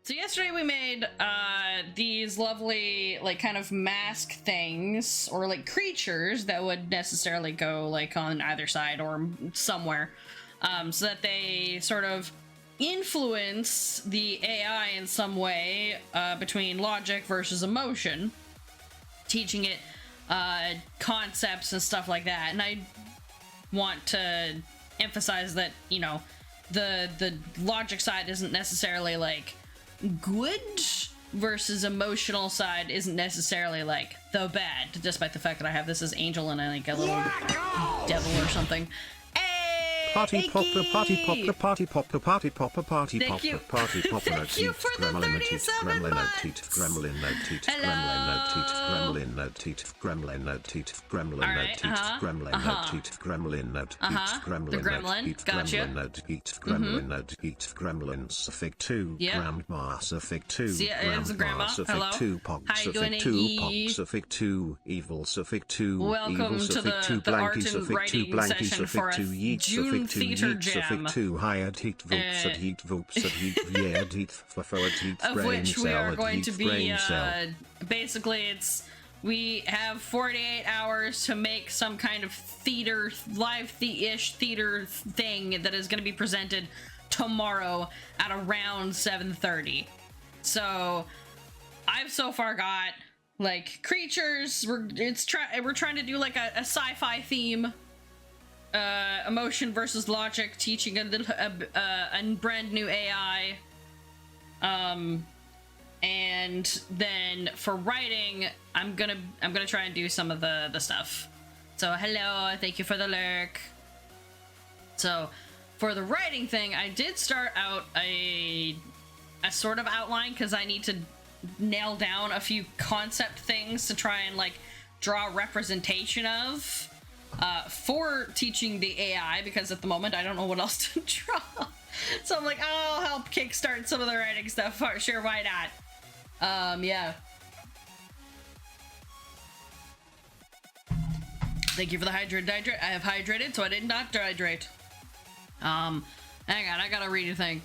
So yesterday we made these lovely, like, kind of mask things, or like creatures that would necessarily go like on either side or somewhere, so that they sort of influence the AI in some way, between logic versus emotion, teaching it concepts and stuff like that. And I want to emphasize that, you know, the logic side isn't necessarily like good versus emotional side isn't necessarily like the bad, despite the fact that I have this as angel and like a little devil or something. Hey, party pop the party pop the party pop the party pop the party pop the party pop the Thank you for the 37 months. gremlin note gremlin note gremlin note gremlin note gremlin note gremlin note gremlin note The gremlin, gotcha. gremlin note gremlins fig 2 grandma's fig 2 grandma's fig 2 pogs fig 2 pogs fig 2 evils fig 2 welcome to the art and writing session for a June theater jam, of which we are going to be basically we have 48 hours to make some kind of theater, live-ish theater thing that is going to be presented tomorrow at around 7:30. So I've so far got like creatures. We're trying to do like a sci-fi theme. Emotion versus logic, teaching a brand new AI. And then for writing, I'm gonna try and do some of the stuff. So hello, thank you for the lurk. So for the writing thing, I did start out a sort of outline because I need to nail down a few concept things to try and like draw a representation of. For teaching the AI, because at the moment I don't know what else to draw. So I'm like, oh, I'll help kickstart some of the writing stuff. Sure, why not? Yeah. Thank you for the hydrate. I have hydrated, so I did not dehydrate. Hang on, I gotta read a thing.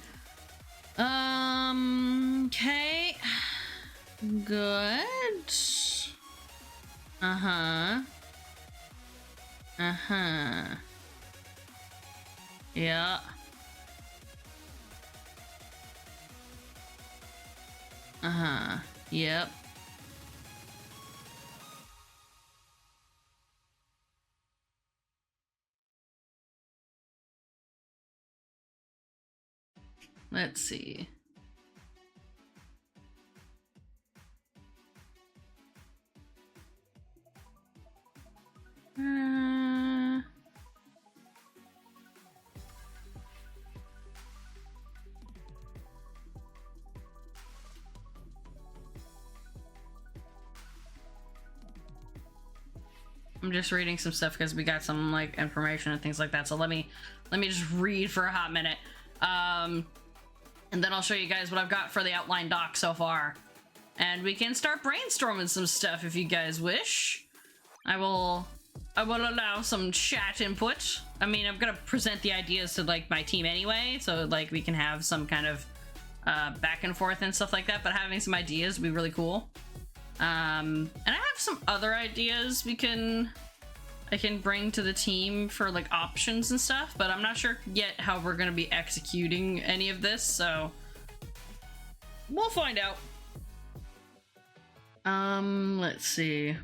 Okay. Good. Yeah. Yep. Let's see. I'm just reading some stuff because we got some like information and things like that. So let me just read for a hot minute. And then I'll show you guys what I've got for the outline doc so far. And we can start brainstorming some stuff if you guys wish. I will allow some chat input. I mean, I'm gonna present the ideas to like my team anyway, so like we can have some kind of back and forth and stuff like that, but having some ideas would be really cool. And I have some other ideas I can bring to the team for like options and stuff, but I'm not sure yet how we're gonna be executing any of this, so we'll find out. Let's see.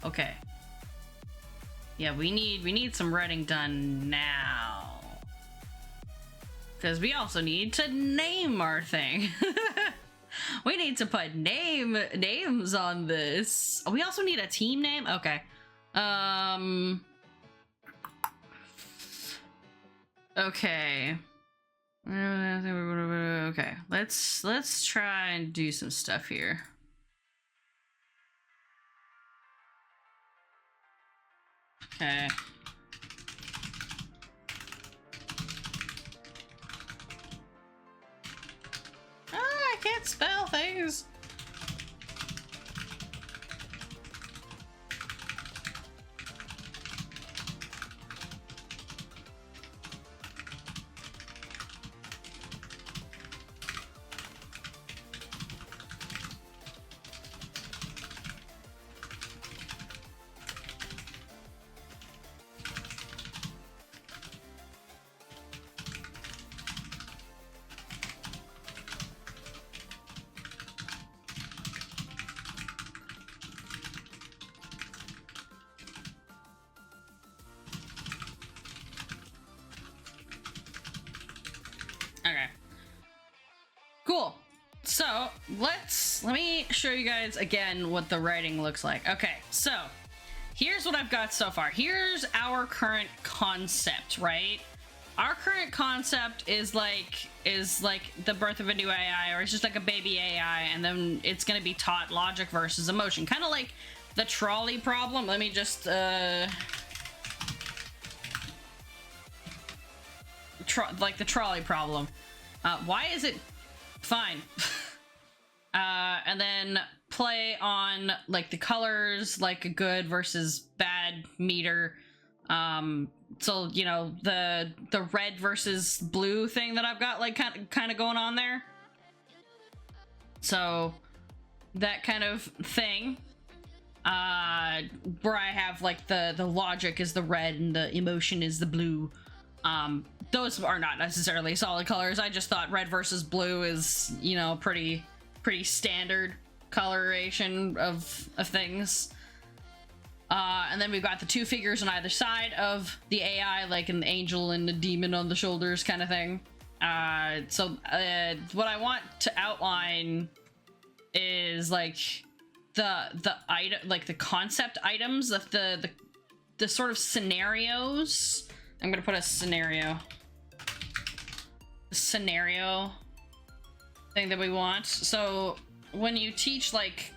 Okay. Yeah, we need some writing done now. Because we also need to name our thing. We need to put names on this. We also need a team name? Okay. Okay. Okay. Let's try and do some stuff here. Okay. I can't spell things. Okay. Cool. So let me show you guys again what the writing looks like. Okay, so here's what I've got so far. Here's our current concept, right? Our current concept is like the birth of a new AI, or it's just like a baby AI, and then it's gonna be taught logic versus emotion, kind of like the trolley problem. Let me just like the trolley problem. Why is it fine? And then play on like the colors, like a good versus bad meter. So you know, the red versus blue thing that I've got like kind of going on there. So that kind of thing. Where I have like the logic is the red and the emotion is the blue. Those are not necessarily solid colors. I just thought red versus blue is, you know, pretty standard coloration of things. And then we've got the two figures on either side of the AI, like an angel and a demon on the shoulders kind of thing. So what I want to outline is like the item, like the concept items of the sort of scenarios. I'm gonna put a scenario thing that we want. So when you teach like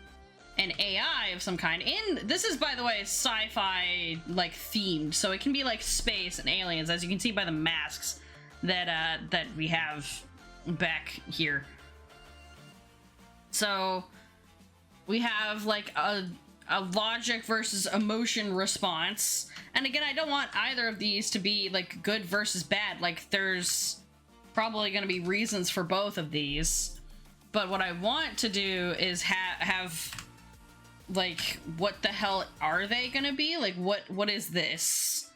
an AI of some kind, this is, by the way, sci-fi like themed, so it can be like space and aliens, as you can see by the masks that we have back here. So we have like a logic versus emotion response, and again, I don't want either of these to be like good versus bad. Like there's probably going to be reasons for both of these, but what I want to do is have like, what the hell are they going to be? Like what is this?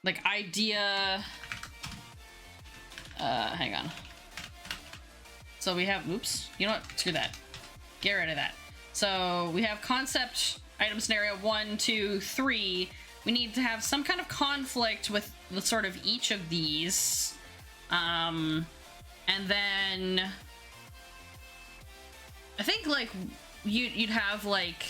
Like idea, hang on. So we have, oops, you know what, screw that, get rid of that. So we have concept item scenario 1, 2, 3. We need to have some kind of conflict with the sort of each of these. And then I think like you'd have like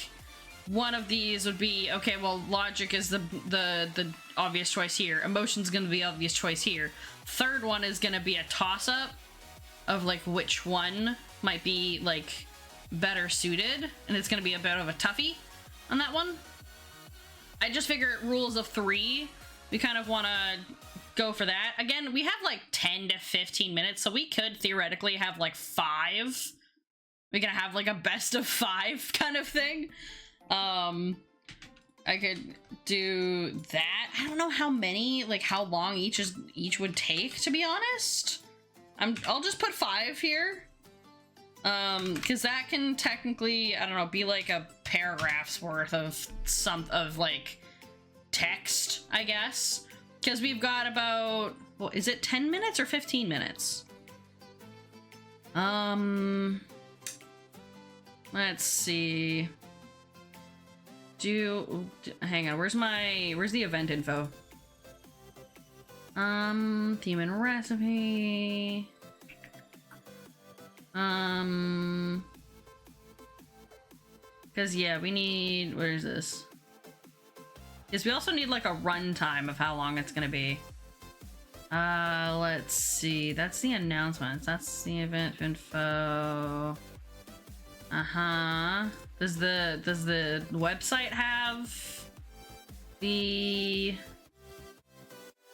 one of these would be, okay, well, logic is the obvious choice here. Emotion's gonna be obvious choice here. Third one is gonna be a toss-up of like which one might be like better suited, and it's gonna be a bit of a toughie on that one. I just figure rules of 3, we kind of want to go for that. Again, we have like 10 to 15 minutes, so we could theoretically have like 5. We can have like a best of 5 kind of thing. I could do that. I don't know how many, like how long each would take, to be honest. I'll just put 5 here. Because that can technically, I don't know, be like a paragraph's worth of like text, I guess. Because we've got about, well, is it 10 minutes or 15 minutes? Let's see. Hang on, where's the event info? Theme and recipe. Because yeah, we need, where is this? Yes, we also need like a runtime of how long it's gonna be. Let's see. That's the announcements. That's the event info. Uh-huh. Does the website have the...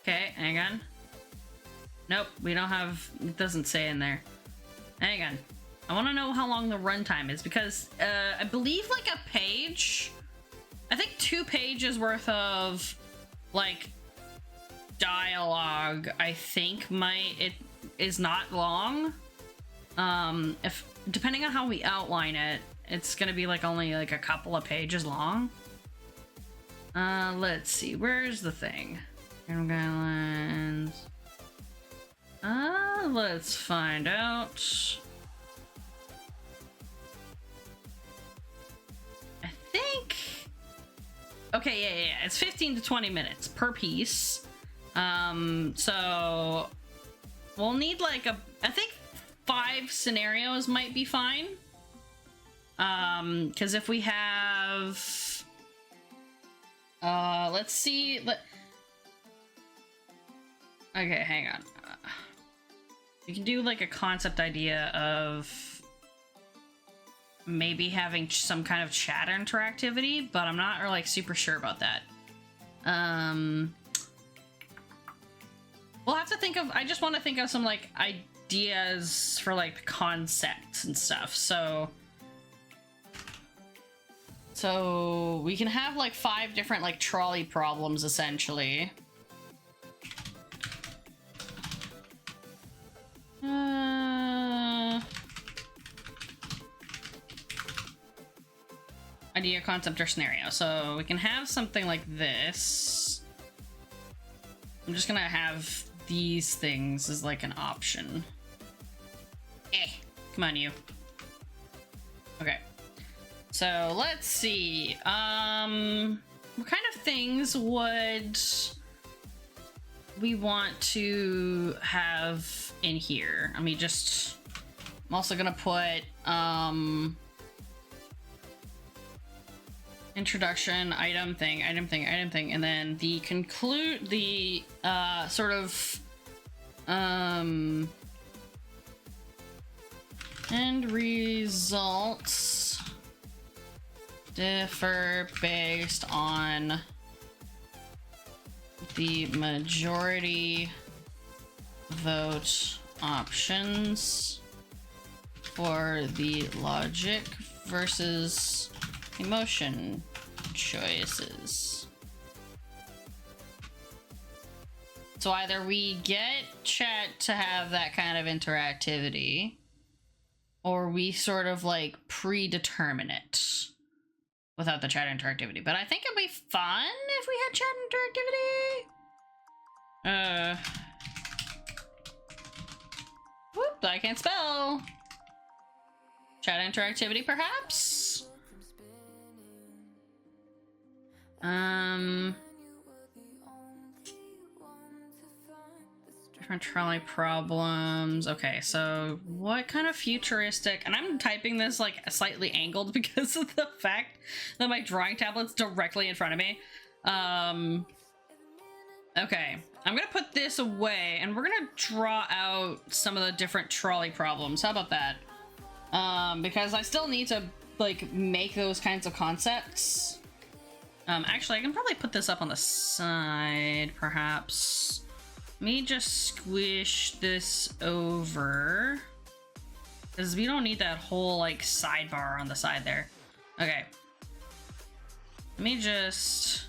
Okay, hang on. Nope, we don't have... It doesn't say in there. Hang on. I want to know how long the runtime is because I believe like a page... I think 2 pages worth of like dialogue, I think it is not long. If depending on how we outline it, it's gonna be like only like a couple of pages long. Let's see, where's the thing? Guidelines. Let's find out. I think. Okay, yeah, it's 15 to 20 minutes per piece. So we'll need like I think 5 scenarios might be fine. Because if we have, let's see. Okay, hang on. You can do like a concept idea of maybe having some kind of chat interactivity, but I'm not like super sure about that. We'll have to think of, I just want to think of some like ideas for like concepts and stuff. So we can have like 5 different like trolley problems essentially. Idea, concept, or scenario. So we can have something like this. I'm just gonna have these things as like an option. Come on, you. Okay. So let's see. What kind of things would we want to have in here? I mean, just, I'm also gonna put, introduction, item thing, and then the sort of, end results differ based on the majority vote options for the logic versus emotion choices. So either we get chat to have that kind of interactivity, or we sort of like predetermine it without the chat interactivity. But I think it'd be fun if we had chat interactivity. Whoop, I can't spell. Chat interactivity, perhaps? Different trolley problems. Okay, so what kind of futuristic, and I'm typing this like slightly angled because of the fact that my drawing tablet's directly in front of me. Okay, I'm gonna put this away and we're gonna draw out some of the different trolley problems. How about that? Because I still need to like make those kinds of concepts. Actually, I can probably put this up on the side, perhaps. Let me just squish this over, because we don't need that whole like sidebar on the side there. Okay. Let me just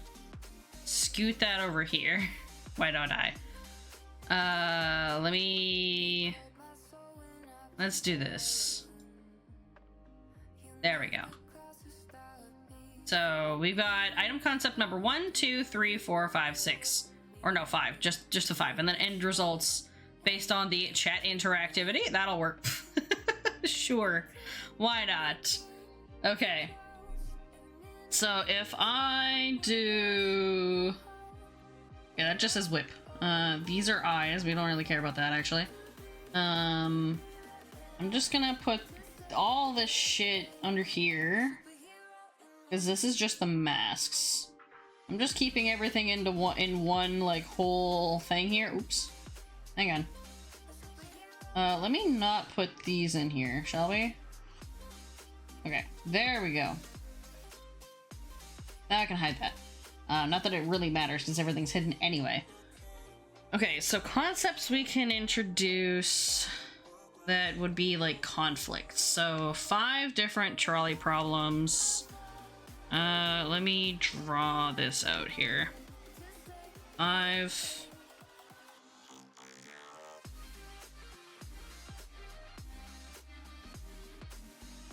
scoot that over here. Why don't I? Let's do this. There we go. So we've got item concept number 1, 2, 3, 4, 5, 6. Or no, 5. Just the 5. And then end results based on the chat interactivity. That'll work. Sure. Why not? Okay. So if I do... Yeah, that just says whip. These are eyes. We don't really care about that, actually. I'm just gonna put all this shit under here. Because this is just the masks. I'm just keeping everything into one like whole thing here. Oops. Hang on. Let me not put these in here, shall we? Okay, there we go. Now I can hide that. Not that it really matters since everything's hidden anyway. Okay, so concepts we can introduce that would be like conflicts. So 5 different trolley problems. Let me draw this out here. 5.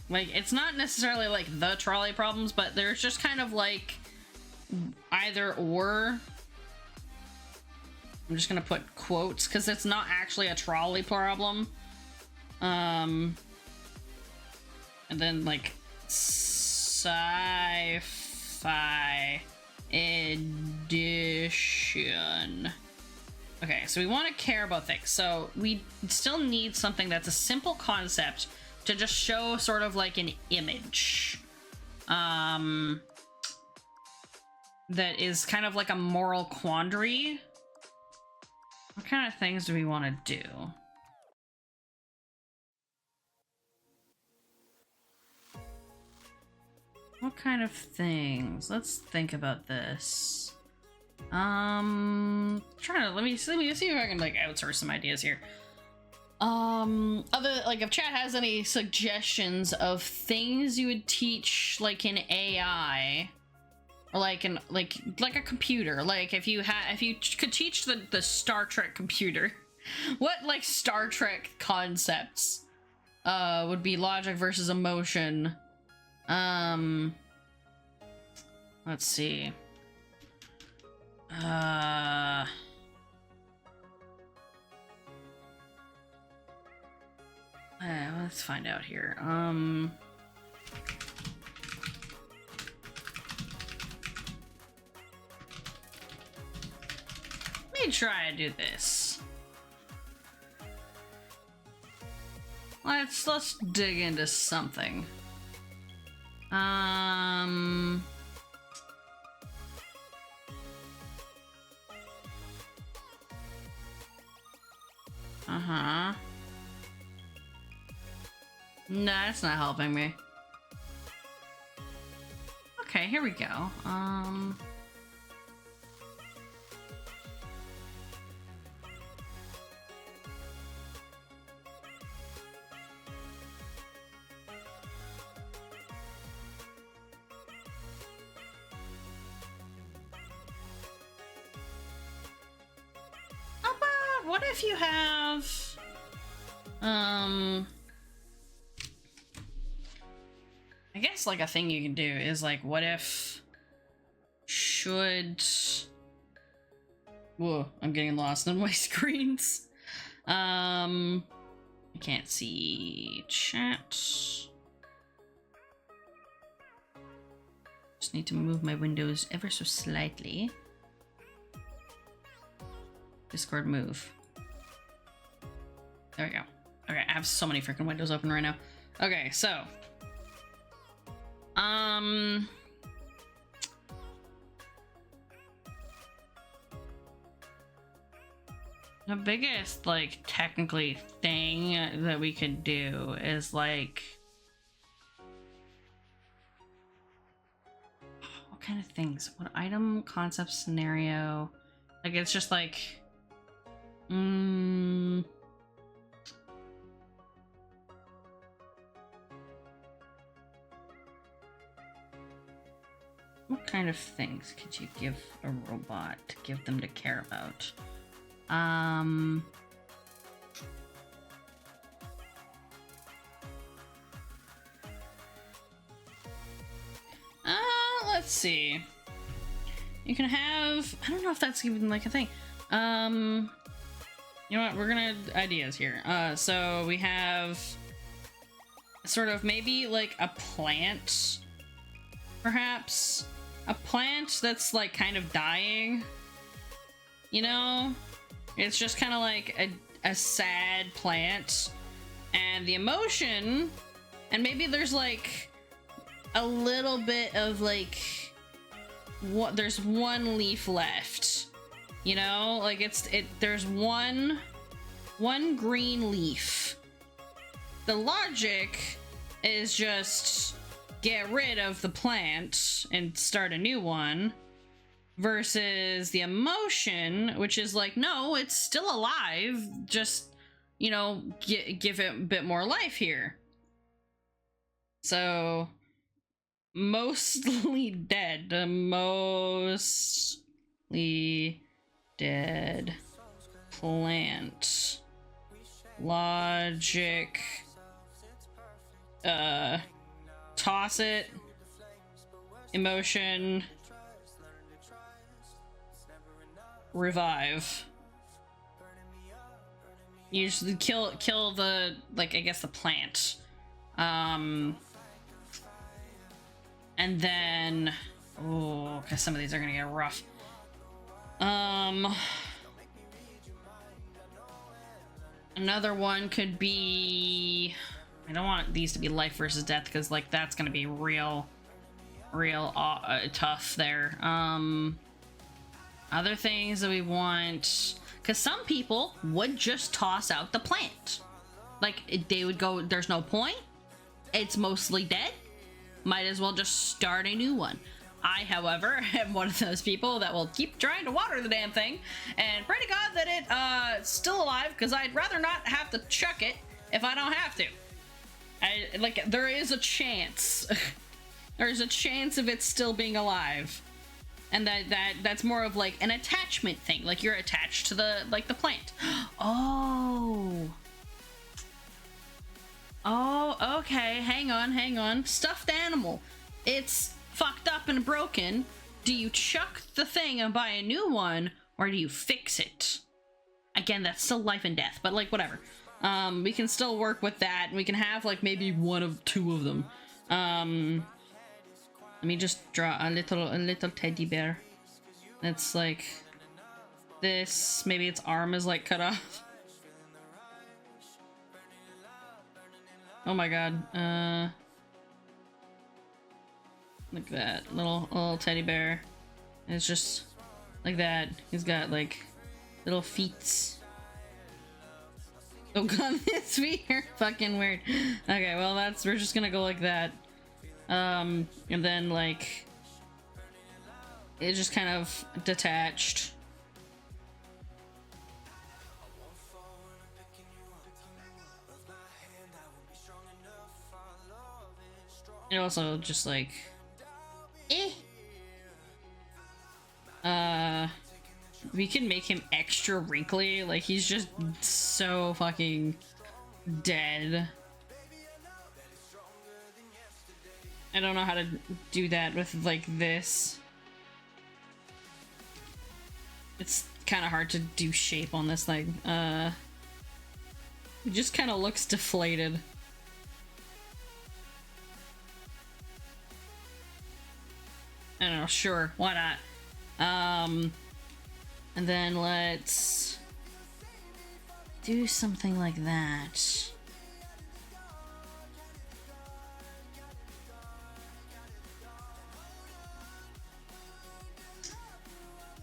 Like, it's not necessarily like the trolley problems, but there's just kind of like either or. I'm just gonna put quotes because it's not actually a trolley problem. And then like sci-fi edition. Okay, so we want to care about things. So we still need something that's a simple concept to just show sort of like an image. That is kind of like a moral quandary. What kind of things do we want to do? What kind of things? Let's think about this. Let me see if I can like outsource some ideas here. Other like if chat has any suggestions of things you would teach like in AI or like in like a computer, like if you could teach the Star Trek computer, what like Star Trek concepts would be logic versus emotion. Let's see. Let's find out here. Let me try to do this. Let's dig into something. No, that's not helping me. Okay, here we go. How about, what if you have, I guess like a thing you can do is like, what if whoa, I'm getting lost on my screens. I can't see chat. Just need to move my windows ever so slightly. Discord move. There we go. Okay, I have so many freaking windows open right now. Okay, so the biggest like technically thing that we could do is like, what kind of things? What item, concept, scenario? Like it's just like what kind of things could you give a robot to give them to care about? Let's see. You can have, I don't know if that's even like a thing. You know what? We're gonna ideas here. So we have sort of maybe like a plant, perhaps a plant that's like kind of dying, you know? It's just kind of like a sad plant, and the emotion, and maybe there's like a little bit of like what, there's one leaf left, you know, like there's one green leaf. The logic is just get rid of the plant and start a new one, versus the emotion, which is like, no, it's still alive, just, you know, give it a bit more life here. So mostly dead. Mostly dead plant. Logic. Toss it. Emotion. Revive. Usually kill the, like, I guess the plant. And then, oh, because some of these are gonna get rough. Another one could be, I don't want these to be life versus death, because like that's gonna be real tough there. Other things that we want, because some people would just toss out the plant, like they would go, there's no point, it's mostly dead, might as well just start a new one. I, however, am one of those people that will keep trying to water the damn thing and pray to God that it's still alive, because I'd rather not have to chuck it if I don't have to. Like, there is a chance. There's a chance of it still being alive. And that's more of like an attachment thing. Like, you're attached to the plant. Oh, okay, hang on. Stuffed animal. It's fucked up and broken. Do you chuck the thing and buy a new one, or do you fix it? Again, that's still life and death, but like, whatever. We can still work with that, and we can have like maybe one of two of them. Let me just draw a little teddy bear. It's like this. Maybe its arm is like cut off. Oh my god. Like that little teddy bear. And it's just like that. He's got like little feet. Oh god, this feet are fucking weird. Okay, well we're just gonna go like that. And then like it's just kind of detached. And also just like we can make him extra wrinkly, like he's just so fucking dead. I don't know how to do that with like this. It's kind of hard to do shape on this thing. It just kind of looks deflated. I don't know, sure, why not? And then let's do something like that.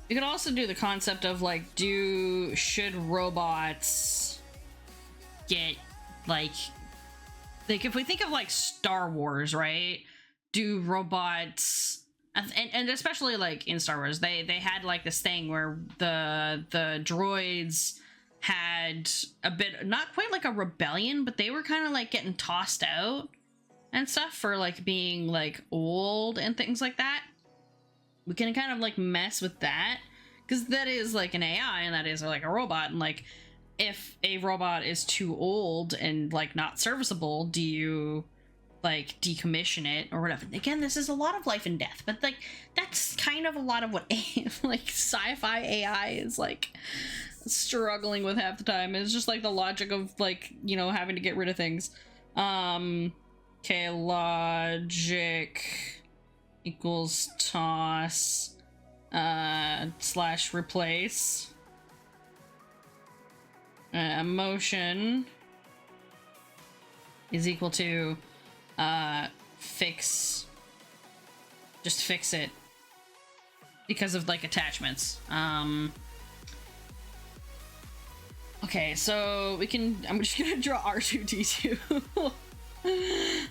You could also do the concept of like, should robots get like if we think of like Star Wars, right? Do robots, and especially like in Star Wars, they had like this thing where the droids had a bit, not quite like a rebellion, but they were kind of like getting tossed out and stuff for like being like old and things like that. We can kind of like mess with that, because that is like an AI and that is like a robot, and like if a robot is too old and like not serviceable, do you like decommission it or whatever? Again, this is a lot of life and death, but like that's kind of a lot of what like sci-fi AI is like struggling with half the time. It's just like the logic of like, you know, having to get rid of things. Okay, logic equals toss slash replace. Emotion is equal to fix. Just fix it because of like attachments. Okay, so we can. I'm just gonna draw R2D2.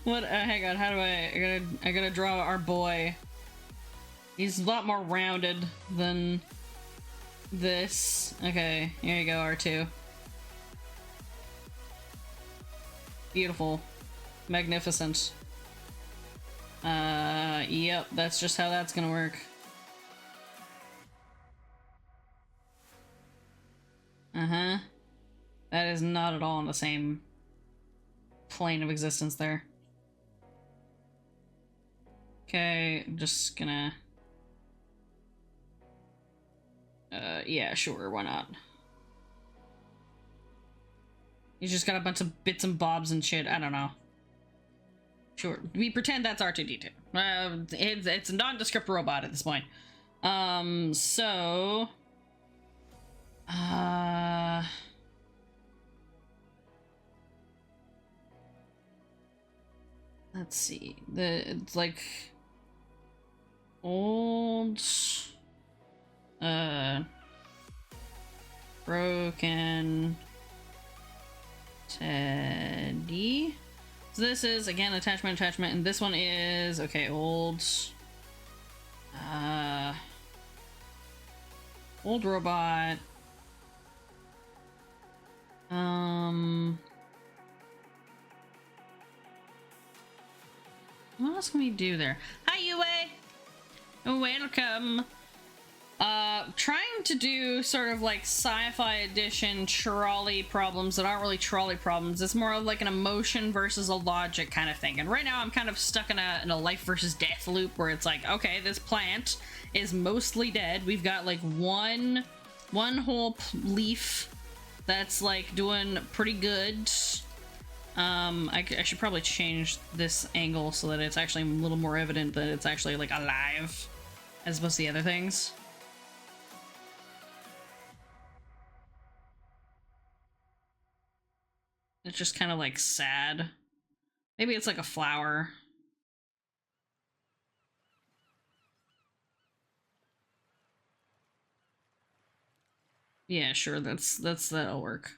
What? Hang on. How do I gotta draw our boy. He's a lot more rounded than this. Okay, here you go, R2. Beautiful. Magnificent. Yep, that's just how that's gonna work. Uh-huh. That is not at all on the same plane of existence there. Okay, I'm just gonna... yeah, sure, why not? He's just got a bunch of bits and bobs and shit, I don't know. Sure, we pretend that's R2-D2. It's a nondescript robot at this point. So... let's see. It's like... old... broken... Teddy. So this is, again, attachment, and this one is, okay, old... old robot... what else can we do there? Hi, Yue! Welcome! Trying to do sort of like sci-fi edition trolley problems that aren't really trolley problems. It's more of like an emotion versus a logic kind of thing. And right now I'm kind of stuck in a life versus death loop where it's like, okay, this plant is mostly dead. We've got like one whole leaf that's like doing pretty good. I should probably change this angle so that it's actually a little more evident that it's actually like alive as opposed to the other things. It's just kind of like sad. Maybe it's like a flower. Yeah, sure, that'll work.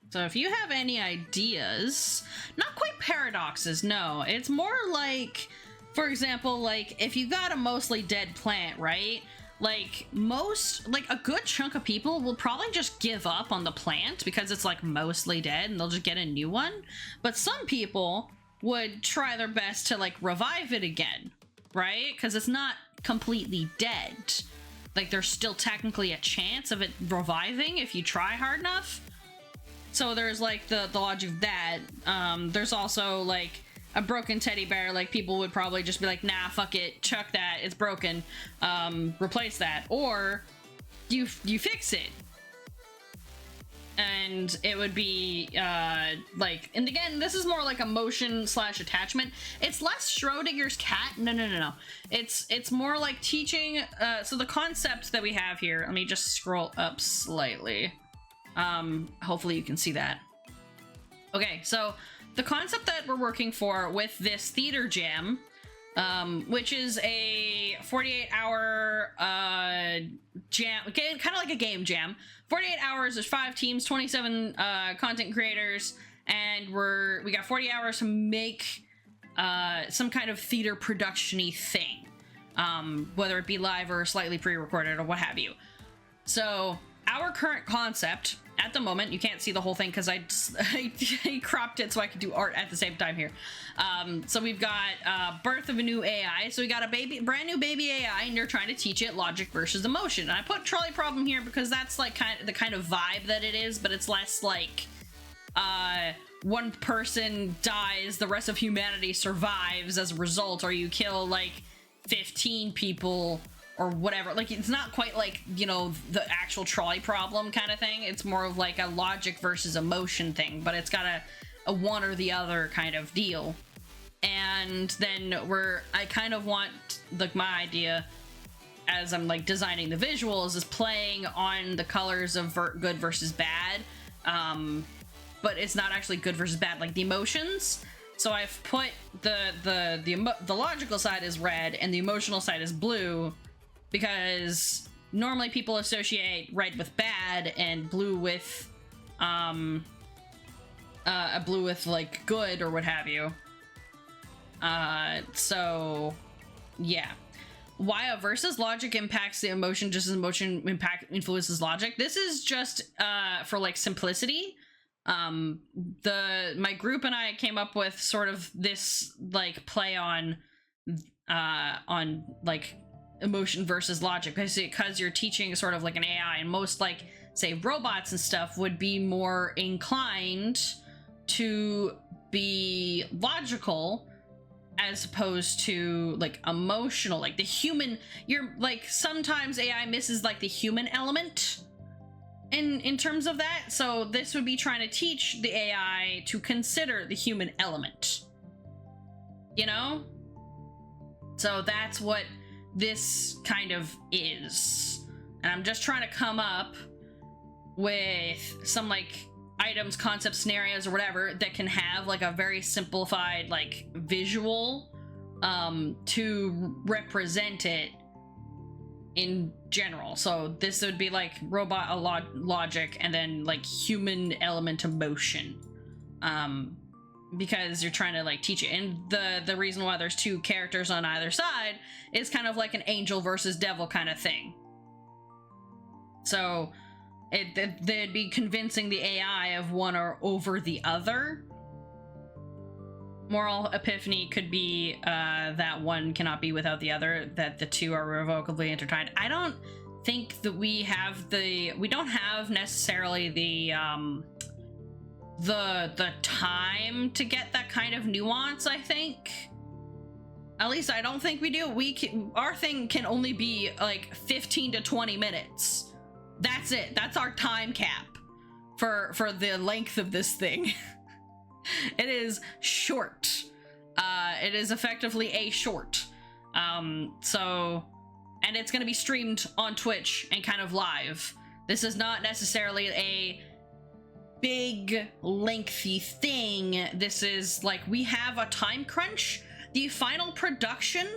So if you have any ideas, not quite paradoxes, no. It's more like, for example, like if you got a mostly dead plant, right? Like a good chunk of people will probably just give up on the plant because it's like mostly dead and they'll just get a new one. But some people would try their best to like revive it again, right? Because it's not completely dead. Like there's still technically a chance of it reviving if you try hard enough. So there's like the logic of that. There's also like a broken teddy bear, like people would probably just be like, nah, fuck it, chuck that, it's broken, replace that. Or you fix it. And it would be like, and again, this is more like emotion slash attachment. It's less Schrodinger's cat. No. It's more like teaching. So the concept that we have here, let me just scroll up slightly. Hopefully you can see that. Okay, so the concept that we're working for with this theater jam, which is a 48-hour jam, kind of like a game jam. 48 hours, there's 5 teams, 27 content creators, and we got 40 hours to make some kind of theater production-y thing, whether it be live or slightly pre-recorded or what have you. So our current concept at the moment, you can't see the whole thing because I cropped it so I could do art at the same time here. So we've got birth of a new AI. So we got a brand new baby AI, and you're trying to teach it logic versus emotion. And I put trolley problem here because that's like the kind of vibe that it is, but it's less like one person dies, the rest of humanity survives as a result, or you kill like 15 people or whatever. Like, it's not quite like, you know, the actual trolley problem kind of thing. It's more of like a logic versus emotion thing, but it's got a one or the other kind of deal. And then I kind of want, like, my idea as I'm like designing the visuals is playing on the colors of good versus bad, but it's not actually good versus bad, like the emotions. So I've put the logical side is red and the emotional side is blue, because normally people associate red with bad and blue with like good or what have you. So yeah. Why a versus logic impacts the emotion just as emotion influences logic. This is just for like simplicity. My group and I came up with sort of this like play on like emotion versus logic, because you're teaching sort of like an AI, and most like say robots and stuff would be more inclined to be logical as opposed to like emotional. Like the human, you're like, sometimes AI misses like the human element in terms of that. So this would be trying to teach the AI to consider the human element, you know? So that's what this kind of is. And I'm just trying to come up with some like items, concept, scenarios, or whatever that can have like a very simplified like visual to represent it in general. So this would be like robot logic and then like human element emotion, because you're trying to like teach it. And the reason why there's two characters on either side is kind of like an angel versus devil kind of thing. So they'd be convincing the AI of one or over the other. Moral epiphany could be that one cannot be without the other, that the two are irrevocably intertwined. I don't think that we don't have necessarily the time to get that kind of nuance, I think. At least I don't think we do. Our thing can only be like 15 to 20 minutes. That's it. That's our time cap for the length of this thing. It is short. It is effectively a short. So, and it's going to be streamed on Twitch and kind of live. This is not necessarily a big, lengthy thing. This is like, we have a time crunch. The final production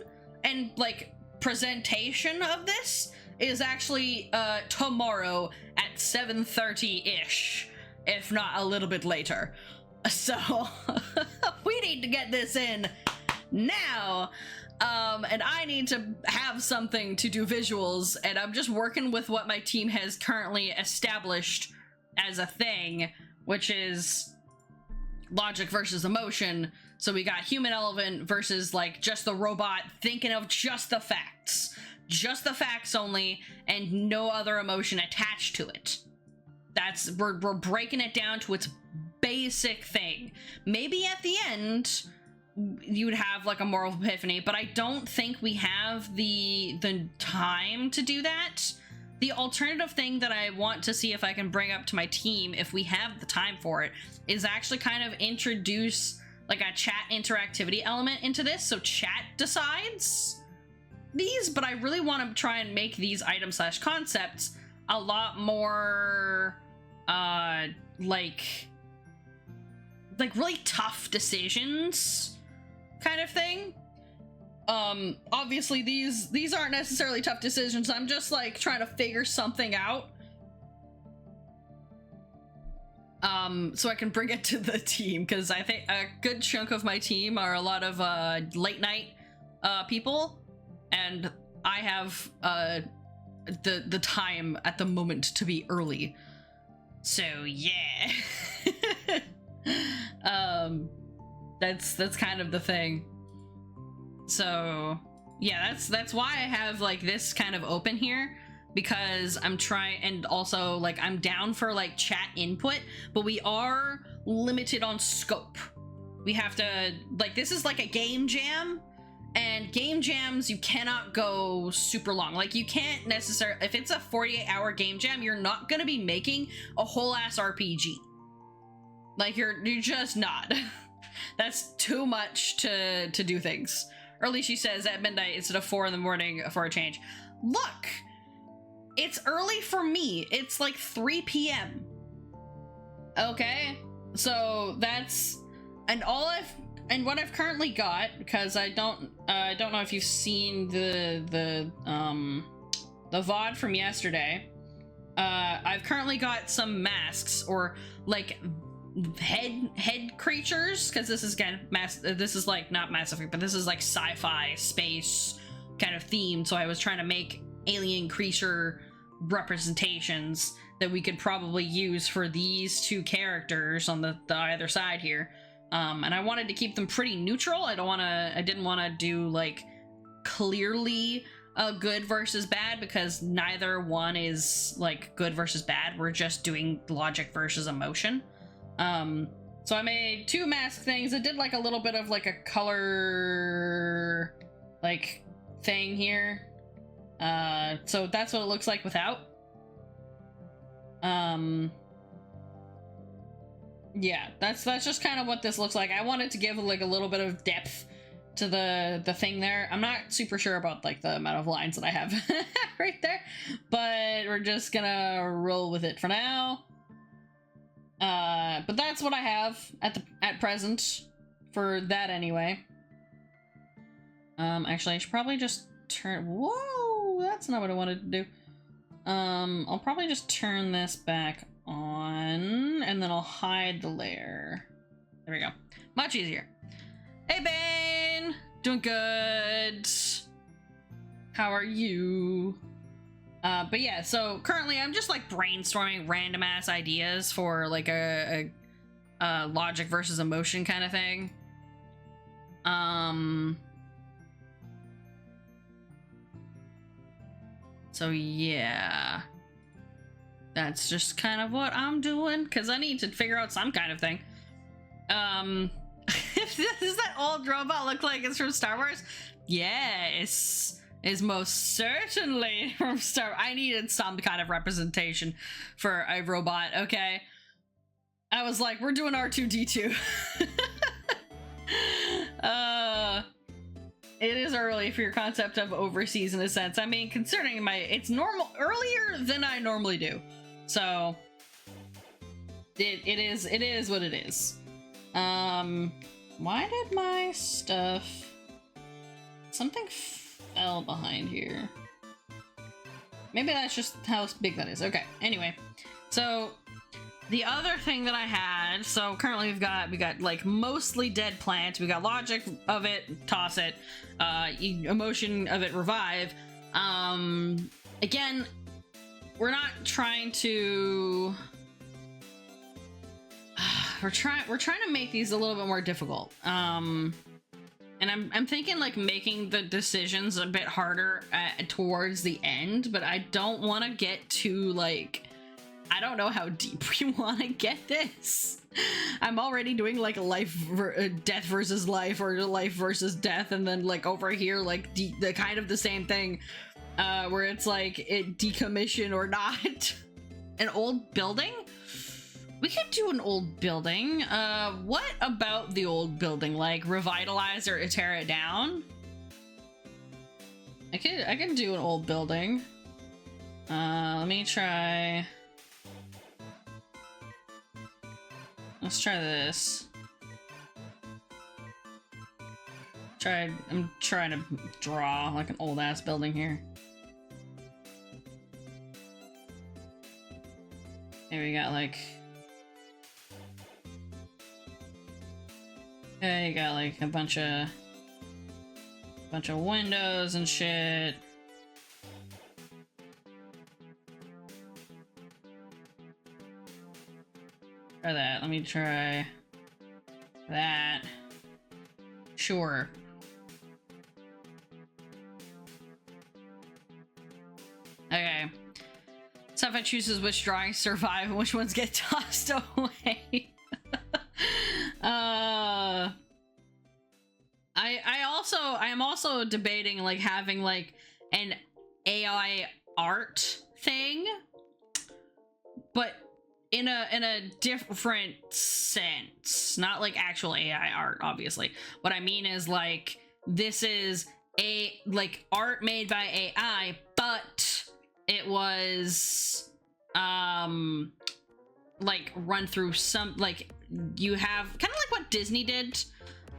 and like presentation of this is actually tomorrow at 7:30-ish, if not a little bit later. So we need to get this in now, and I need to have something to do visuals, and I'm just working with what my team has currently established as a thing, which is logic versus emotion. So we got human element versus like just the robot thinking of just the facts only, and no other emotion attached to it. That's we're breaking it down to its basic thing. Maybe at the end you would have like a moral epiphany, but I don't think we have the time to do that. The alternative thing that I want to see if I can bring up to my team, if we have the time for it, is actually kind of introduce like a chat interactivity element into this, so chat decides these. But I really want to try and make these items / concepts a lot more like really tough decisions kind of thing. Obviously these aren't necessarily tough decisions. I'm just like trying to figure something out so I can bring it to the team, because I think a good chunk of my team are a lot of late night people, and I have the time at the moment to be early. So yeah. That's kind of the thing. So yeah, that's why I have like this kind of open here, because I'm trying, and also like I'm down for like chat input, but we are limited on scope. We have to, like, this is like a game jam, And game jams, you cannot go super long. Like, you can't necessarily, if it's a 48-hour game jam, you're not gonna be making a whole ass RPG. Like, you're just not. That's too much to do things. Early, she says, at midnight instead of 4 in the morning for a change. Look, it's early for me. It's like 3 p.m. Okay, so that's, and what I've currently got, because I don't know if you've seen the VOD from yesterday. I've currently got some masks, or like head creatures, because this is again this is like not Mass Effect, but this is like sci-fi space kind of themed. So I was trying to make alien creature representations that we could probably use for these two characters on the either side here. And I wanted to keep them pretty neutral. I didn't want to do like clearly a good versus bad, because neither one is like good versus bad. We're just doing logic versus emotion. So I made 2 mask things. I did like a little bit of like a color like thing here. So that's what it looks like without. Yeah, that's just kind of what this looks like. I wanted to give like a little bit of depth to the thing there. I'm not super sure about like the amount of lines that I have right there, but we're just gonna roll with it for now. But that's what I have at present for that anyway. Actually, I should probably just turn. Whoa, that's not what I wanted to do. I'll probably just turn this back on, and then I'll hide the layer. There we go. Much easier. Hey, Bane! Doing good. How are you? But yeah, so currently I'm just like brainstorming random ass ideas for like a logic versus emotion kind of thing. So yeah, that's just kind of what I'm doing, because I need to figure out some kind of thing. Does that old robot look like it's from Star Wars? Yes, it's most certainly from Star. I needed some kind of representation for a robot. Okay, I was like, we're doing R2-D2. It is early for your concept of overseas in a sense. I mean, considering it's normal earlier than I normally do, so it is what it is. Why did my stuff? Something fell behind here. Maybe that's just how big that is. Okay. Anyway, so the other thing that I had, so currently we got like mostly dead plants. We got logic of it, toss it, emotion of it, revive. Again, we're not trying to we're trying to make these a little bit more difficult. And I'm thinking like making the decisions a bit harder towards the end, but I don't want to get too like, I don't know how deep we want to get this. I'm already doing like a death versus life, or life versus death, and then like over here like the kind of the same thing, where it's like it decommission or not. An old building? We could do an old building. What about the old building? Like revitalize or tear it down? I can do an old building. Let me try. Let's try this. I'm trying to draw like an old ass building here. Here we got like. Okay, you got like a bunch of windows and shit. Try that. Let me try that. Sure. Okay. Stuff I chooses which drawings survive and which ones get tossed away. am also debating like having like an AI art thing, but in a different sense, not like actual AI art, obviously. What I mean is like this is like art made by AI, but it was like run through some, like you have kind of like what Disney did,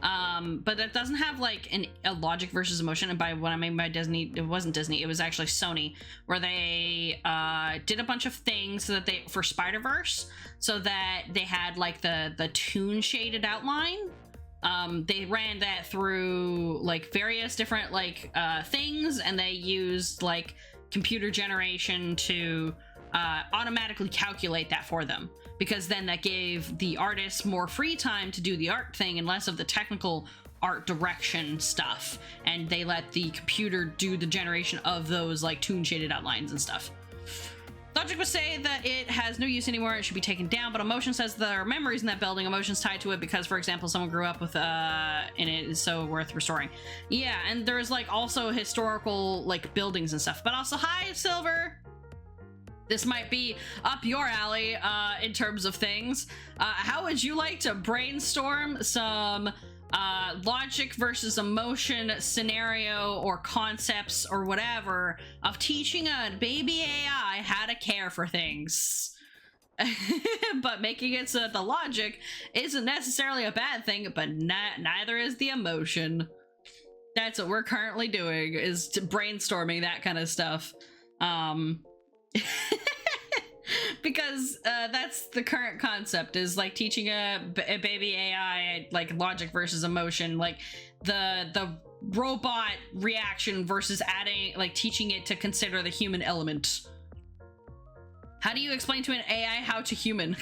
but it doesn't have like a logic versus emotion. And by what I mean by Disney, it wasn't Disney, it was actually Sony, where they did a bunch of things so that they, for Spider-Verse, so that they had like the toon shaded outline. They ran that through like various different like things, and they used like computer generation to automatically calculate that for them, because then that gave the artists more free time to do the art thing and less of the technical art direction stuff, and they let the computer do the generation of those like toon shaded outlines and stuff. Logic would say that it has no use anymore, it should be taken down, but emotion says there are memories in that building, emotions tied to it because, for example, someone grew up with and it is so worth restoring. Yeah, and there's like also historical like buildings and stuff. But also, hi Silver, this might be up your alley in terms of things. How would you like to brainstorm some logic versus emotion scenario or concepts or whatever of teaching a baby AI how to care for things? But making it so that the logic isn't necessarily a bad thing, but neither is the emotion. That's what we're currently doing, is brainstorming that kind of stuff. Because that's the current concept, is like teaching a baby AI like logic versus emotion, like the robot reaction versus adding, like teaching it to consider the human element. How do you explain to an AI how to human?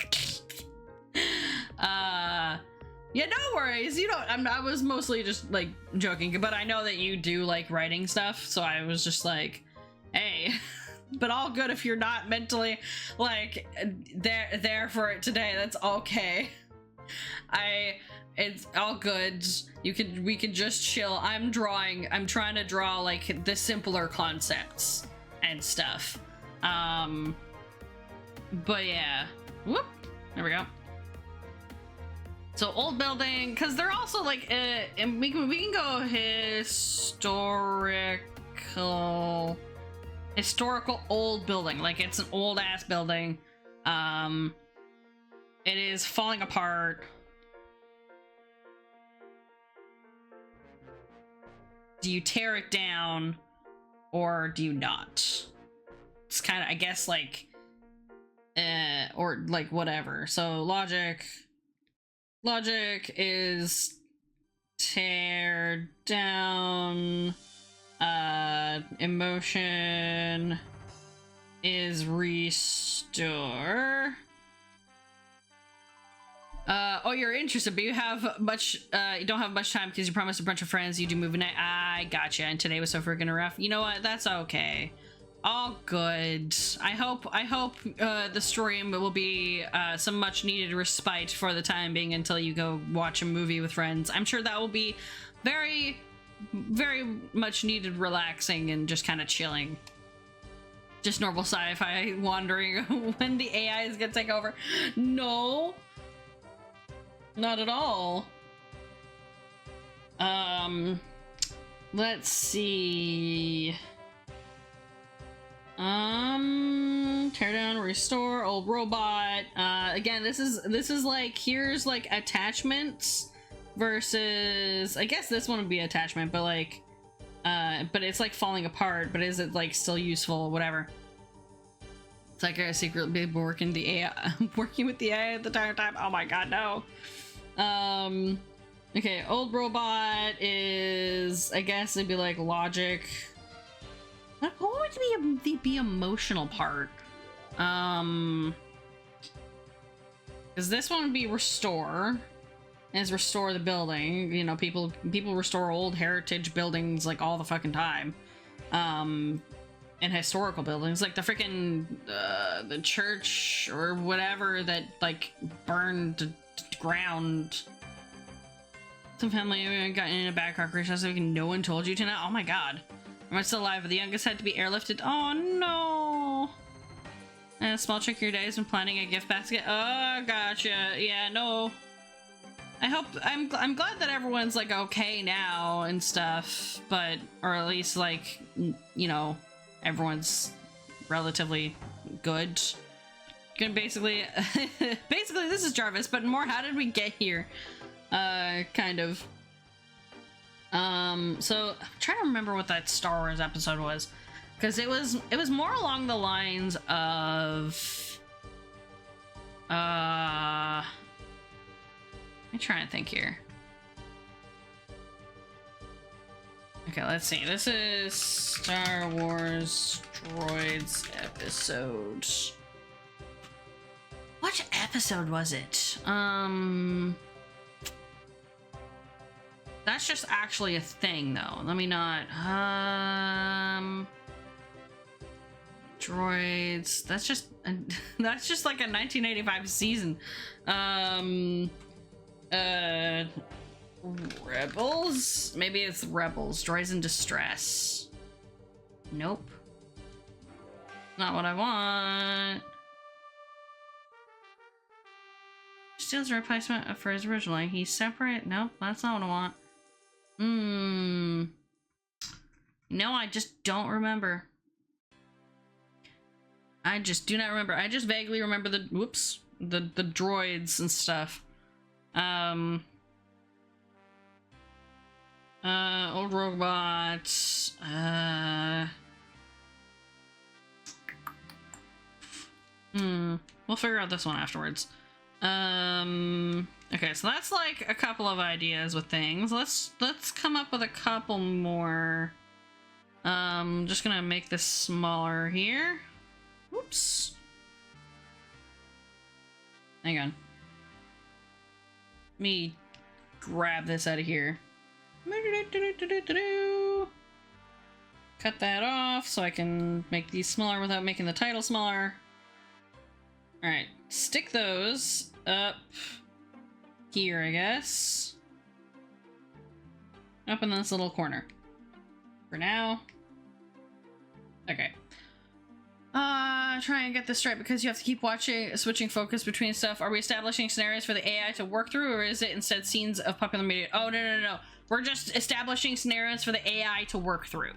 Yeah, no worries, you don't, I was mostly just like joking, but I know that you do like writing stuff, so I was just like, hey. But all good if you're not mentally like there for it today. That's okay. It's all good. We can just chill. I'm trying to draw like the simpler concepts and stuff. But yeah. Whoop. There we go. So old building, because they're also like and we can go historical old building, like it's an old ass building. It is falling apart. Do you tear it down or do you not? It's kind of, I guess, like or like whatever. So logic is tear down. Emotion is restore. Oh, you're interested, but you have much, you don't have much time because you promised a bunch of friends you do movie night. I gotcha, and today was so freaking rough. You know what? That's okay. All good. I hope the stream will be some much needed respite for the time being until you go watch a movie with friends. I'm sure that will be very much needed relaxing and just kind of chilling. Just normal sci-fi wandering when the AI is gonna take over. No, not at all. Let's see. Tear down, restore, old robot. Again, this is like, here's like attachments versus, I guess this one would be attachment, but like but it's like falling apart, but is it like still useful? Whatever. It's like I secretly been working the AI working with the AI at the entire time. Oh my god, no. Okay, old robot is, I guess it'd be like logic. What would be the emotional part? Because this one would be restore. Is restore the building. You know, people restore old heritage buildings like all the fucking time. And historical buildings, like the freaking the church or whatever that like burned to ground. Some family got in a bad car crash. So no one told you tonight. Oh my god. Am I still alive? But the youngest had to be airlifted. Oh no. And a small trick your day has been planning a gift basket. Oh, gotcha. Yeah, no. I'm glad that everyone's like okay now and stuff, but or at least like you know everyone's relatively good. Gonna basically this is Jarvis, but more how did we get here? Kind of. So I'm trying to remember what that Star Wars episode was, because it was more along the lines of I'm trying to think here. Okay, let's see. This is Star Wars Droids episode. What episode was it? That's just actually a thing though. Let me not Droids. That's just like a 1985 season. Rebels? Maybe it's Rebels. Droids in Distress. Nope. Not what I want. Steals a replacement for his original. He's separate. Nope, that's not what I want. No, I just don't remember. I just do not remember. I just vaguely remember the the droids and stuff. Old robots. We'll figure out this one afterwards. Okay, so that's like a couple of ideas with things. Let's come up with a couple more. Just gonna make this smaller here. Oops. Hang on. Let me grab this out of here. Cut that off so I can make these smaller without making the title smaller. Alright, stick those up here, I guess. Up in this little corner. For now. Okay. Try and get this straight because you have to keep switching focus between stuff. Are we establishing scenarios for the AI to work through, or is it instead scenes of popular media? Oh, no. We're just establishing scenarios for the AI to work through.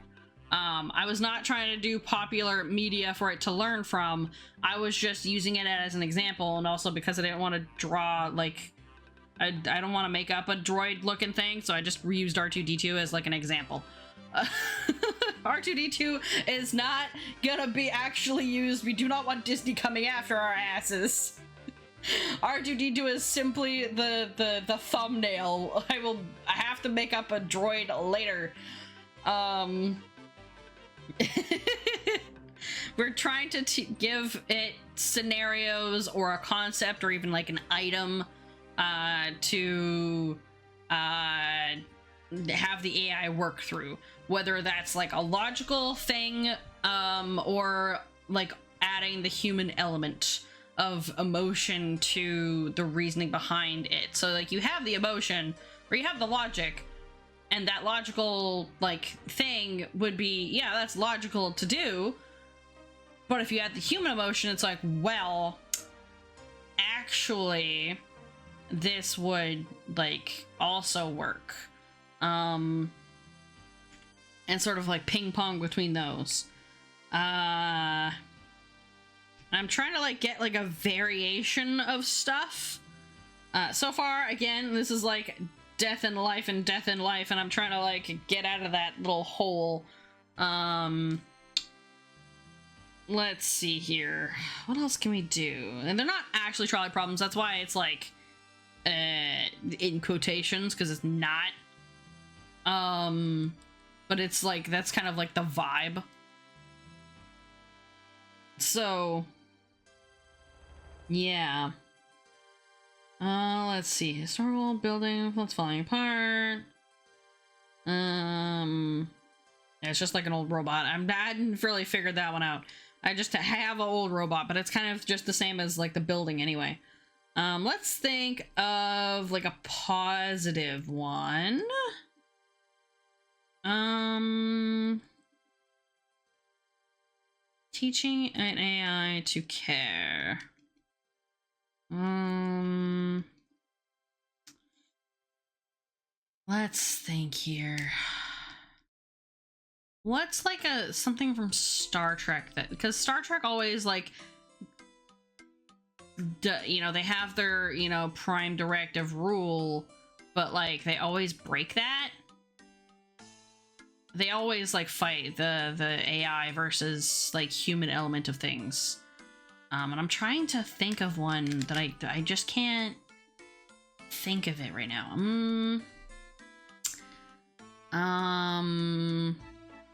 I was not trying to do popular media for it to learn from. I was just using it as an example, and also because I didn't want to draw, like, I don't want to make up a droid looking thing, so I just reused R2-D2 as like an example. R2-D2 is not gonna be actually used. We do not want Disney coming after our asses. R2-D2 is simply the thumbnail. I have to make up a droid later. We're trying to give it scenarios or a concept or even like an item to have the AI work through, whether that's like a logical thing or like adding the human element of emotion to the reasoning behind it. So like you have the emotion or you have the logic, and that logical like thing would be, yeah, that's logical to do, but if you add the human emotion, it's like, well, actually this would like also work. And sort of like ping pong between those. I'm trying to like get like a variation of stuff. So far, again, this is like death and life and death and life, and I'm trying to like get out of that little hole. Let's see here. What else can we do? And they're not actually trolley problems. That's why it's like in quotations, because it's not. But it's like, that's kind of like the vibe. So, yeah. Let's see. Historical building that's falling apart. Yeah, it's just like an old robot. I hadn't really figured that one out. I just have an old robot, but it's kind of just the same as like the building anyway. Let's think of like a positive one. Teaching an AI to care. Let's think here. What's like something from Star Trek that, because Star Trek always like, you know, they have their, you know, prime directive rule, but like they always break that. They always like fight the AI versus like human element of things. And I'm trying to think of one that I just can't think of it right now.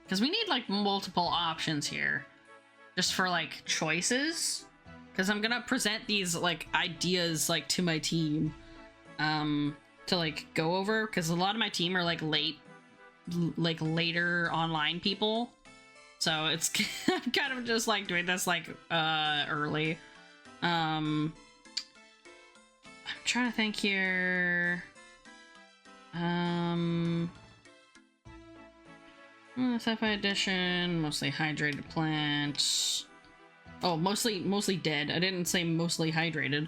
Because we need like multiple options here just for like choices, because I'm gonna present these like ideas like to my team to like go over, because a lot of my team are like later online people, so it's I'm kind of just like doing this like early. I'm trying to think here. Sci-fi edition, mostly hydrated plants. Oh, mostly dead. I didn't say mostly hydrated.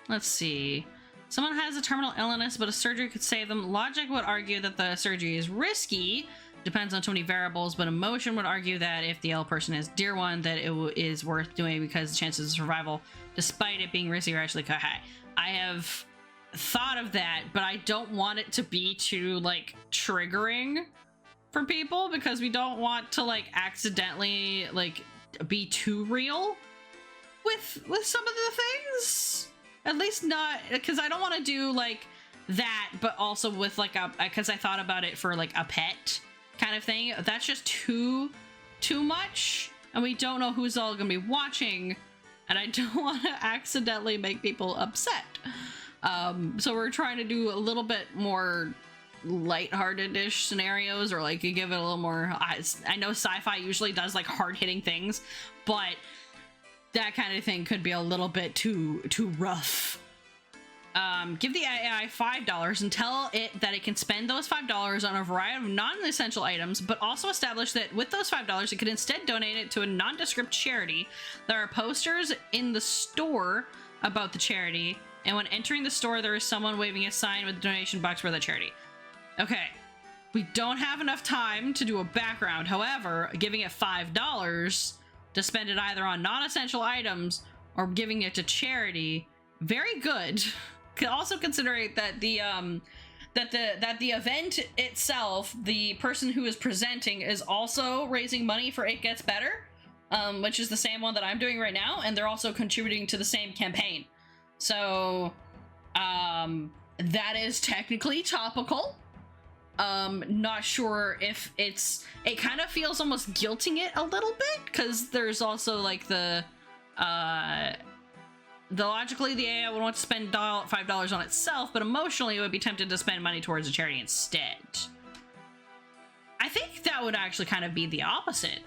Let's see. Someone has a terminal illness, but a surgery could save them. Logic would argue that the surgery is risky. Depends on too many variables, but emotion would argue that if the ill person is dear one, that it is worth doing because the chances of survival, despite it being risky, are actually quite high. I have thought of that, but I don't want it to be too like triggering for people, because we don't want to like accidentally like be too real with some of the things. At least not, because I don't want to do like that, but also with like because I thought about it for like a pet kind of thing. That's just too much, and we don't know who's all gonna be watching, and I don't want to accidentally make people upset. So we're trying to do a little bit more lighthearted-ish scenarios, or like you give it a little more. I know sci-fi usually does like hard-hitting things, but that kind of thing could be a little bit too rough. Give the AI $5 and tell it that it can spend those $5 on a variety of non-essential items, but also establish that with those $5, it could instead donate it to a nondescript charity. There are posters in the store about the charity, and when entering the store, there is someone waving a sign with a donation box for the charity. Okay, we don't have enough time to do a background. However, giving it $5 to spend it either on non-essential items or giving it to charity, very good. Also considering that the event itself, the person who is presenting is also raising money for It Gets Better, which is the same one that I'm doing right now, and they're also contributing to the same campaign. So that is technically topical. Not sure if it kind of feels almost guilting it a little bit, because there's also like the logically the AI would want to spend $5 on itself, but emotionally it would be tempted to spend money towards a charity instead. I think that would actually kind of be the opposite.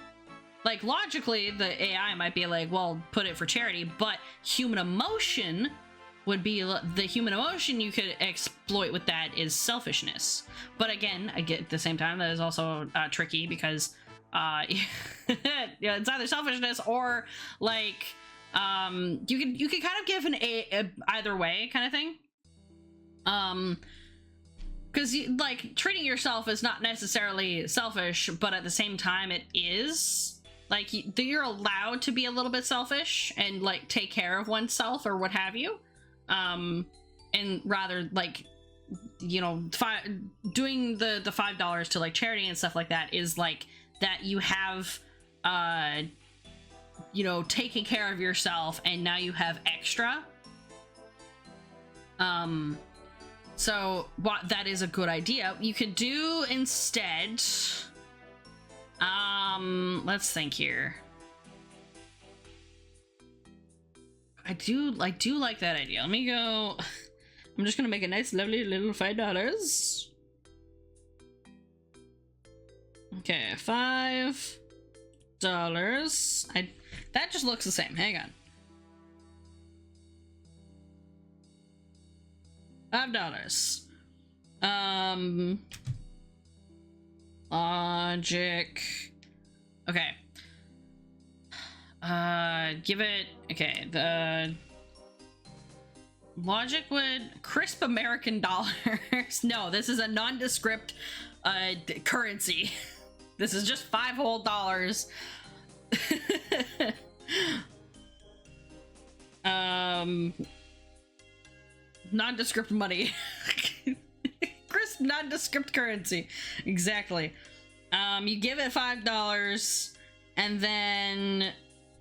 Like logically the AI might be like, well, put it for charity, but human emotion would be the human emotion you could exploit with that is selfishness. But again, at the same time, that is also tricky, because it's either selfishness or like you can kind of give an either way kind of thing. Because like treating yourself is not necessarily selfish, but at the same time it is. Like you're allowed to be a little bit selfish and like take care of oneself or what have you. And rather like, you know, doing the $5 to like charity and stuff like that is like that you have you know, taking care of yourself and now you have extra. So what, that is a good idea. You could do instead, let's think here. I do like that idea. Let me go. I'm just gonna make a nice, lovely little $5. Okay, $5. That just looks the same. Hang on. $5. Logic. Okay. Give it. Okay. The logic would crisp American dollars. No, this is a nondescript currency. This is just $5 whole. Nondescript money. Crisp nondescript currency. Exactly. You give it $5 and then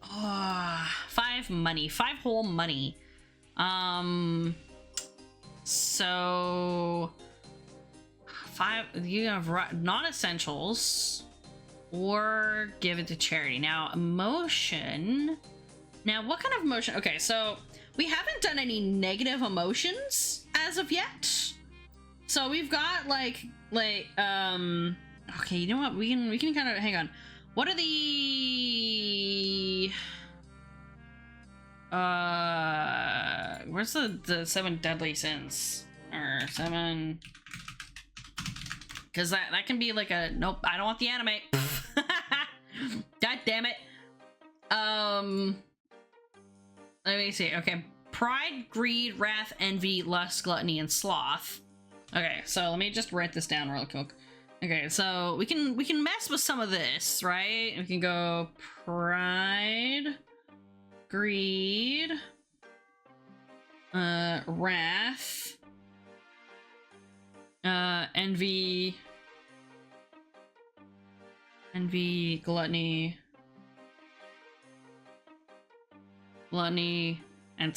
5 money. 5 whole money. So 5, you have non-essentials or give it to charity. Now emotion. Now what kind of emotion? Okay, so we haven't done any negative emotions as of yet. So we've got like okay, you know what? We can kind of hang on. What are the where's the 7 deadly sins? Or 7, because that can be like a nope, I don't want the anime. God damn it. Let me see. Okay, pride, greed, wrath, envy, lust, gluttony, and sloth. Okay, so let me just write this down real quick. Okay, so we can mess with some of this, right? We can go pride, greed, wrath, envy, gluttony, and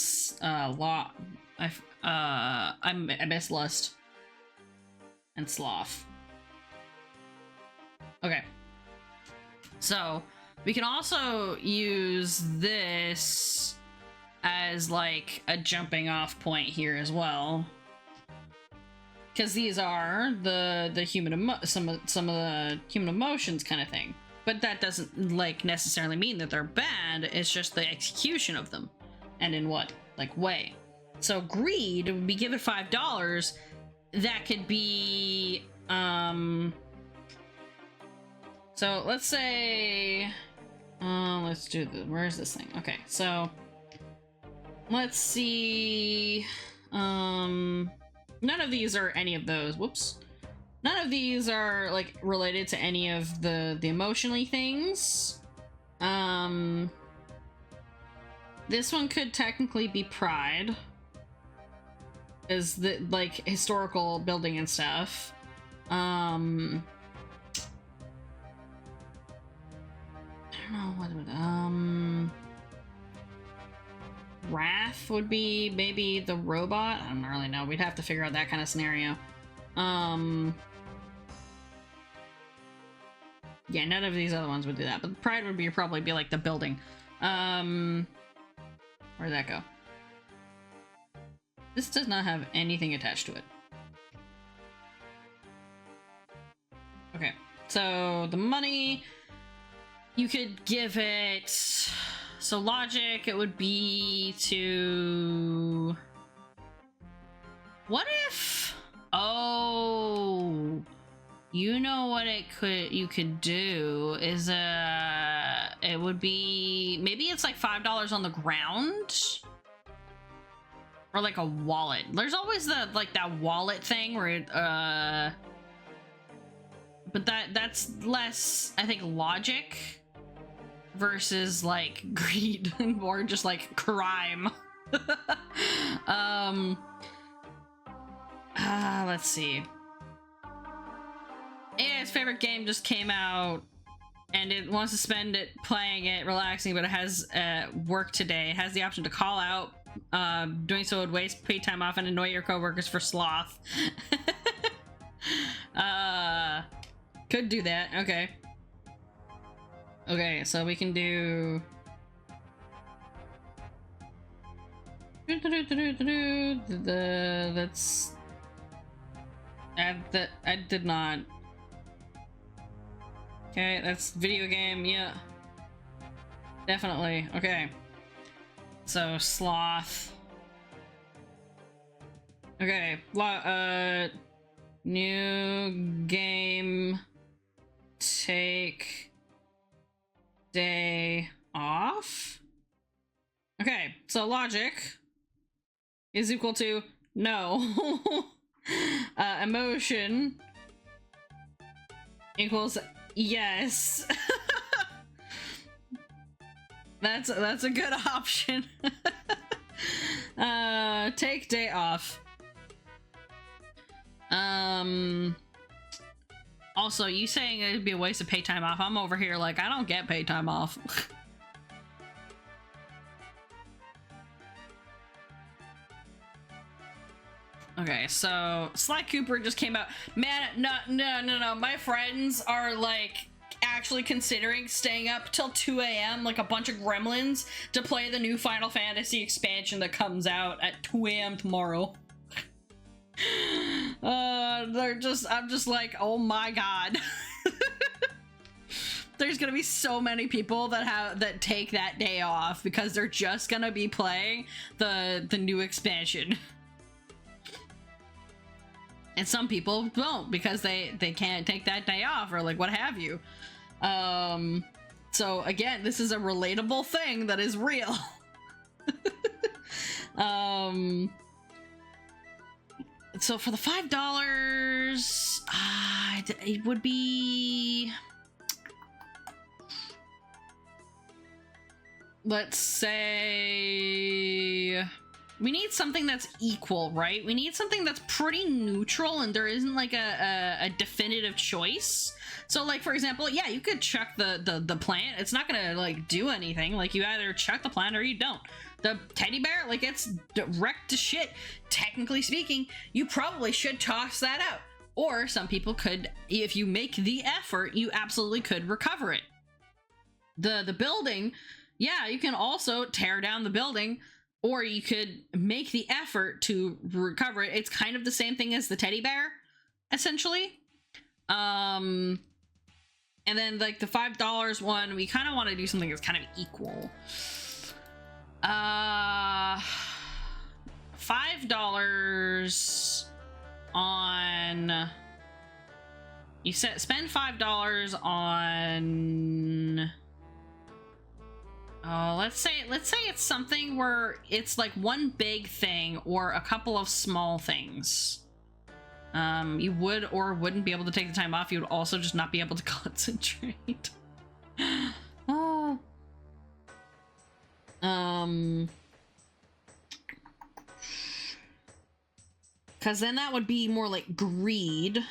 I missed lust and sloth. Okay, so we can also use this as like a jumping off point here as well, because these are the human some of the human emotions kind of thing. But that doesn't like necessarily mean that they're bad. It's just the execution of them, and in what like way. So greed would be given $5. That could be so let's say let's do the where's this thing? Okay, so let's see. None of these are any of those. Whoops. None of these are like related to any of the emotionally things. This one could technically be pride, is the like historical building and stuff. I don't know what would wrath would be maybe the robot. I don't really know. We'd have to figure out that kind of scenario. Yeah, none of these other ones would do that, but pride would be probably be like the building. Where'd that go? This does not have anything attached to it. Okay, so the money, you could give it, so logic, it would be to, what if, oh, you know what you could do is it would be, maybe it's like $5 on the ground, or like a wallet. There's always the like that wallet thing where it, but that's less, I think, logic versus like greed, or just like crime. Let's see. His favorite game just came out and it wants to spend it playing it, relaxing, but it has work today. It has the option to call out. Doing so would waste paid time off and annoy your coworkers for sloth. Could do that. Okay. Okay, so we can do that's I did not. Okay, that's video game. Yeah, definitely. Okay, so sloth. Okay, new game, take day off. Okay, so logic is equal to no. Emotion equals yes. That's a good option. Take day off. Also, you saying it'd be a waste of paid time off. I'm over here like, I don't get paid time off. Okay, so Sly Cooper just came out. Man, no. My friends are like actually considering staying up till 2 a.m. like a bunch of gremlins to play the new Final Fantasy expansion that comes out at 2 a.m. tomorrow. I'm just like, oh my god. There's gonna be so many people that take that day off because they're just gonna be playing the new expansion. And some people won't because they can't take that day off or like what have you. So again, this is a relatable thing that is real. So for the $5, it would be, let's say, we need something that's equal, right? We need something that's pretty neutral and there isn't like a definitive choice. So like, for example, yeah, you could chuck the plant. It's not gonna like do anything. Like you either chuck the plant or you don't. The teddy bear, like it's wrecked to shit. Technically speaking, you probably should toss that out. Or some people could, if you make the effort, you absolutely could recover it. The building, yeah, you can also tear down the building, or you could make the effort to recover it. It's kind of the same thing as the teddy bear, essentially. And then like the $5 one, we kind of want to do something that's kind of equal. $5 on, you spend $5 on, let's say it's something where it's like one big thing or a couple of small things. You would or wouldn't be able to take the time off. You would also just not be able to concentrate. Because then that would be more like greed. It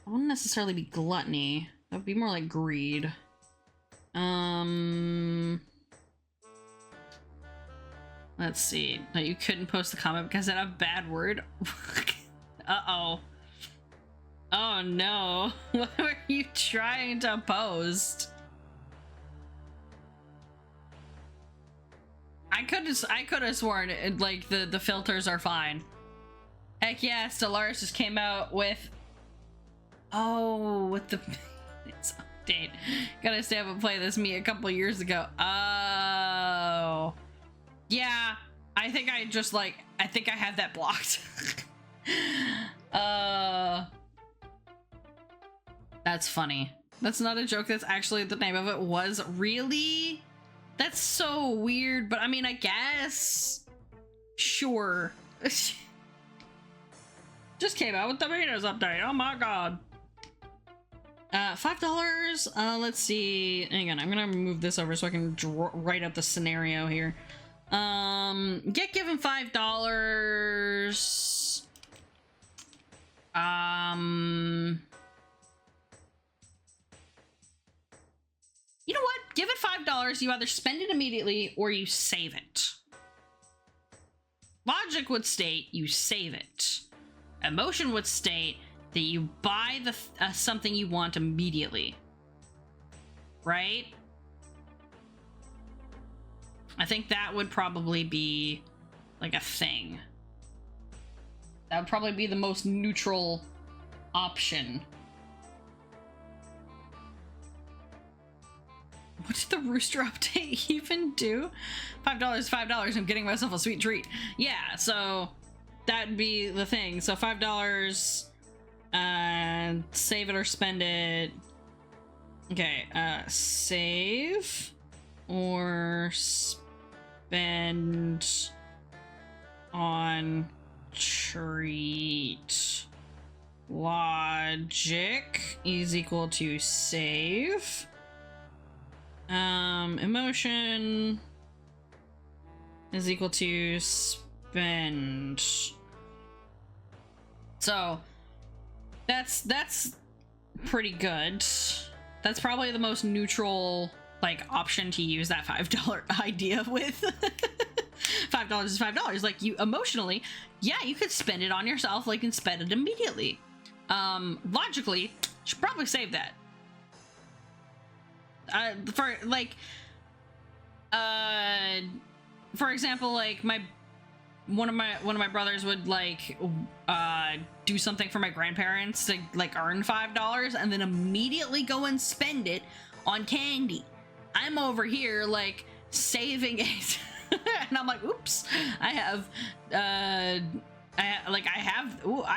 wouldn't necessarily be gluttony. That would be more like greed. Let's see. No, you couldn't post the comment because it had a bad word. Uh-oh. Oh no. What were you trying to post? I could have sworn like the filters are fine. Heck yeah, Stellaris just came out with, with the it's update. Gotta stay up and play this me a couple years ago. Oh. Yeah, I think I have that blocked. That's funny. That's not a joke, that's actually the name of it. Was really? That's so weird, but I mean, I guess. Sure. Just came out with the Venus update. Oh my god. $5. Let's see. Hang on, I'm gonna move this over so I can write up the scenario here. Get given $5. You know what? Give it $5. You either spend it immediately or you save it. Logic would state you save it. Emotion would state that you buy the something you want immediately. Right? I think that would probably be like a thing. That would probably be the most neutral option. What did the rooster update even do? $5, $5. I'm getting myself a sweet treat. Yeah, so that'd be the thing. So $5, save it or spend it. Okay, save or spend on treat. Logic is equal to save. Emotion is equal to spend. So that's pretty good. That's probably the most neutral like option to use that $5 idea with. $5 is $5. Like, you emotionally, yeah, you could spend it on yourself, like, and spend it immediately. Logically, you should probably save that. For example, like one of my brothers would like do something for my grandparents to like earn $5 and then immediately go and spend it on candy. I'm over here like saving it. And I'm like, oops, I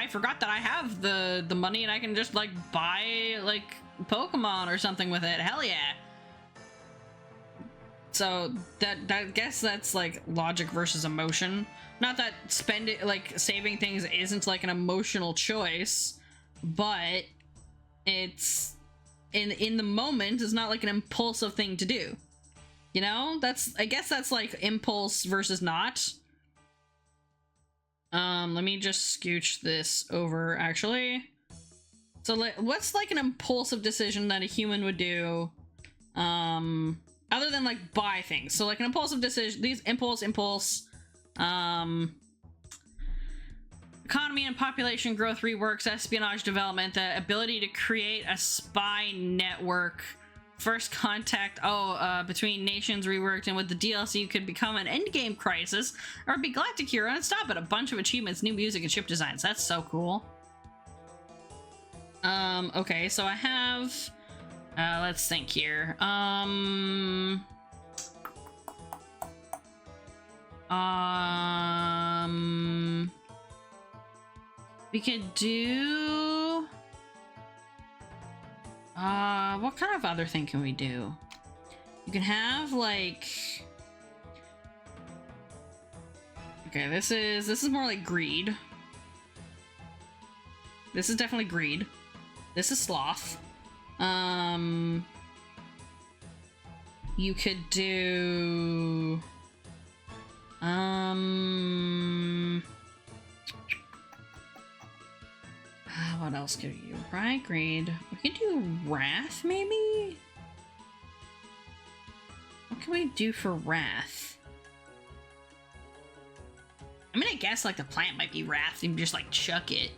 forgot that I have the money and I can just like buy like Pokemon or something with it. Hell yeah. So that guess that's like logic versus emotion. Not that saving things isn't like an emotional choice, but it's in the moment is not like an impulsive thing to do. You know, I guess that's like impulse versus not. Let me just scooch this over actually. So what's like an impulsive decision that a human would do, other than like buy things? So like an impulsive decision, these impulse, economy and population growth reworks, espionage development, the ability to create a spy network, first contact, between nations reworked, and with the DLC you could become an endgame crisis or be galactic hero and stop it. A bunch of achievements, new music, and ship designs. That's so cool. Okay, so I have, let's think here. We could do, what kind of other thing can we do? You can have like, okay, this is more like greed. This is definitely greed. This is sloth. You could do, what else could you do? Pride, greed. We could do wrath, maybe? What can we do for wrath? I mean, I guess like the plant might be wrath and just like chuck it.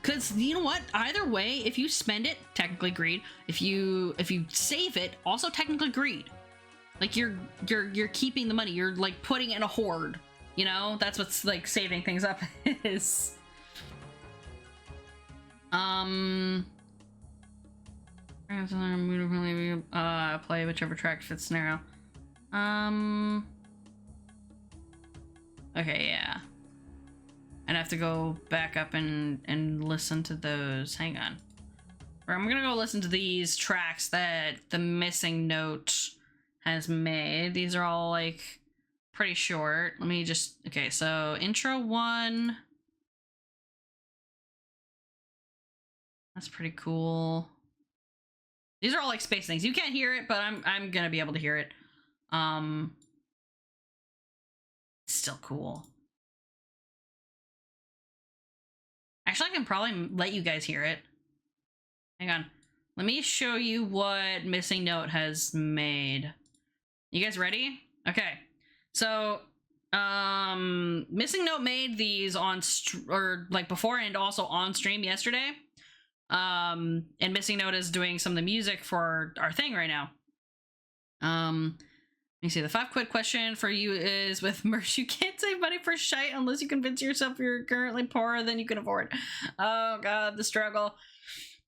Cause you know what? Either way, if you spend it, technically greed. If you save it, also technically greed. Like you're keeping the money. You're like putting it in a hoard. You know, that's what's like saving things up is. Play whichever track fits scenario. Okay, yeah. I'd have to go back up and listen to those. Hang on. Or I'm gonna go listen to these tracks that the Missing Note has made. These are all like pretty short. Let me just, okay, so intro 1. That's pretty cool. These are all like space things. You can't hear it, but I'm gonna be able to hear it. Still cool. Actually, I can probably let you guys hear it. Hang on. Let me show you what Missing Note has made. You guys ready? Okay. So, Missing Note made these on before and also on stream yesterday. And Missing Note is doing some of the music for our thing right now. Let me see. The 5 quid question for you is, with merch, you can't save money for shite unless you convince yourself you're currently poorer than you can afford. Oh god, the struggle.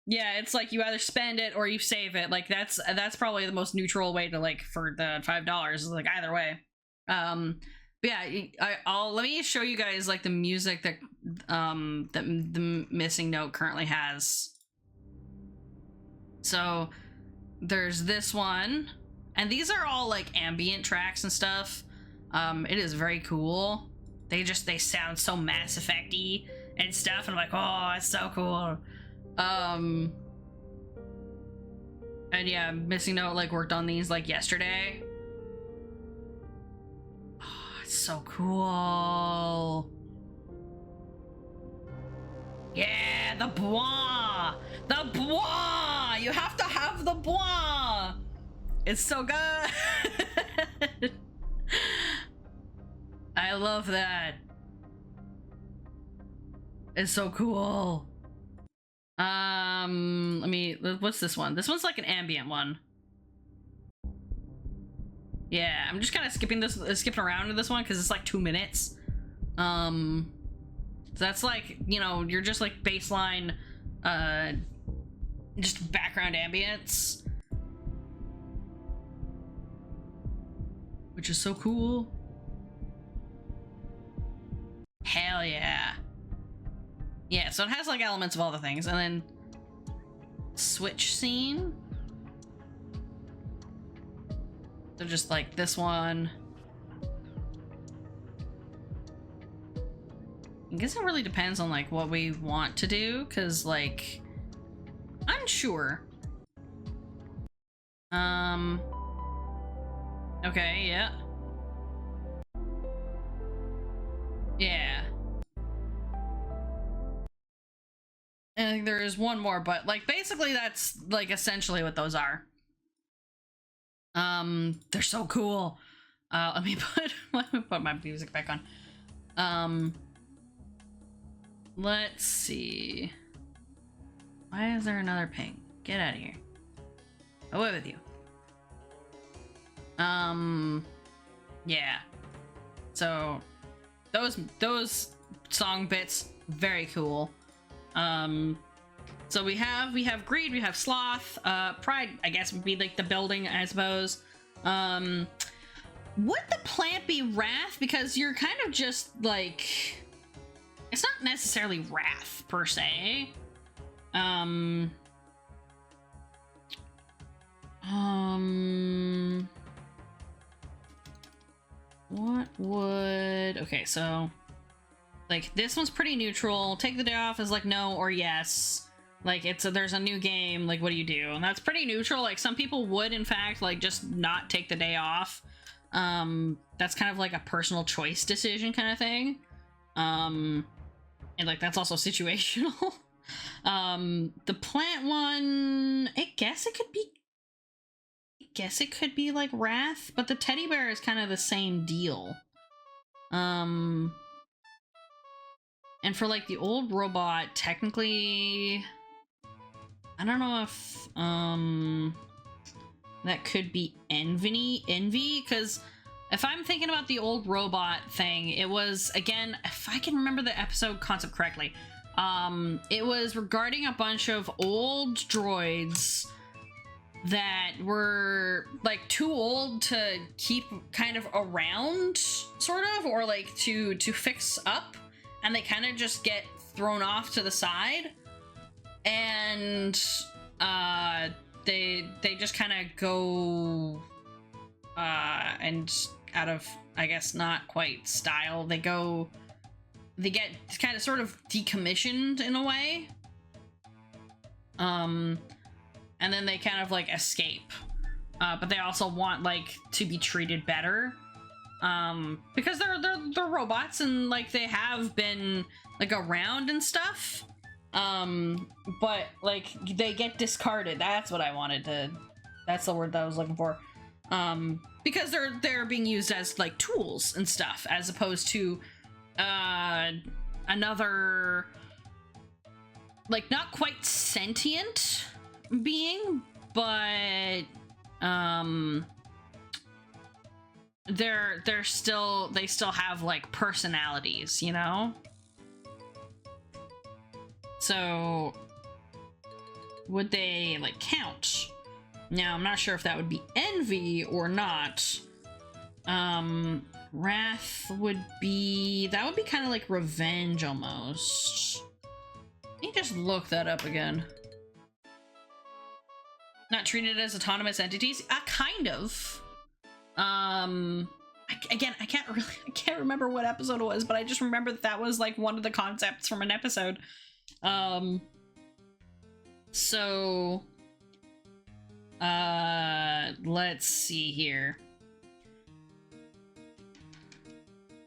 Yeah, it's like you either spend it or you save it. Like that's probably the most neutral way to like for the $5 is like either way. But yeah, I'll let me show you guys like the music that that the Missing Note currently has. So there's this one, and these are all like ambient tracks and stuff. It is very cool. They sound so Mass Effect-y and stuff, and I'm like, oh, it's so cool. And yeah, Missing Note like worked on these like yesterday. Oh, it's so cool. Yeah, the bois. The bois. You have to have the bois. It's so good. I love that. It's so cool. What's this one? This one's like an ambient one. Yeah, I'm just kind of skipping around to this one because it's like 2 minutes. So that's like, you know, you're just like baseline, just background ambience, which is so cool. Hell yeah. Yeah, so it has like elements of all the things, and then switch scene. So just like this one. I guess it really depends on like what we want to do, because like unsure. Okay, yeah. Yeah. And I think there is one more, but like basically that's like essentially what those are. They're so cool. Let me put my music back on. Let's see. Why is there another ping? Get out of here. Away with you. Yeah. So those song bits, very cool. So we have greed, we have sloth, pride, I guess would be like the building, I suppose. Would the plant be wrath? Because you're kind of just like, it's not necessarily wrath per se. What would, okay, so like this one's pretty neutral. Take the day off is like no or yes. Like there's a new game, like what do you do? And that's pretty neutral. Like some people would in fact like just not take the day off. That's kind of like a personal choice decision kind of thing. And like that's also situational. The plant one, I guess it could be like wrath, but the teddy bear is kind of the same deal. And for like the old robot, technically, I don't know if that could be envy, because if I'm thinking about the old robot thing, it was, again, if I can remember the episode concept correctly, it was regarding a bunch of old droids that were like too old to keep kind of around, sort of, or like to fix up, and they kind of just get thrown off to the side, and they just kind of go and out of, I guess, not quite style, they get kind of sort of decommissioned in a way, and then they kind of like escape, but they also want like to be treated better, because they're robots and like they have been like around and stuff, but like they get discarded. That's what I wanted to, that's the word that I was looking for, because they're being used as like tools and stuff, as opposed to another like not quite sentient being, but they still have like personalities, you know? So would they like count? Now I'm not sure if that would be envy or not. Wrath would be, that would be kind of like revenge almost. Let me just look that up again. Not treated as autonomous entities? Kind of. Again, I can't remember what episode it was, but I just remember that was like one of the concepts from an episode. So let's see here.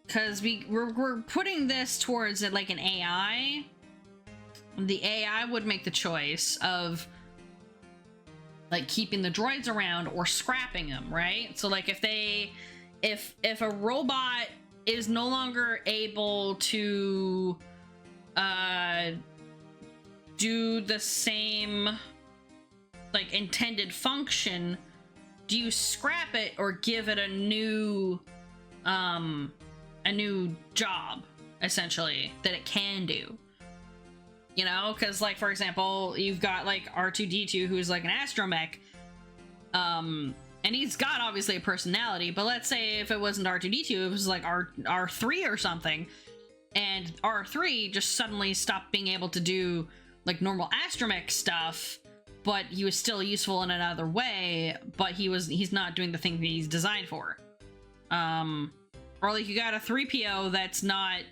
Because we're putting this towards it like an AI. The AI would make the choice of like keeping the droids around or scrapping them, right? So like if a robot is no longer able to do the same like intended function, do you scrap it or give it a new job essentially that it can do? You know, because like for example, you've got like R2-D2 who's like an astromech, and he's got obviously a personality, but let's say if it wasn't R2-D2, it was like R3 or something, and R3 just suddenly stopped being able to do like normal astromech stuff, but he was still useful in another way, but he's not doing the thing that he's designed for. Or like you got a 3PO that's not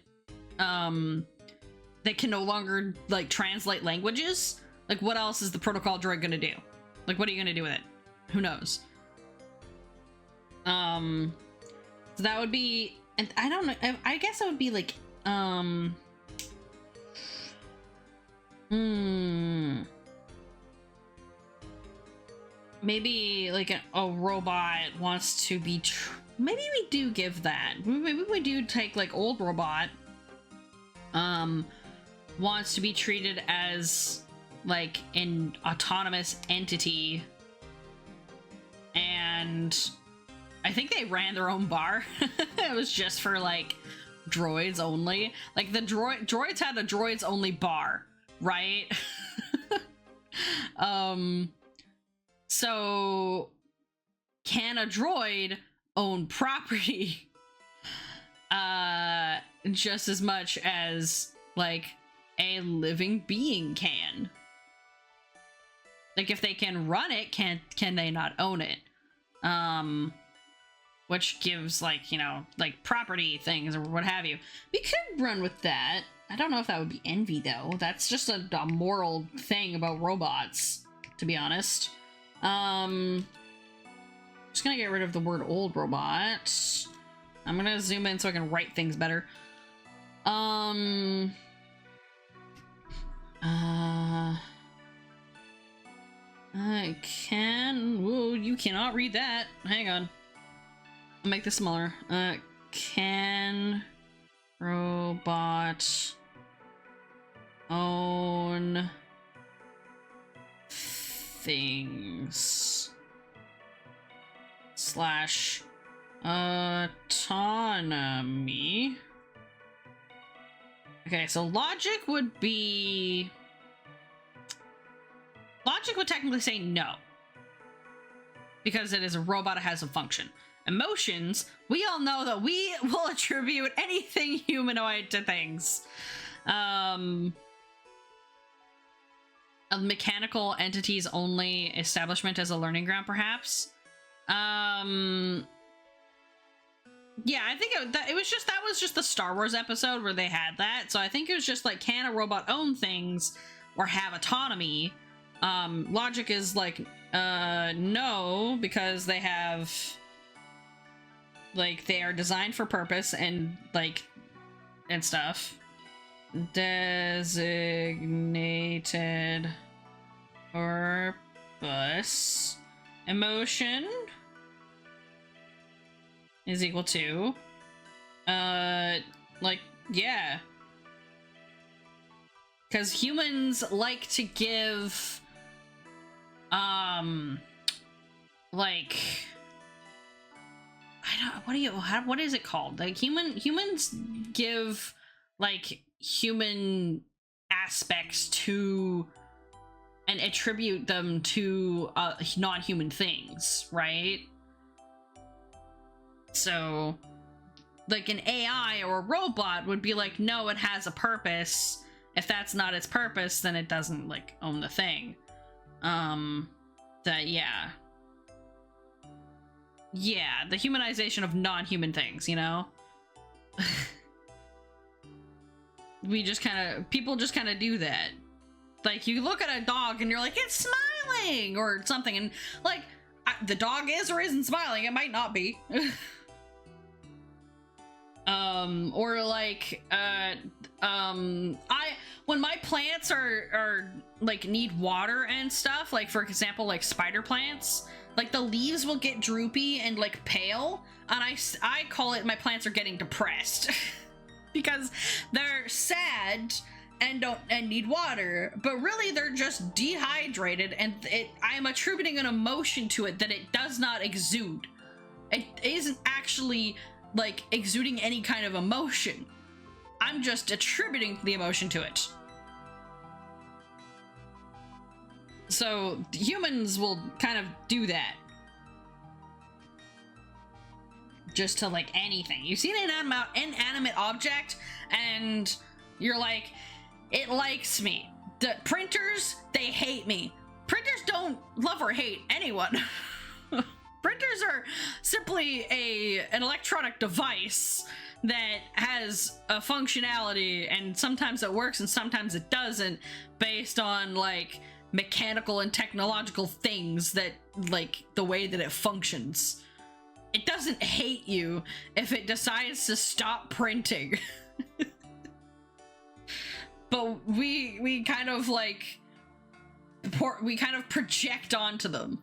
that can no longer like translate languages. Like what else is the protocol droid gonna do? Like what are you gonna do with it? Who knows? So that would be, and I don't know, I guess it would be like maybe like a robot wants to be maybe we do give that. Maybe we do take like old robot wants to be treated as like an autonomous entity, and I think they ran their own bar. It was just for like droids only. Like the droids had a droids only bar, right? So can a droid own property just as much as like a living being can? Like if they can run it, can they not own it? Which gives like, you know, like property things or what have you. We could run with that. I don't know if that would be envy though. That's just a moral thing about robots, to be honest. Just gonna get rid of the word old robot. I'm gonna zoom in so I can write things better. I can. Whoa, you cannot read that. Hang on. I'll make this smaller. Can robot own things / autonomy? Okay, so logic would technically say no, because it is a robot, it has a function. Emotions, we all know that we will attribute anything humanoid to things. A mechanical entities only establishment as a learning ground, perhaps. Yeah, I think that was just the Star Wars episode where they had that. So I think it was just like, can a robot own things or have autonomy? Logic is like, no, because they have, like, they are designed for purpose and like, and stuff. Designated purpose. Emotion is equal to, like, yeah. Because humans like to give, like, what is it called? Like, humans give, like, human aspects to and attribute them to non-human things, right? So like an AI or a robot would be like, no, it has a purpose. If that's not its purpose, then it doesn't like own the thing. That yeah, the humanization of non-human things, you know. People just kind of do that. Like, you look at a dog and you're like, it's smiling or something, and like the dog is or isn't smiling. It might not be. Or like when my plants are like need water and stuff, like for example like spider plants, like the leaves will get droopy and like pale, and I call it my plants are getting depressed because they're sad and need water, but really they're just dehydrated, and I am attributing an emotion to it that it does not exude. It isn't actually like exuding any kind of emotion. I'm just attributing the emotion to it. So humans will kind of do that. Just to like anything. You see an inanimate object and you're like, it likes me. The printers, they hate me. Printers don't love or hate anyone. Printers are simply an electronic device that has a functionality, and sometimes it works and sometimes it doesn't, based on like mechanical and technological things that like the way that it functions. It doesn't hate you if it decides to stop printing. But we kind of like project onto them.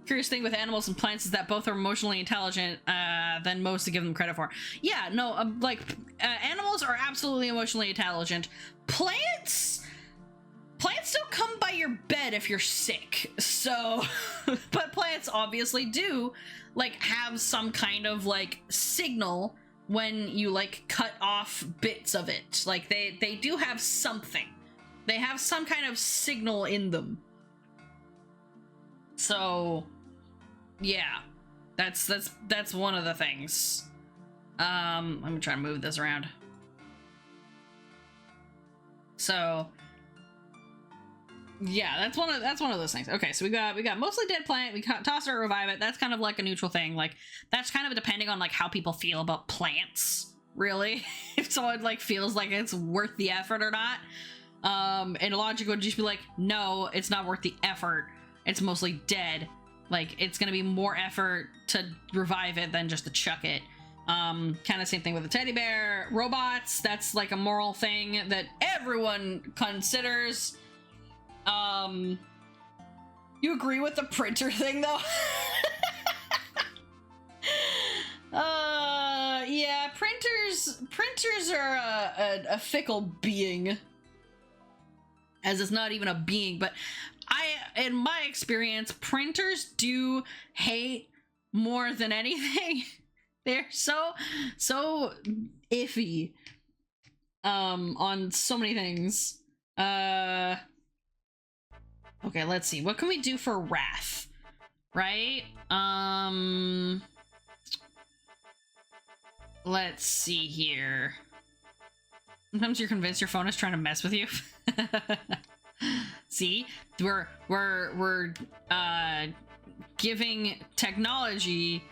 Curious thing with animals and plants is that both are emotionally intelligent than most to give them credit for. Yeah, no, animals are absolutely emotionally intelligent. Plants don't come by your bed if you're sick. So, but plants obviously do like have some kind of like signal when you like cut off bits of it. Like they do have something. They have some kind of signal in them. So yeah, that's one of the things. Let me try to move this around. So yeah, that's one of those things. Okay, so we got mostly dead plant. We toss it or revive it. That's kind of like a neutral thing. Like that's kind of depending on like how people feel about plants, really. If someone like feels like it's worth the effort or not. And logic would just be like, no, it's not worth the effort. It's mostly dead. Like it's gonna be more effort to revive it than just to chuck it. Kind of same thing with the teddy bear. Robots, that's like a moral thing that everyone considers. You agree with the printer thing though? Yeah, printers are a fickle being, as it's not even a being, but in my experience, printers do hate more than anything. They're so iffy on so many things. Okay, let's see. What can we do for wrath? Right? Let's see here. Sometimes you're convinced your phone is trying to mess with you. See? We're giving technology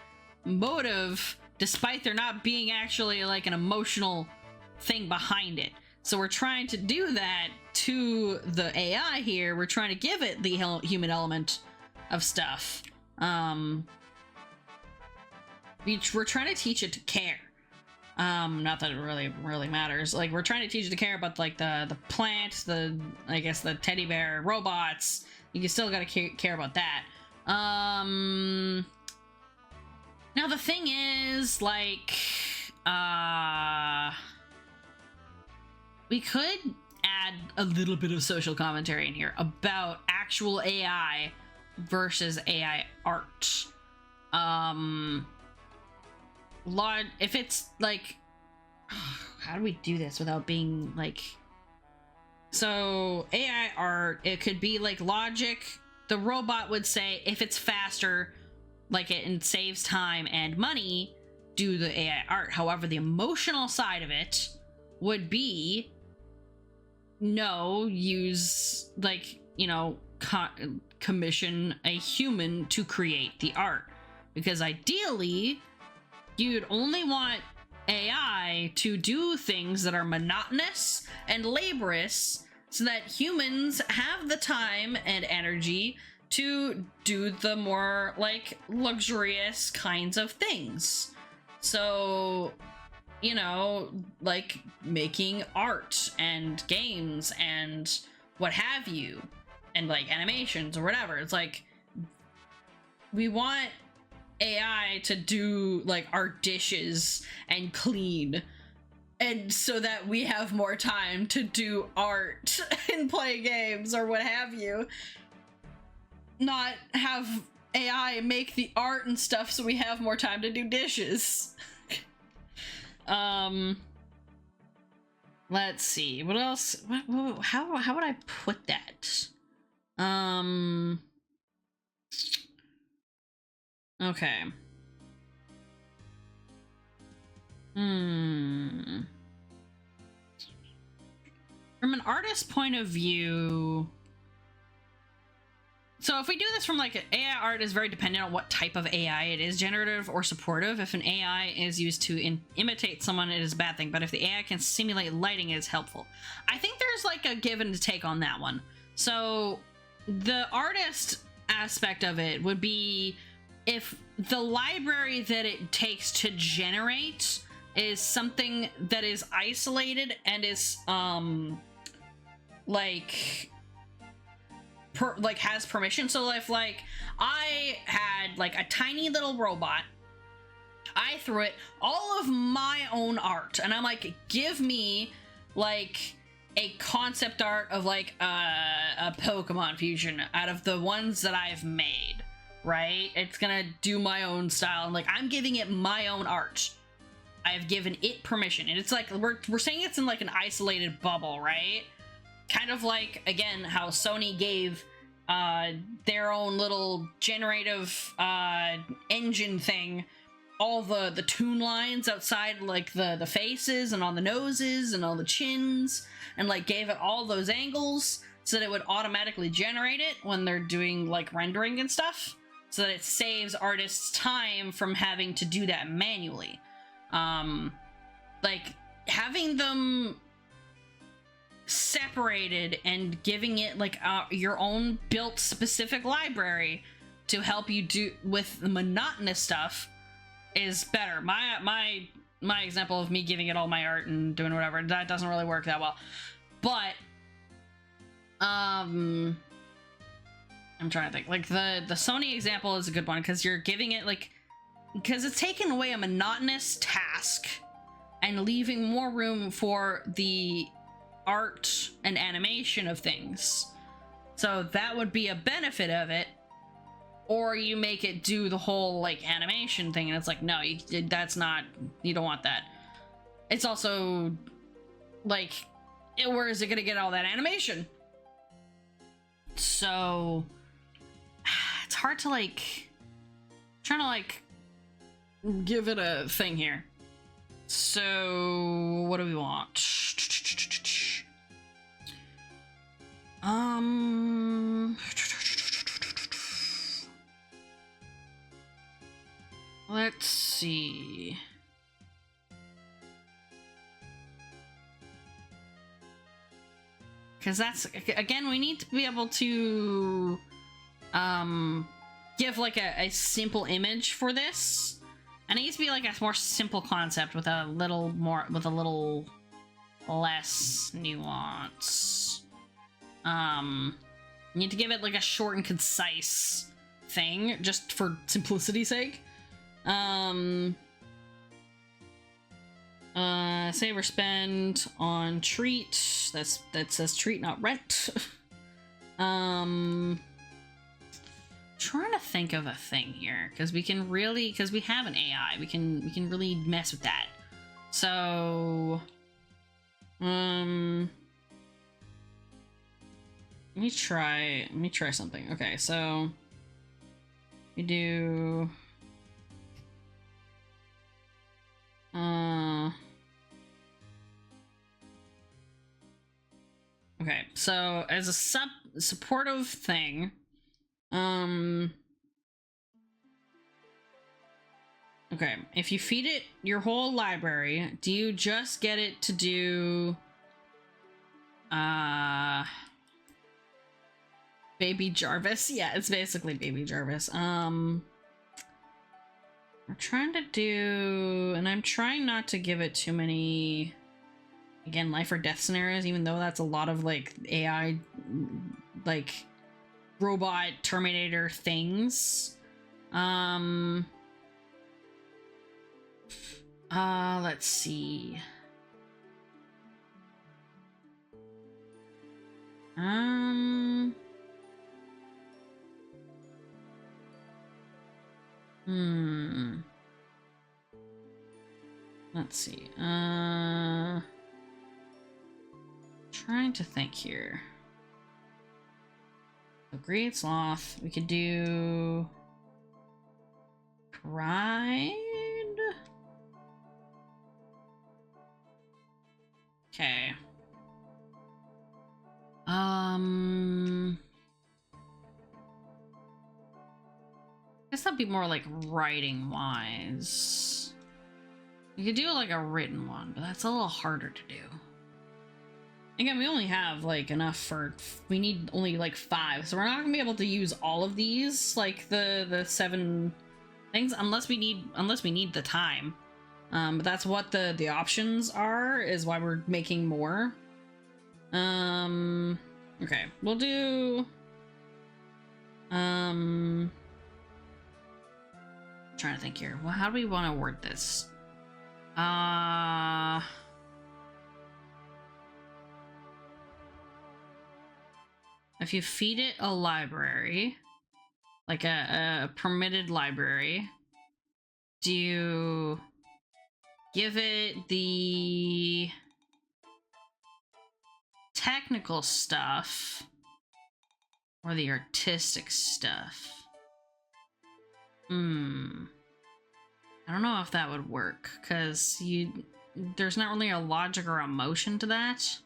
motive despite there not being actually like an emotional thing behind it. So we're trying to do that to the AI here. We're trying to give it the human element of stuff. We're trying to teach it to care. Not that it really matters. Like we're trying to teach it to care about like the plant, I guess the teddy bear, robots. You still gotta care about that. Now the thing is, like, we could add a little bit of social commentary in here about actual AI versus AI art. If it's like, how do we do this without being like So AI art, it could be like logic. The robot would say if it's faster, like it and saves time and money, do the AI art. However, the emotional side of it would be no, use like, you know, commission a human to create the art, because ideally you'd only want AI to do things that are monotonous and laborious so that humans have the time and energy to do the more like luxurious kinds of things. So, you know, like making art and games and what have you, and like animations or whatever. It's like we want AI to do like our dishes and clean, and so that we have more time to do art and play games or what have you. Not have AI make the art and stuff so we have more time to do dishes. Let's see. What else? How would I put that? Okay. From an artist's point of view, so if we do this from like AI art is very dependent on what type of AI it is, generative or supportive. If an AI is used to imitate someone, it is a bad thing. But if the AI can simulate lighting, it is helpful. I think there's like a give and take on that one. So the artist aspect of it would be if the library that it takes to generate is something that is isolated and is like has permission. So if like I had like a tiny little robot, I threw it all of my own art and I'm like, give me like a concept art of like a Pokemon fusion out of the ones that I've made, right? It's gonna do my own style, and like I'm giving it my own art. I've given it permission, and it's like we're saying it's in like an isolated bubble, right? Kind of like, again, how Sony gave their own little generative engine thing all the tune lines outside, like the faces and on the noses and all the chins, and like gave it all those angles so that it would automatically generate it when they're doing like rendering and stuff, so that it saves artists time from having to do that manually. Like having them separated and giving it like your own built specific library to help you do with the monotonous stuff is better. My example of me giving it all my art and doing whatever, that doesn't really work that well. But I'm trying to think. Like the Sony example is a good one, because you're giving it like, because it's taking away a monotonous task and leaving more room for the art and animation of things. So that would be a benefit of it. Or you make it do the whole like animation thing, and it's like, no, that's not, you don't want that. It's also like, where is it gonna get all that animation? So it's hard to like, trying to like give it a thing here. So what do we want? Let's see. Because that's, again, we need to be able to give like a simple image for this. And it needs to be like a more simple concept with a little less nuance. You need to give it like a short and concise thing, just for simplicity's sake. Save or spend on treat. That says treat, not rent. Trying to think of a thing here, because we can really, because we have an AI, we can really mess with that. So Let me try something. Okay, so we do okay, so as a supportive thing, okay, if you feed it your whole library, do you just get it to do Baby Jarvis? Yeah, it's basically Baby Jarvis. We're trying to do, and I'm trying not to give it too many, again, life or death scenarios, even though that's a lot of like AI, like robot Terminator things. Let's see. Let's see. Trying to think here. So Great Sloth. We could do Pride. Okay. I guess that'd be more like writing wise. You could do like a written one, but that's a little harder to do. Again, we only have like enough for, we need only like 5, so we're not gonna be able to use all of these, like the 7 things, unless we need the time. But that's what the options are, is why we're making more. Okay, we'll do trying to think here. Well, how do we want to word this? If you feed it a library, like a permitted library, do you give it the technical stuff or the artistic stuff? I don't know if that would work, because there's not really a logic or emotion to that.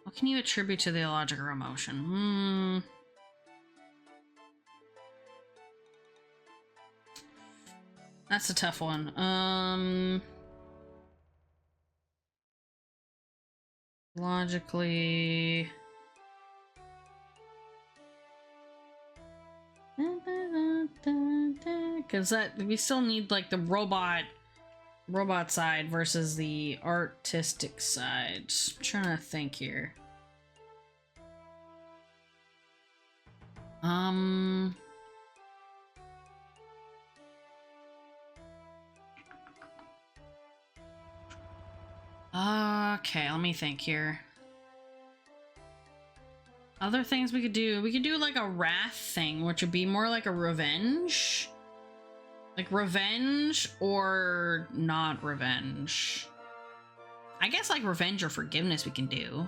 What can you attribute to the logic or emotion? That's a tough one. Logically, because that we still need like the robot side versus the artistic side. Just trying to think here. Okay, let me think here. Other things we could do like a wrath thing, which would be more like a revenge. Like revenge or not revenge. I guess like revenge or forgiveness we can do.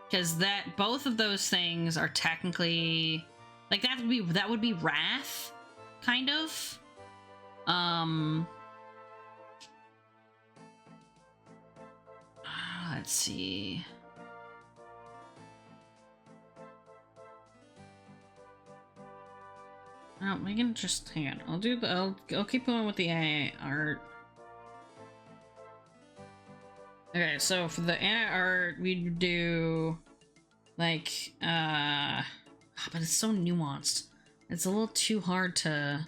Because both of those things are technically like that would be wrath, kind of. Let's see. Oh, we can just hang on. I'll keep going with the AI art. Okay, so for the AI art, we do like but it's so nuanced. It's a little too hard to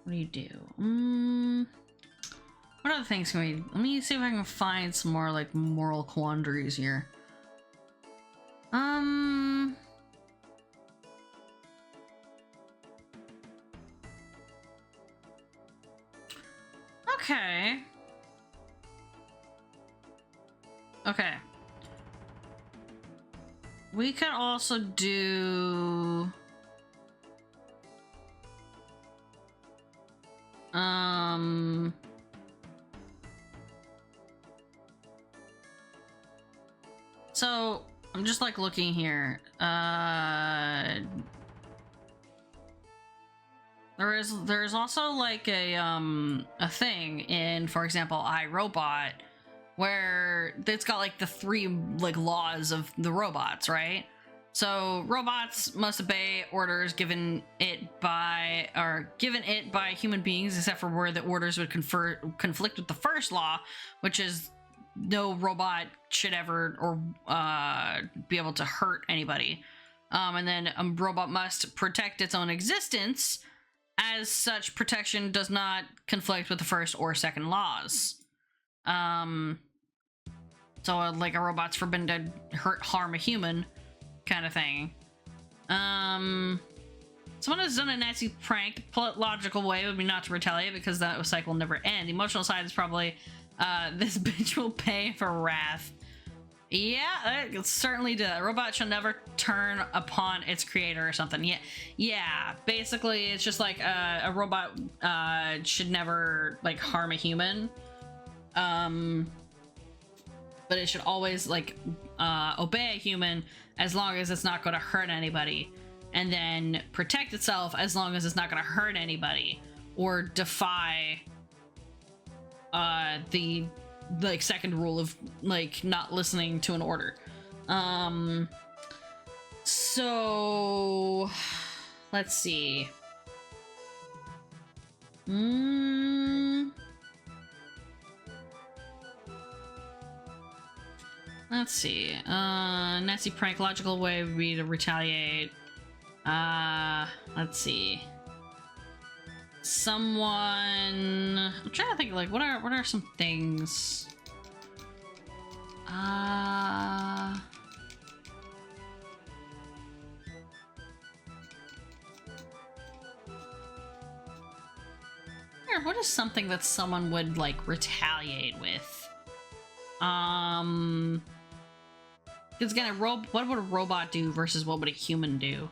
what do you do? What other things can we... Let me see if I can find some more, like, moral quandaries here. Okay. Okay. We could also do... 'cause, like, we still need, like, the robot side versus the technical stuff. We're not gonna be able to use all of these, like the 7 things, unless we need the time. So I'm just like looking here. There's also like a thing in, for example, iRobot, where it's got like the three like laws of the robots, right? So robots must obey orders given it by human beings, except for where the orders would conflict with the first law, which is no robot should ever or be able to hurt anybody. And then a robot must protect its own existence, as such protection does not conflict with the first or second laws. So like a robot's forbidden to harm a human, kind of thing. Someone has done a nasty prank. The logical way would be not to retaliate, because that cycle will never end. The emotional side is probably this bitch will pay for wrath. Yeah, it certainly does. A robot shall never turn upon its creator or something. Yeah. Basically, it's just like a robot should never like harm a human. But it should always like obey a human as long as it's not going to hurt anybody, and then protect itself as long as it's not going to hurt anybody or defy the like second rule of like not listening to an order. So let's see. Let's see. Nasty prank, logical way would be to retaliate. Let's see. Someone, I'm trying to think like what are some things. What is something that someone would like retaliate with? Because again, what would a robot do versus what would a human do?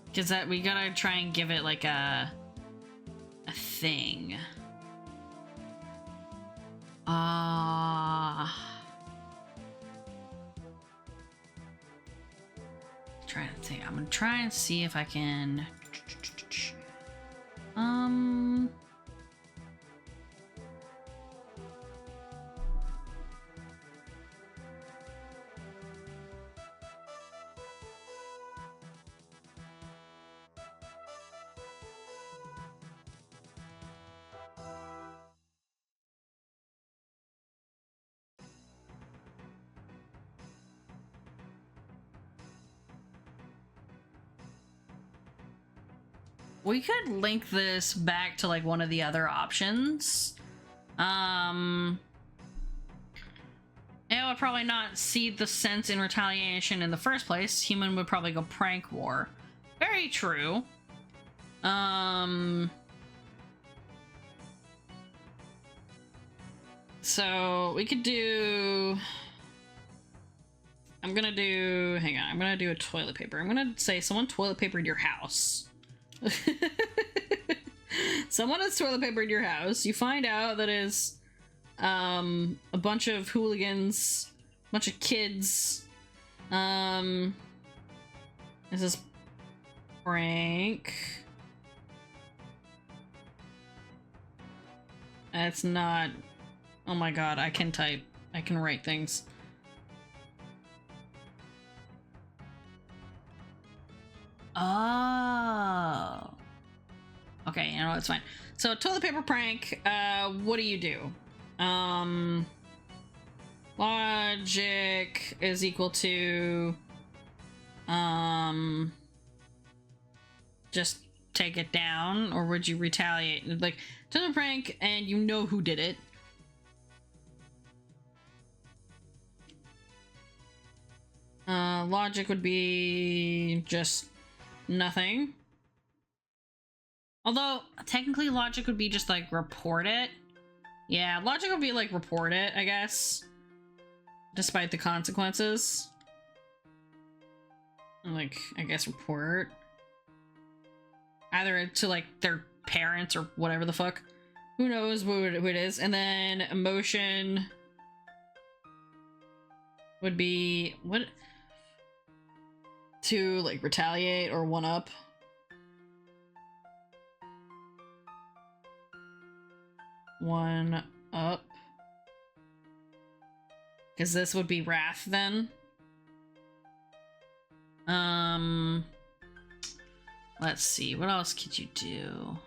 Because that we gotta try and give it like a thing. Trying to think. I'm gonna try and see if I can. We could link this back to like one of the other options. It would probably not see the sense in retaliation in the first place. Human would probably go prank war. Very true. So we could do. I'm gonna do. Hang on. I'm gonna do a toilet paper. I'm gonna say someone toilet papered your house. Someone has toilet paper in your house. You find out that is a bunch of hooligans, a bunch of kids. This is prank. That's not. Oh my god, I can type. I can write things. Oh. Okay, you know what, it's fine. So toilet paper prank, what do you do? Logic is equal to just take it down, or would you retaliate? Like toilet prank and you know who did it. Logic would be just nothing. Although, technically logic would be just like report it. Yeah, logic would be like report it, I guess. Despite the consequences. like, I guess report either to like their parents or whatever the fuck. Who knows who it is. And then emotion would be what, to like retaliate or one up. One up. Because this would be wrath then. Let's see, what else could you do?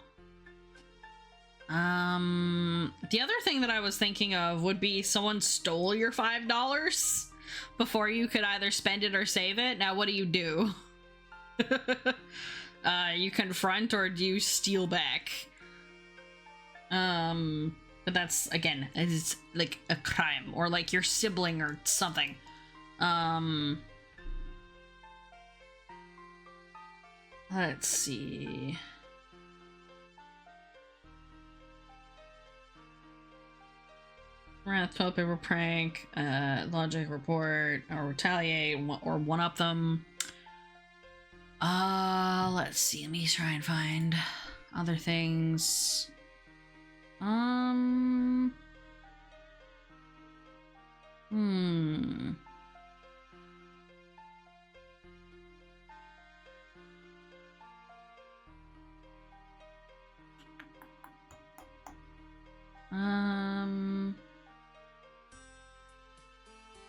The other thing that I was thinking of would be someone stole your $5 before you could either spend it or save it. Now, what do? You confront or do you steal back? But that's, again, it's like a crime or like your sibling or something. Let's see. Wrath, toilet paper prank, logic, report, or retaliate, or one up them. Let's see. Let me try and find other things.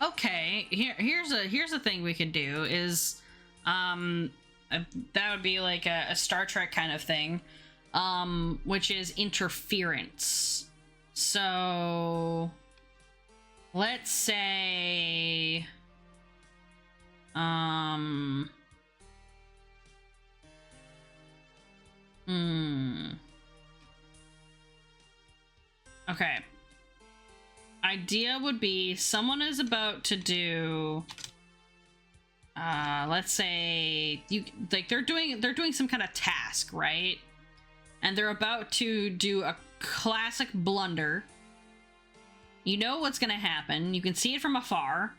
Okay, here's a thing we could do is that would be like a Star Trek kind of thing, which is interference. So let's say okay. Idea would be someone is about to do let's say they're doing some kind of task, right? And they're about to do a classic blunder. You know what's gonna happen. You can see it from afar.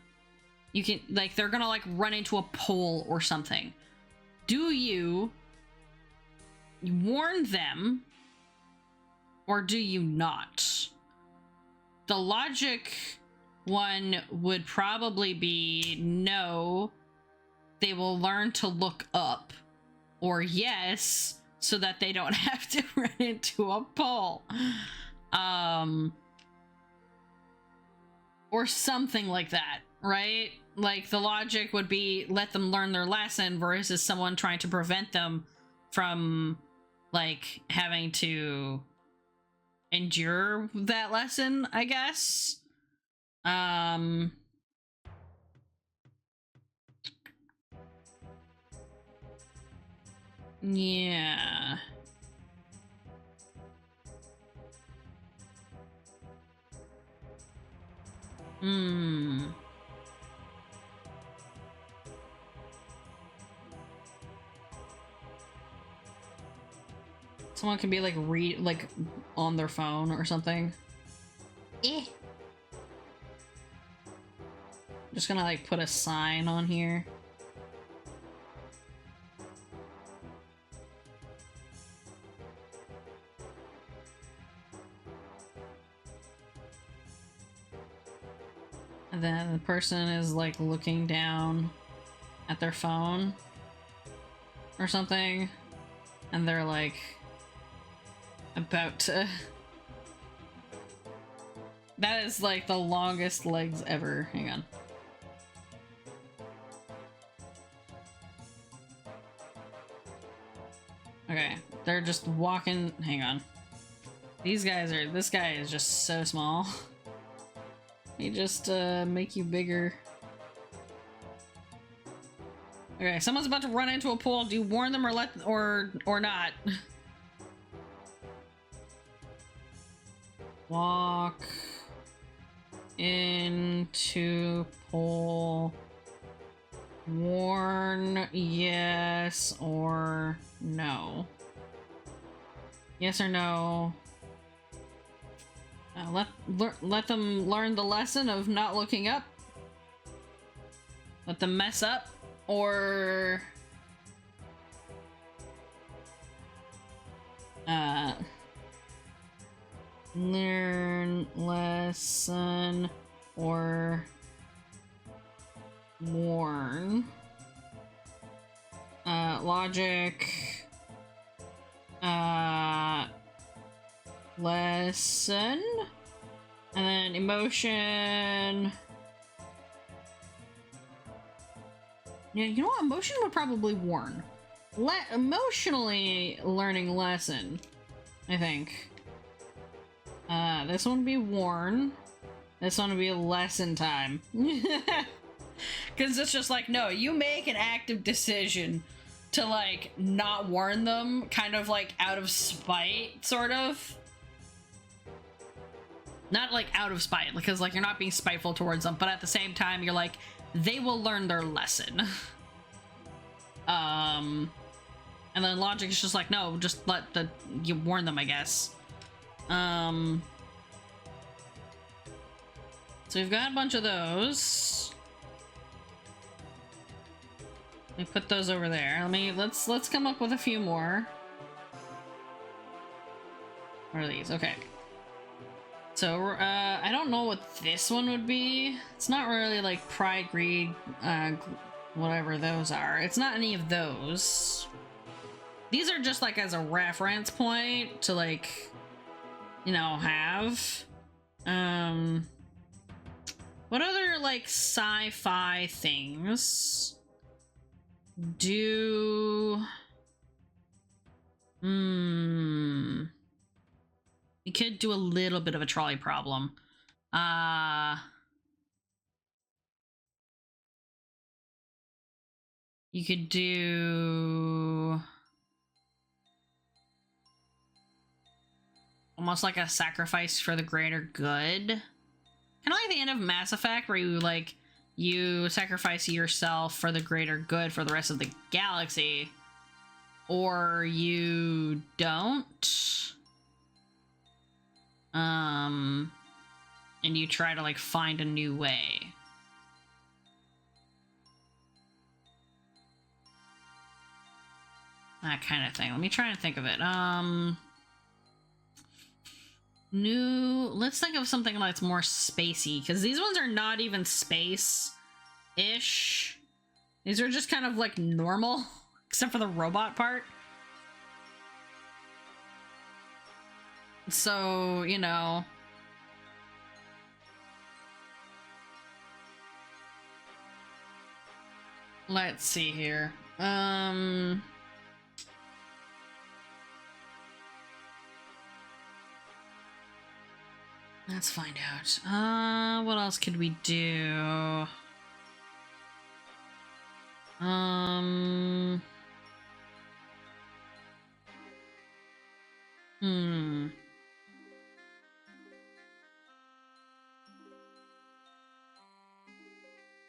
You can, like, they're gonna like run into a pole or something. Do you warn them or do you not? The logic one would probably be no, they will learn to look up, or yes, so that they don't have to run into a pole. Or something like that, right? Like the logic would be let them learn their lesson versus someone trying to prevent them from like having to endure that lesson, I guess. Yeah. Someone can be like like on their phone or something. Eh. Just gonna like put a sign on here. And then the person is like looking down at their phone or something, and they're like about to. That is like the longest legs ever. Hang on. Okay, they're just walking. Hang on. These guys are. This guy is just so small. They just make you bigger. Okay, someone's about to run into a pool. Do you warn them or not? Walk into pool. Warn, yes or no. Yes or no. Let them learn the lesson of not looking up. Let them mess up. or learn lesson or warn. Logic, lesson, and then emotion. Yeah, you know what? Emotion would probably warn. Emotionally learning lesson, I think. This one would be warn. This one would be lesson time. Because it's just like, no, you make an active decision to, like, not warn them, kind of, like, out of spite, sort of. Not, like, out of spite, because, like, you're not being spiteful towards them, but at the same time, you're like, they will learn their lesson. And then logic is just like, no, just you warn them, I guess. So we've got a bunch of those. Let me put those over there. Let's come up with a few more. What are these? Okay. So, I don't know what this one would be. It's not really like pride, greed, whatever those are. It's not any of those. These are just like as a reference point to, like, you know, have. What other, like, sci-fi things do... We could do a little bit of a trolley problem. You could do... almost like a sacrifice for the greater good. Kind of like the end of Mass Effect, where you, like, you sacrifice yourself for the greater good for the rest of the galaxy. Or you don't. And you try to, like, find a new way. That kind of thing. Let me try and think of it. Let's think of something that's more spacey, because these ones are not even space-ish. These are just kind of, like, normal, except for the robot part. So, you know... Let's see here. Let's find out. What else could we do?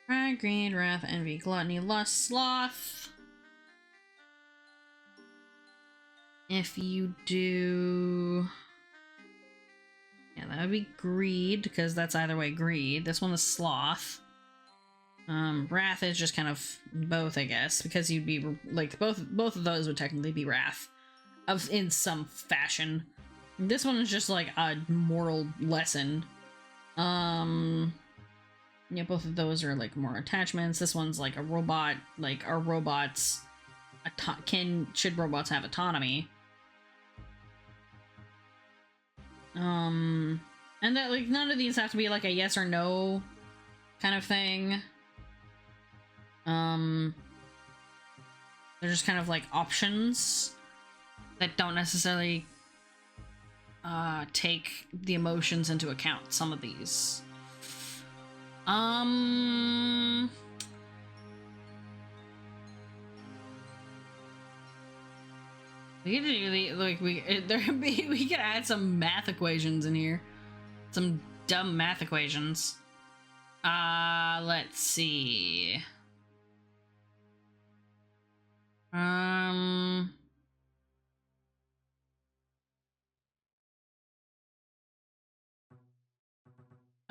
Pride, greed, wrath, envy, gluttony, lust, sloth. If you do... Yeah, that would be greed, because that's either way greed. This one is sloth. Wrath is just kind of both, I guess, because you'd be, like, both of those would technically be wrath. In some fashion. This one is just, like, a moral lesson. Yeah, both of those are, like, more attachments. This one's, like, a robot, like, are robots... should robots have autonomy? And that, like, none of these have to be, like, a yes or no kind of thing. They're just kind of, like, options that don't necessarily, take the emotions into account, some of these. We could do like we could add some math equations in here, some dumb math equations. Let's see.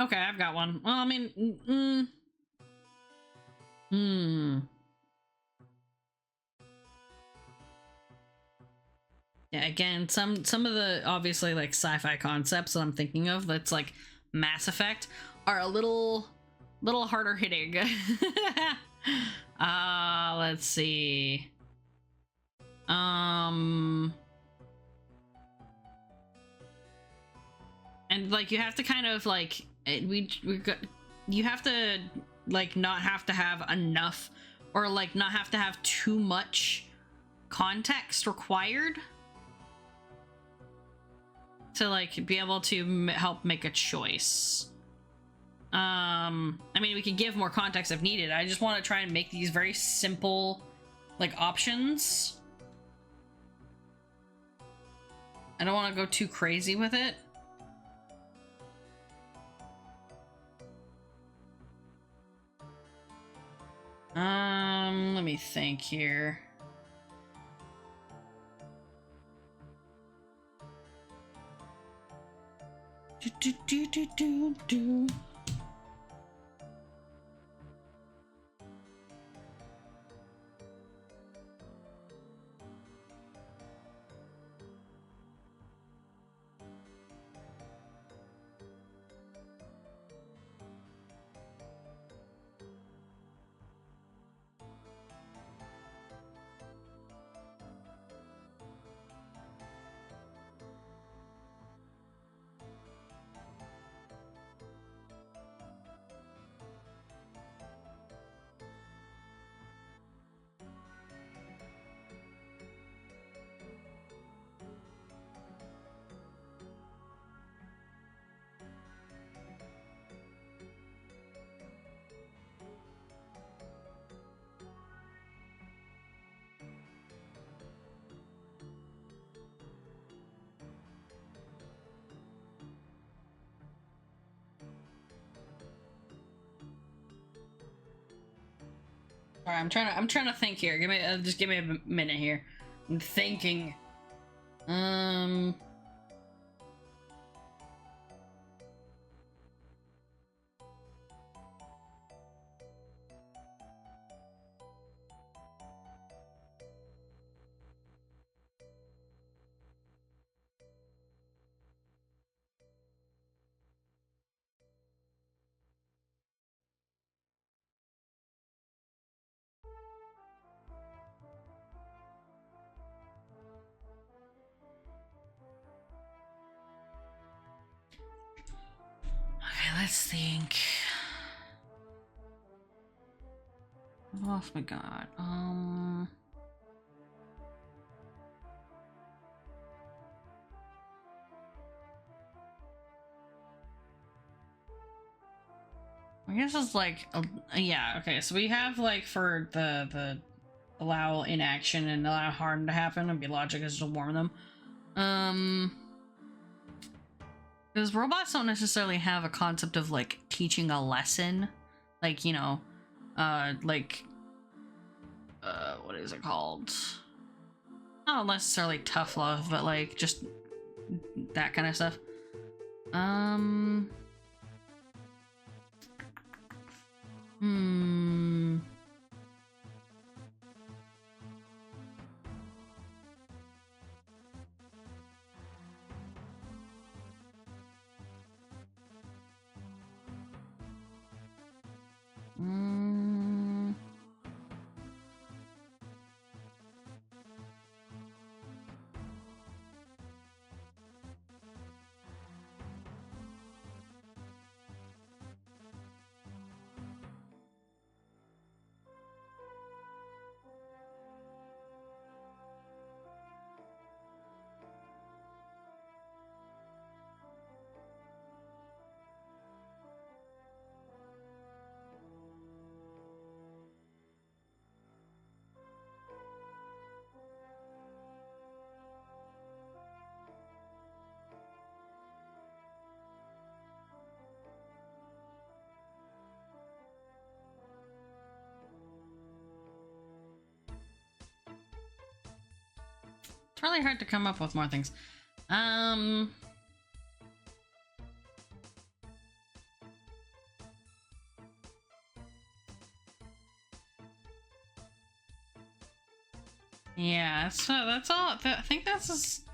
Okay, I've got one. Well, I mean, Yeah, again, some of the obviously like sci-fi concepts that I'm thinking of that's like Mass Effect are a little harder hitting. Let's see. And like you have to kind of like we got, you have to like not have to have enough or like not have to have too much context required to like be able to help make a choice. I mean, we can give more context if needed. I just want to try and make these very simple like options. I don't want to go too crazy with it. Let me think here. Do. All right, I'm trying to think here. Just give me a minute here. I'm thinking. Okay, let's think. Oh my god. I guess it's like yeah, okay, so we have like for the allow inaction and allow harm to happen and be logic is to warn them. Because robots don't necessarily have a concept of like teaching a lesson, like, you know, like what is it called? Not necessarily tough love, but like just that kind of stuff. It's really hard to come up with more things. Yeah, so that's all. I think that's just,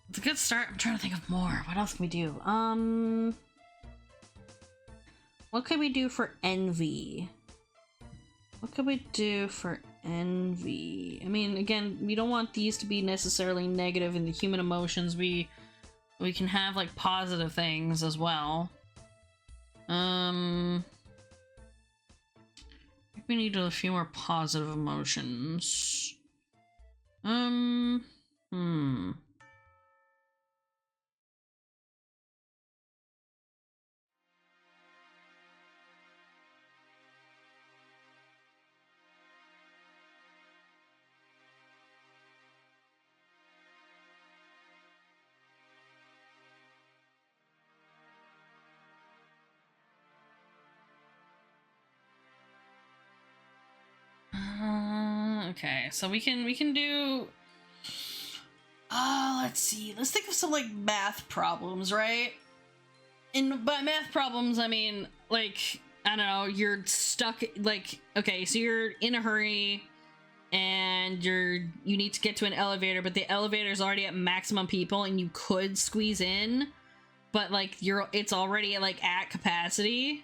it's a good start. I'm trying to think of more. What else can we do? What could we do for envy? What could we do for envy? I mean, again, we don't want these to be necessarily negative in the human emotions. We can have like positive things as well. I think we need a few more positive emotions. Okay, so we can do. Let's see. Let's think of some like math problems, right? And by math problems, I mean like, I don't know, you're stuck. Like, okay, so you're in a hurry, and you need to get to an elevator, but the elevator's already at maximum people, and you could squeeze in, but like it's already like at capacity.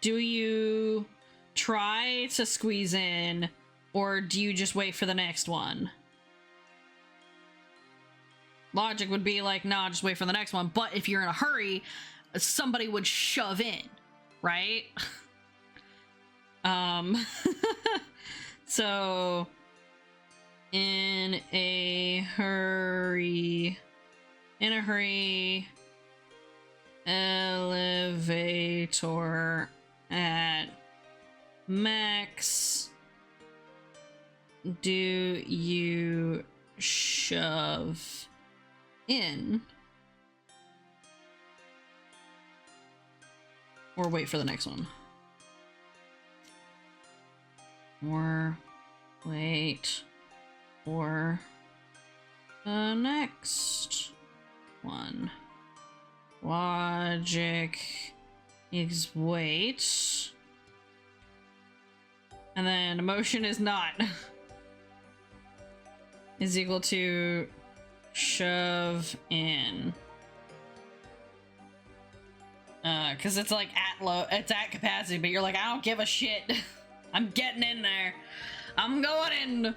Do you try to squeeze in, or do you just wait for the next one? Logic would be like, nah, just wait for the next one. But if you're in a hurry, somebody would shove in, right? So in a hurry, elevator at max, do you shove in or wait for the next one? Or wait for the next one. Logic is wait. And then emotion is not. Is equal to shove in. Cause it's like it's at capacity, but you're like, I don't give a shit. I'm getting in there. I'm going in.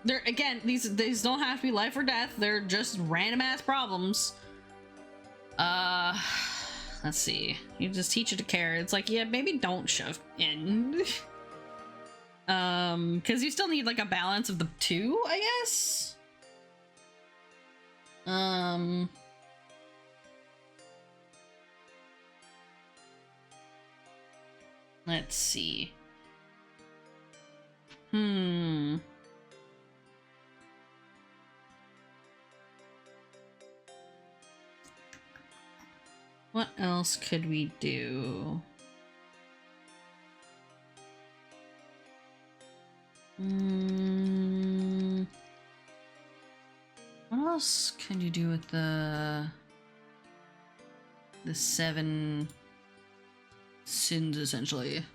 There again, these don't have to be life or death. They're just random ass problems. Let's see. You just teach it to care. It's like, yeah, maybe don't shove in. Because you still need like a balance of the two, I guess. Let's see. What else could we do? What else can you do with the 7 sins, essentially?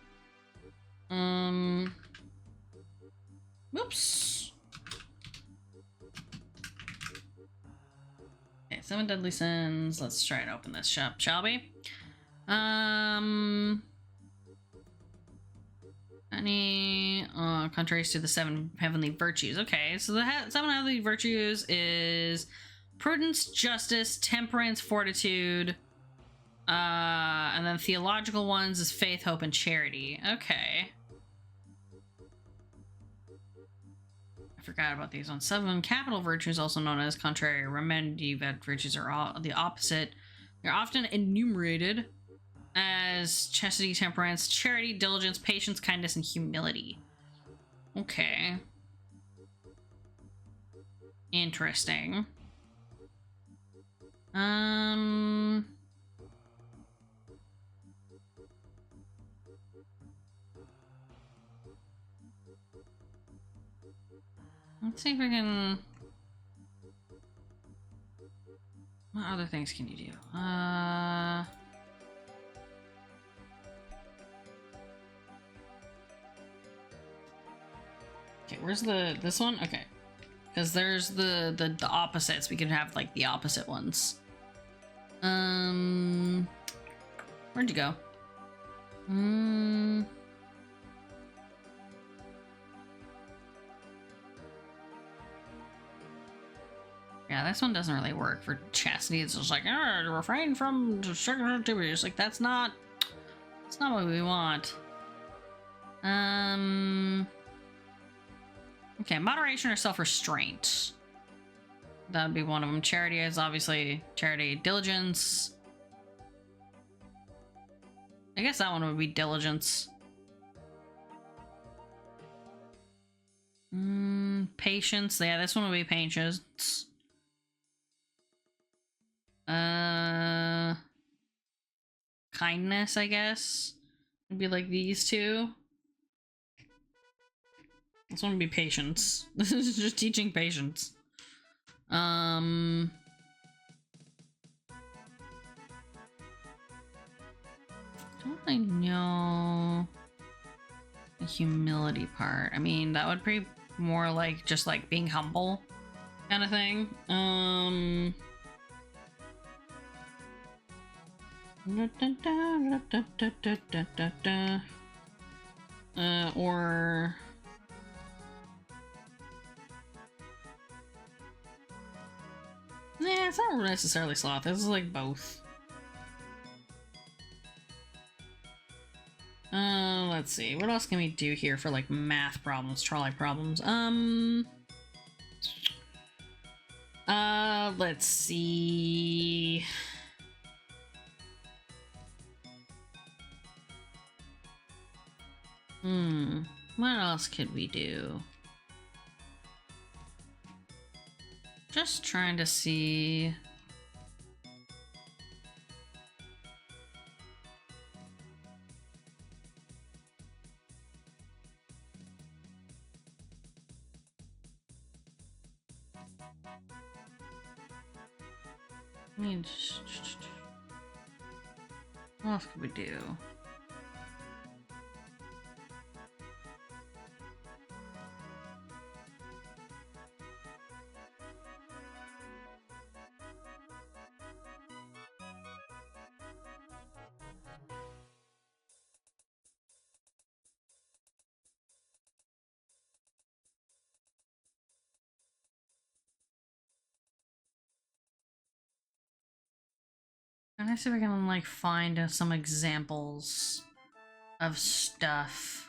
Whoops. Okay, 7 deadly sins. Let's try and open this shop, shall we? Any contraries to the 7 heavenly virtues. Okay, so the 7 heavenly virtues is prudence, justice, temperance, fortitude, and then theological ones is faith, hope, and charity. Okay. I forgot about these ones. 7 capital virtues, also known as contrary or remedial virtues, are all the opposite. They're often enumerated as chastity, temperance, charity, diligence, patience, kindness, and humility. Okay. Interesting. Let's see if we can... What other things can you do? Okay, where's this one? Okay. Because there's the opposites. We could have like the opposite ones. Where'd you go? Yeah, this one doesn't really work for chastity. It's just like, refrain from sexual activities. Like, that's not what we want. Okay, moderation or self-restraint. That would be one of them. Charity is obviously charity. Diligence. I guess that one would be diligence. Patience. Yeah, this one would be patience. Kindness, I guess. Would be like these two. This one would be patience. This is just teaching patience. Don't I know the humility part? I mean, that would be more like just like being humble kind of thing. Or nah, it's not necessarily sloth. This is like both. Let's see. What else can we do here for like math problems, trolley problems? Let's see. What else could we do? Just trying to see. What else could we do? Can I see if I can like find some examples of stuff?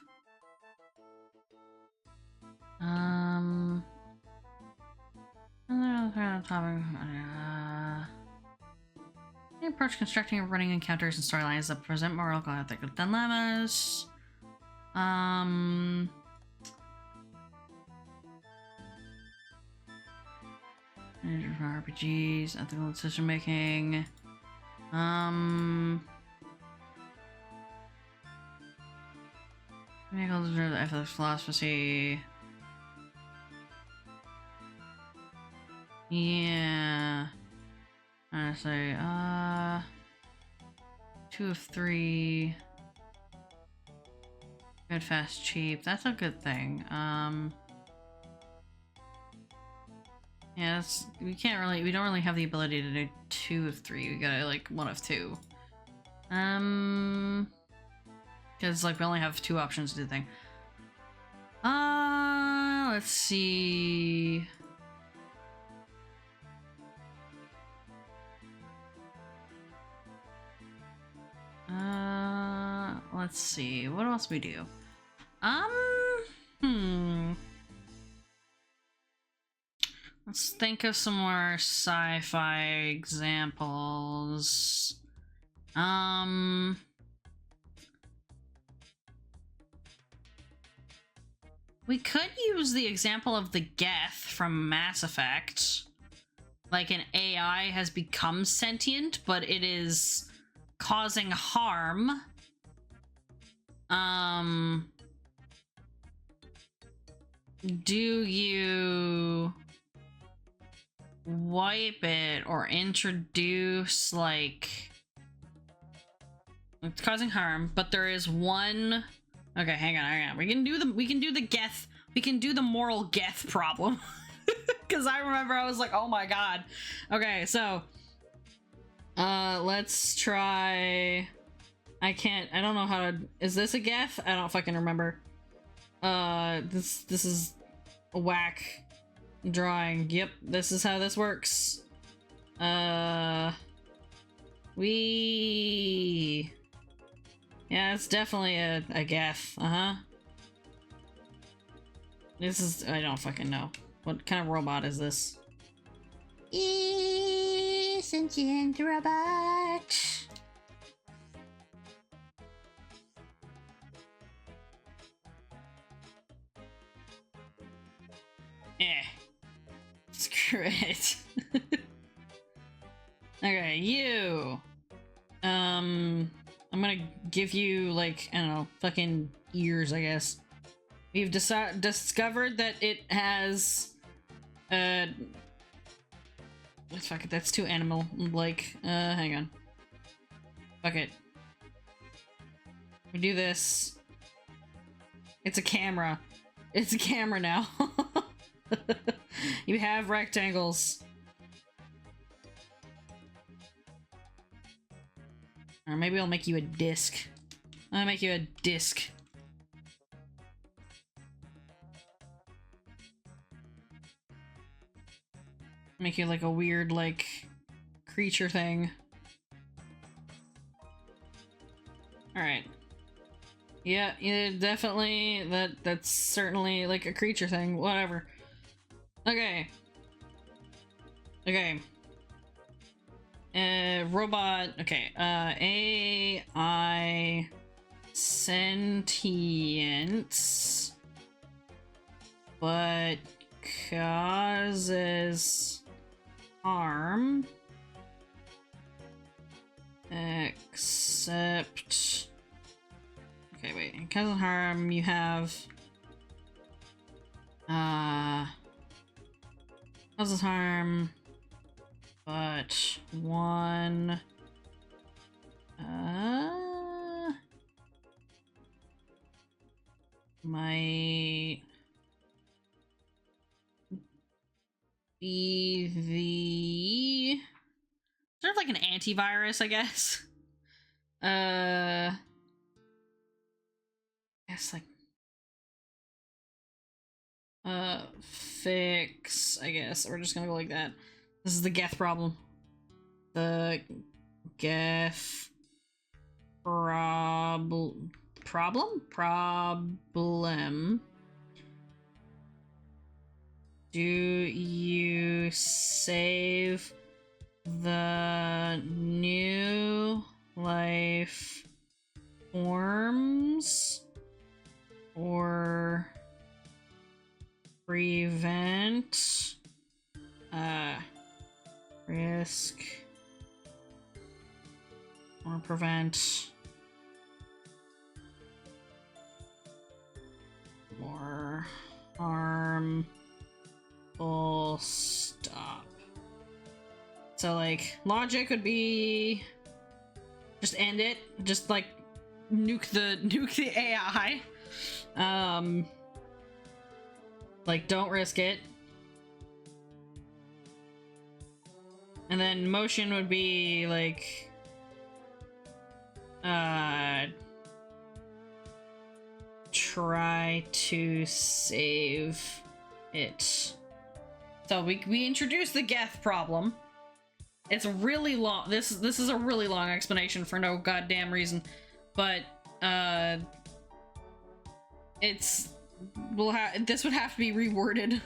They approach constructing and running encounters and storylines that present moral and ethical dilemmas. RPGs, ethical decision making. Vehicles of the ethics philosophy. Yeah. Honestly, 2 of 3. Good, fast, cheap. That's a good thing. Yeah, we don't really have the ability to do 2 of 3. We gotta like 1 of 2. Because like we only have 2 options to do the thing. Let's see. Let's see. What else we do? Let's think of some more sci-fi examples. We could use the example of the Geth from Mass Effect. Like an AI has become sentient, but it is causing harm. Do you wipe it or introduce like it's causing harm, but there is one. Okay, hang on. We can do the Geth we can do the moral geth problem. Because I remember I was like, oh my god. Okay, so let's try. I don't know how to. Is this a geth? I don't fucking remember. This is a whack drawing. Yep, this is how this works. Yeah, it's definitely a geth. This is, I don't fucking know. What kind of robot is this? Sentient robot. Screw it. Okay, you. I'm gonna give you, like, I don't know, fucking ears, I guess. We've discovered that it has, fuck it, that's too animal-like. Hang on. Fuck it. We do this. It's a camera. It's a camera now. You have rectangles. Or maybe I'll make you a disc. I'll make you a disc. Make you like a weird, like, creature thing. Alright. Yeah, definitely. That's certainly like a creature thing. Whatever. Okay. Okay. Robot. Okay. AI sentience, but causes harm, except. Okay, wait. In causes harm, you have. Causes harm. But one might be the sort of like an antivirus, I guess. Guess like fix, I guess. We're just gonna go like that. This is the geth problem. The geth problem. Do you save the new life forms or prevent risk or prevent more harm? Full stop. So like logic would be just end it, just like nuke the AI. Like don't risk it. And then motion would be like try to save it. So we introduced the geth problem. It's a really long. This is a really long explanation for no goddamn reason, but this would have to be reworded.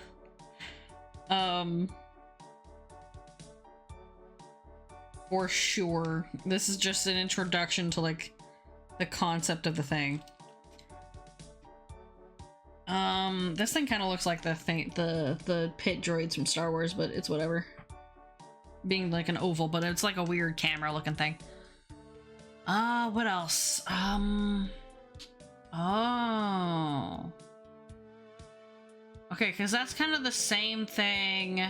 For sure. This is just an introduction to like the concept of the thing. This thing kind of looks like the pit droids from Star Wars, but it's whatever. Being like an oval, but it's like a weird camera looking thing. What else? Oh. Okay, because that's kind of the same thing.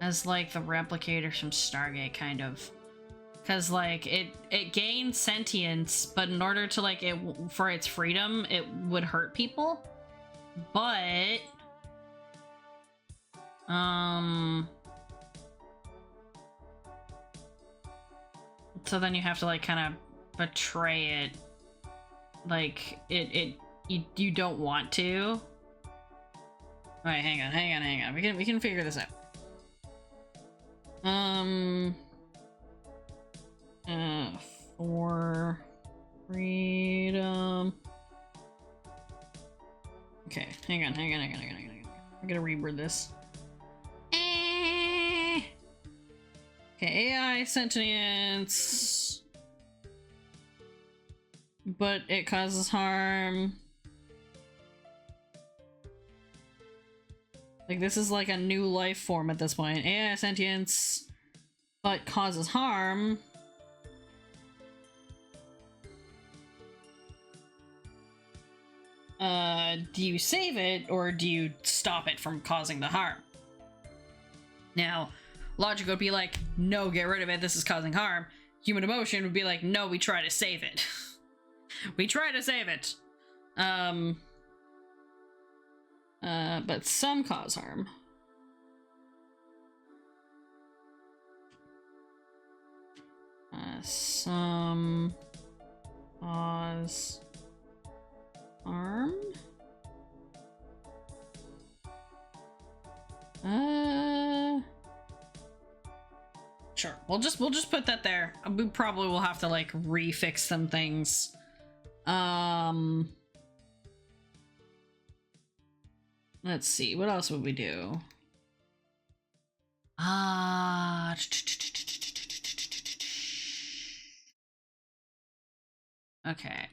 As like the replicators from Stargate, kind of. Because, like, it gains sentience, but in order to, like, for its freedom, it would hurt people. But... So then you have to, like, kind of betray it. Like, you don't want to. Alright, hang on. We can figure this out. For freedom. Okay, hang on. I gotta reword this. Okay, AI sentience. But it causes harm. Like, this is like a new life form at this point. AI sentience, but causes harm. Do you save it, or do you stop it from causing the harm? Now, logic would be like, no, get rid of it, this is causing harm. Human emotion would be like, no, we try to save it. We try to save it. But some cause harm. Some cause harm. Sure. We'll just put that there. We probably will have to like refix some things. Let's see. What else would we do? Okay.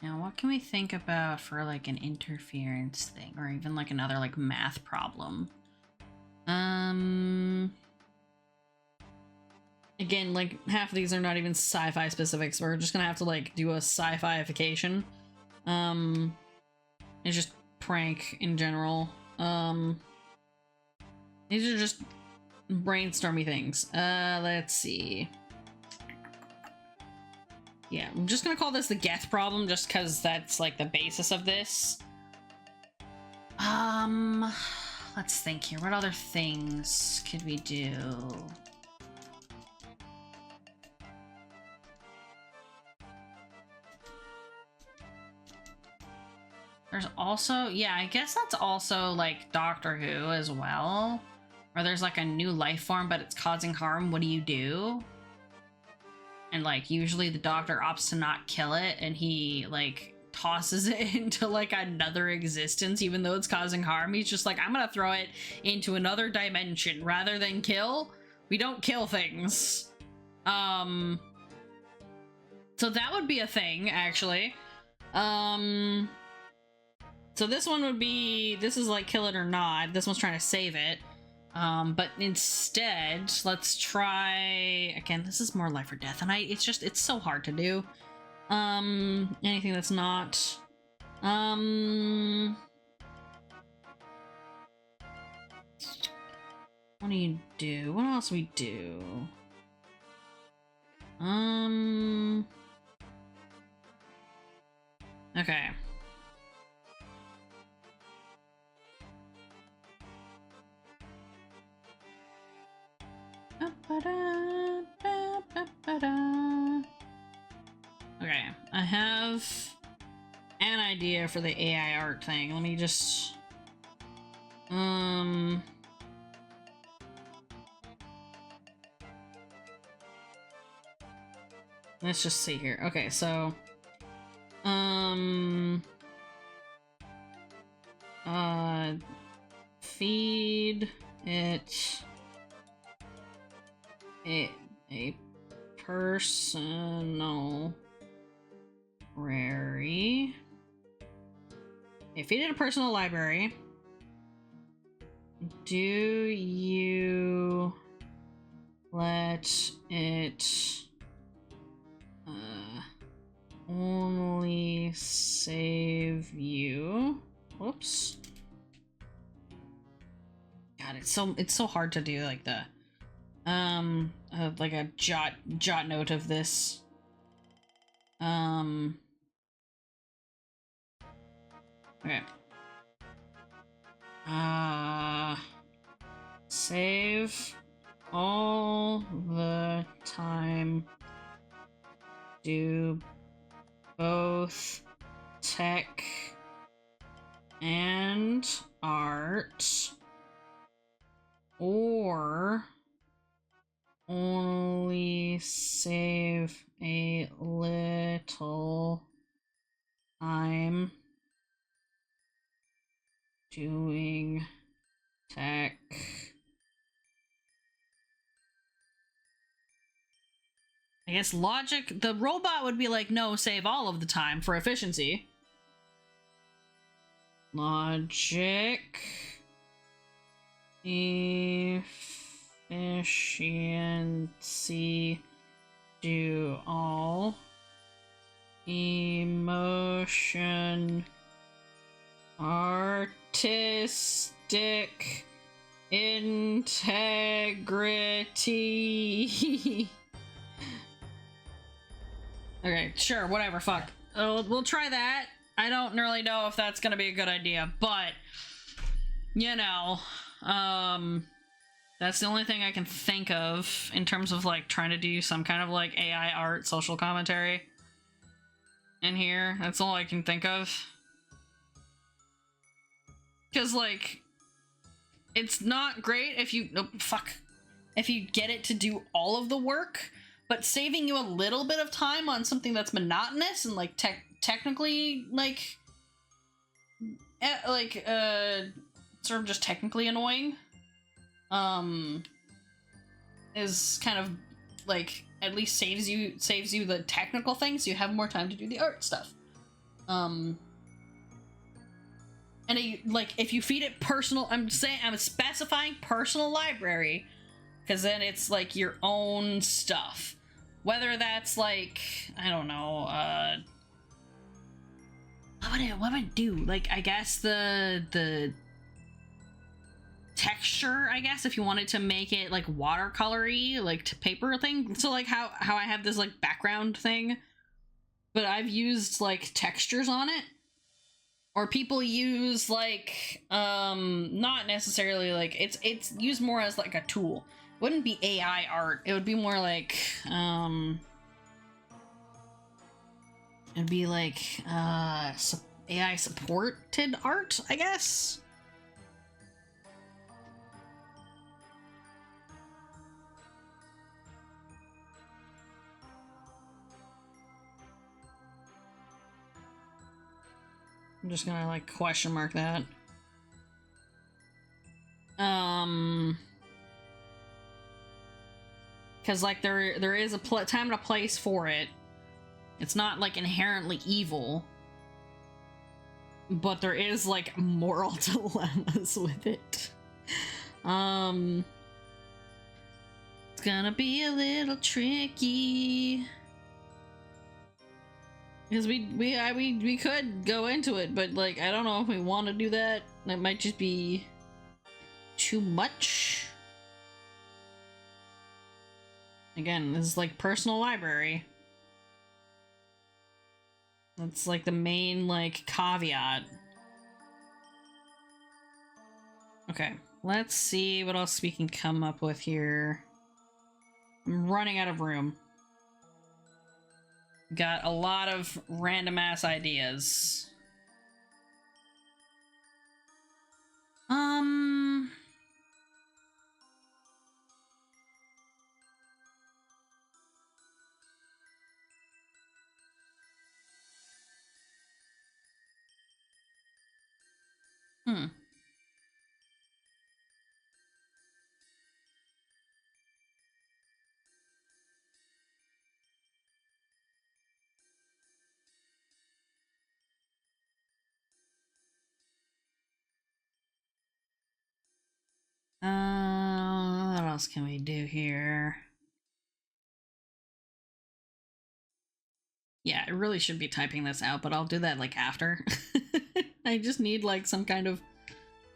Now, what can we think about for like an interference thing, or even like another like math problem? Again, like half of these are not even sci-fi specific, so we're just gonna have to like do a sci-fi-ification. It's just prank in general. These are just brainstormy things. Let's see. Yeah, I'm just gonna call this the Geth problem, just because that's like the basis of this. Let's think here. What other things could we do? There's also, yeah, I guess that's also like Doctor Who as well. Where there's like a new life form, but it's causing harm. What do you do? And like usually the doctor opts to not kill it, and he like tosses it into like another existence, even though it's causing harm. He's just like, I'm gonna throw it into another dimension rather than kill. We don't kill things. So that would be a thing, actually. So this one would be, this is like kill it or not. This one's trying to save it. But instead, let's try, again, this is more life or death, and it's so hard to do. Anything that's not, what do you do? What else we do? Okay. Okay, I have an idea for the AI art thing. Let me just... Let's just see here. Okay, so... Feed it... a personal library. If you did a personal library, do you let it only save you? Whoops. God, it's so hard to do like the like a jot note of this. Okay. Save all the time. Do both tech and art, or only save a little time doing tech. I guess logic, the robot would be like, no, save all of the time for efficiency. Logic. Efficiency. Do all. Emotion. Artistic integrity. Okay, sure, whatever, fuck. We'll try that. I don't really know if that's gonna be a good idea, but you know, that's the only thing I can think of in terms of like trying to do some kind of like AI art social commentary in here. That's all I can think of. Because like, it's not great if you if you get it to do all of the work, but saving you a little bit of time on something that's monotonous and like technically like sort of just technically annoying is kind of like at least saves you the technical things, so you have more time to do the art stuff. And like if you feed it personal, I'm specifying personal library, because then it's like your own stuff. Whether that's like, I don't know, what would I do? Like, I guess the texture, I guess, if you wanted to make it like watercolory, like to paper thing. So like how I have this like background thing, but I've used like textures on it. Or people use like, not necessarily like, it's used more as like a tool. It wouldn't be AI art. It would be more like, it'd be like, AI supported art, I guess? I'm just gonna like question mark that. Because like there is a time and a place for it. It's not like inherently evil, but there is like moral dilemmas with it. It's gonna be a little tricky. Because we could go into it, but like I don't know if we want to do that. That might just be too much. Again, this is like personal library. That's like the main like caveat. Okay, let's see what else we can come up with here. I'm running out of room. Got a lot of random ass ideas. What else can we do here? Yeah, I really should be typing this out, but I'll do that like after. I just need like some kind of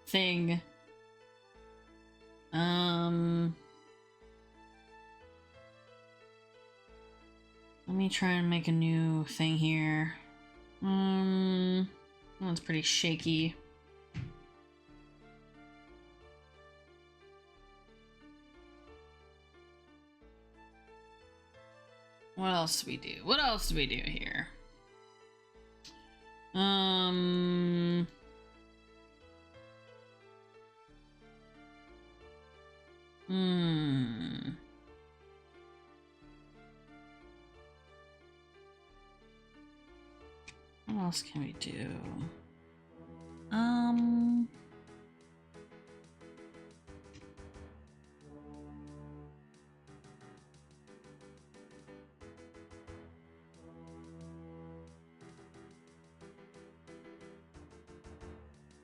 thing Let me try and make a new thing here. That one's pretty shaky. What else do we do? What else do we do here? What else can we do?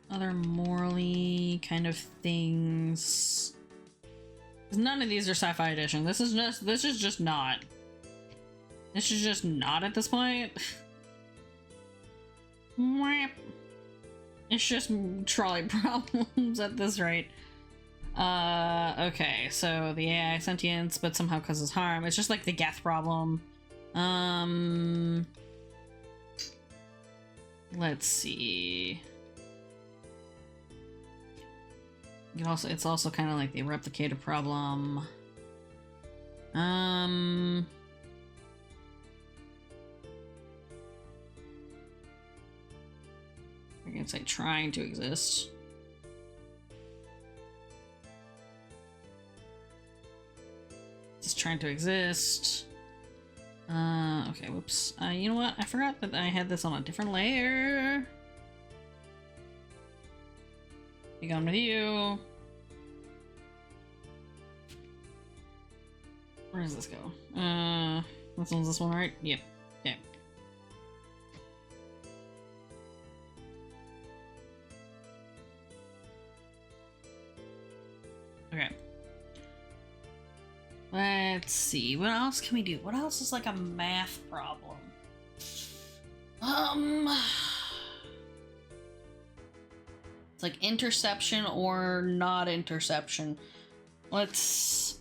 Other morally kind of things. None of these are sci-fi edition. This is just not. This is just not at this point. It's just trolley problems at this rate. Okay, so the AI sentience, but somehow causes harm. It's just like the Geth problem. Let's see. It's also kind of like the replicator problem. I can say trying to exist. Just trying to exist. Okay, whoops. You know what? I forgot that I had this on a different layer. Be gone with you. Where does this go? This one's this one, right? Yep. Yeah. Okay. Let's see. What else can we do? What else is like a math problem? It's like interception or not interception. Let's...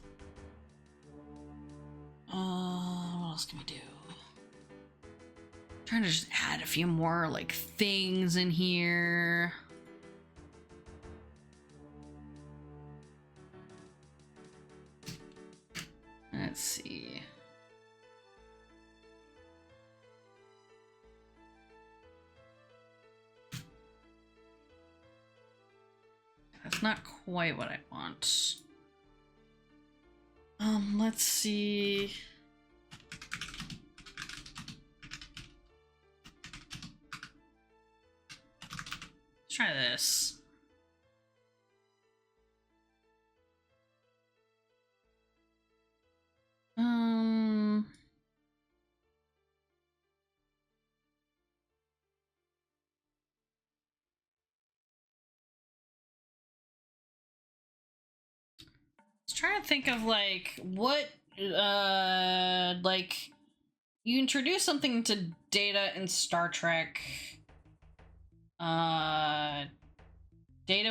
what else can we do? I'm trying to just add a few more like things in here. Let's see. That's not quite what I want. Let's see. Let's try this. Trying to think of like what like you introduce something to data in Star Trek. Data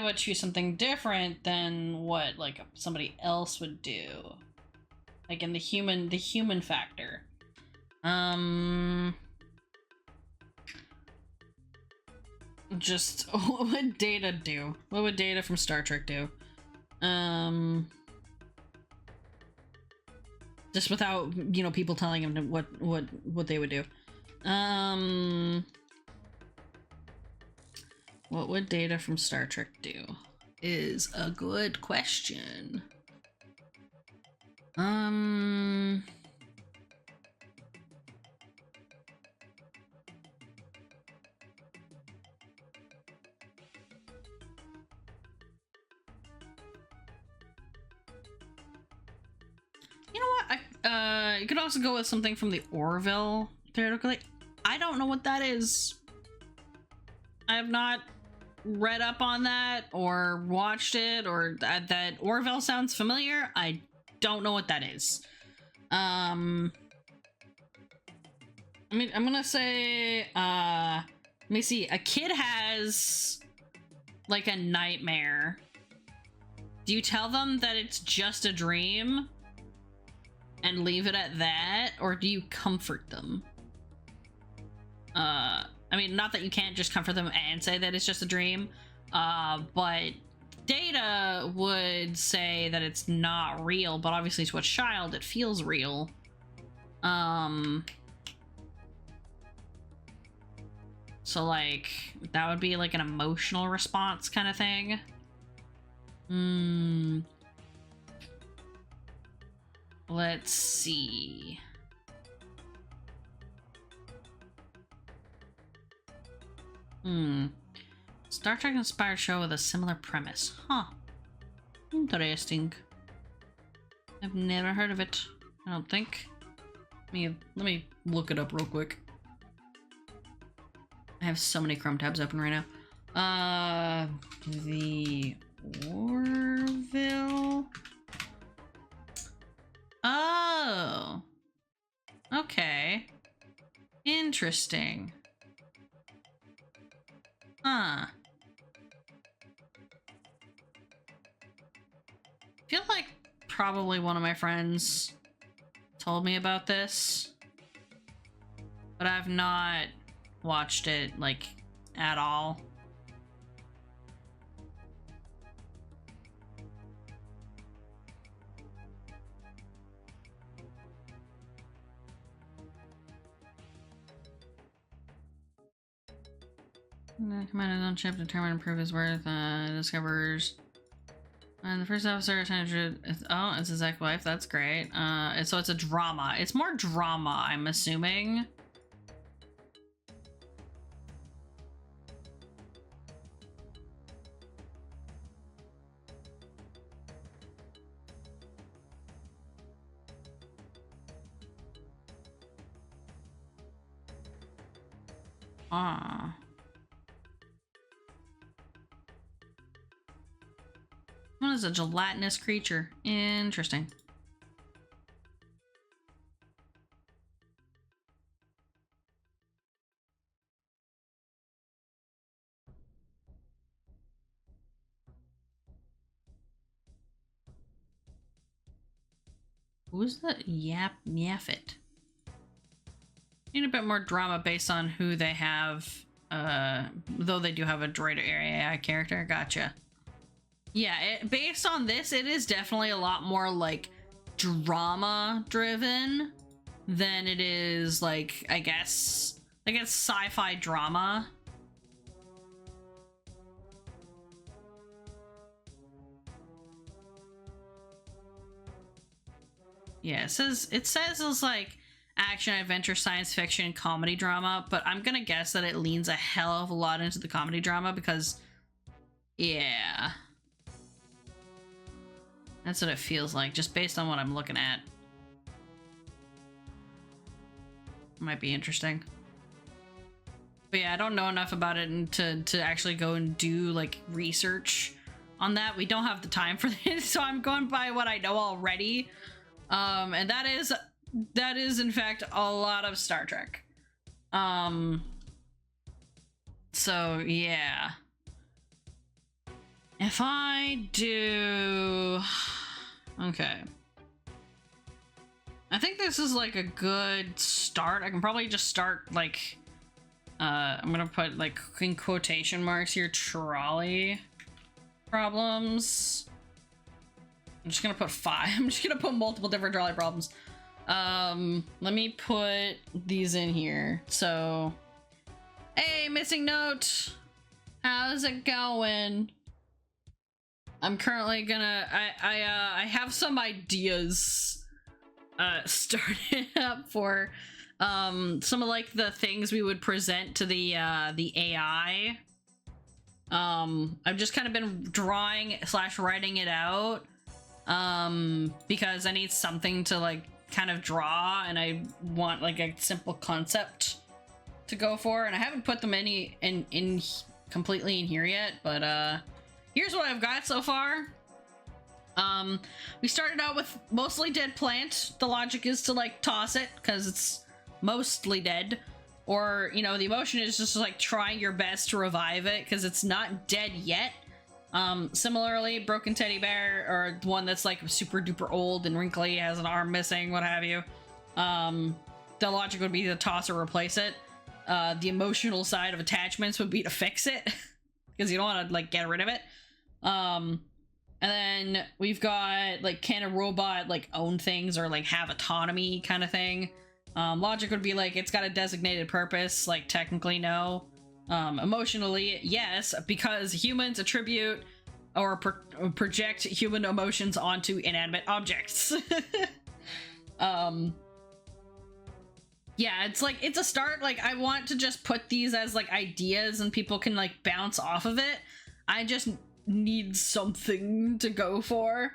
would choose something different than what like somebody else would do. Like in the human factor. Just what would Data do? What would Data from Star Trek do? Just without, you know, people telling him what they would do. What would Data from Star Trek do? Is a good question. You know what? You could also go with something from the Orville, theoretically. I don't know what that is. I have not read up on that or watched it, or that Orville sounds familiar. I don't know what that is. I mean, I'm gonna say, let me see. A kid has like a nightmare. Do you tell them that it's just a dream and leave it at that, or do you comfort them? I mean, not that you can't just comfort them and say that it's just a dream, but Data would say that it's not real, but obviously to a child it feels real. So like, that would be like an emotional response kind of thing. Let's see. Star Trek inspired show with a similar premise. Huh. Interesting. I've never heard of it, I don't think. Let me look it up real quick. I have so many Chrome tabs open right now. The Orville. Oh. Okay. Interesting. Huh. I feel like probably one of my friends told me about this, but I've not watched it, like, at all. Commanders on ship determine and prove his worth. Discovers. And the first officer it's his ex-wife. That's great. So it's a drama. It's more drama, I'm assuming. Ah. What is a gelatinous creature? Interesting. Who's the Yaffit? Need a bit more drama based on who they have, though they do have a droid AI character. Gotcha. Yeah, based on this, it is definitely a lot more like drama driven than it is like, I guess sci-fi drama. Yeah, it says it's like action, adventure, science fiction, comedy drama, but I'm gonna guess that it leans a hell of a lot into the comedy drama because, yeah. That's what it feels like, just based on what I'm looking at. Might be interesting. But yeah, I don't know enough about it to actually go and do, like, research on that. We don't have the time for this, so I'm going by what I know already. And that is, in fact, a lot of Star Trek. So, yeah. If I do... Okay. I think this is like a good start. I can probably just start like... I'm gonna put like in quotation marks here, trolley problems. I'm just gonna put 5. I'm just gonna put multiple different trolley problems. Let me put these in here. So, hey, missing note. How's it going? I'm currently gonna, I have some ideas, started up for, some of like the things we would present to the AI. I've just kind of been drawing / writing it out, because I need something to like kind of draw, and I want like a simple concept to go for, and I haven't put them in completely in here yet, but here's what I've got so far. We started out with mostly dead plant. The logic is to like toss it because it's mostly dead, or you know, the emotion is just like trying your best to revive it because it's not dead yet, Similarly, broken teddy bear, or one that's like super duper old and wrinkly, has an arm missing, what have you. The logic would be to toss or replace it. The emotional side of attachments would be to fix it, because you don't want to like get rid of it. And then we've got like, can a robot like own things or like have autonomy kind of thing. Logic would be like, it's got a designated purpose, like technically no. Emotionally, yes, because humans attribute or project human emotions onto inanimate objects. Yeah, it's like, it's a start. Like, I want to just put these as like ideas and people can like bounce off of it. I just need something to go for.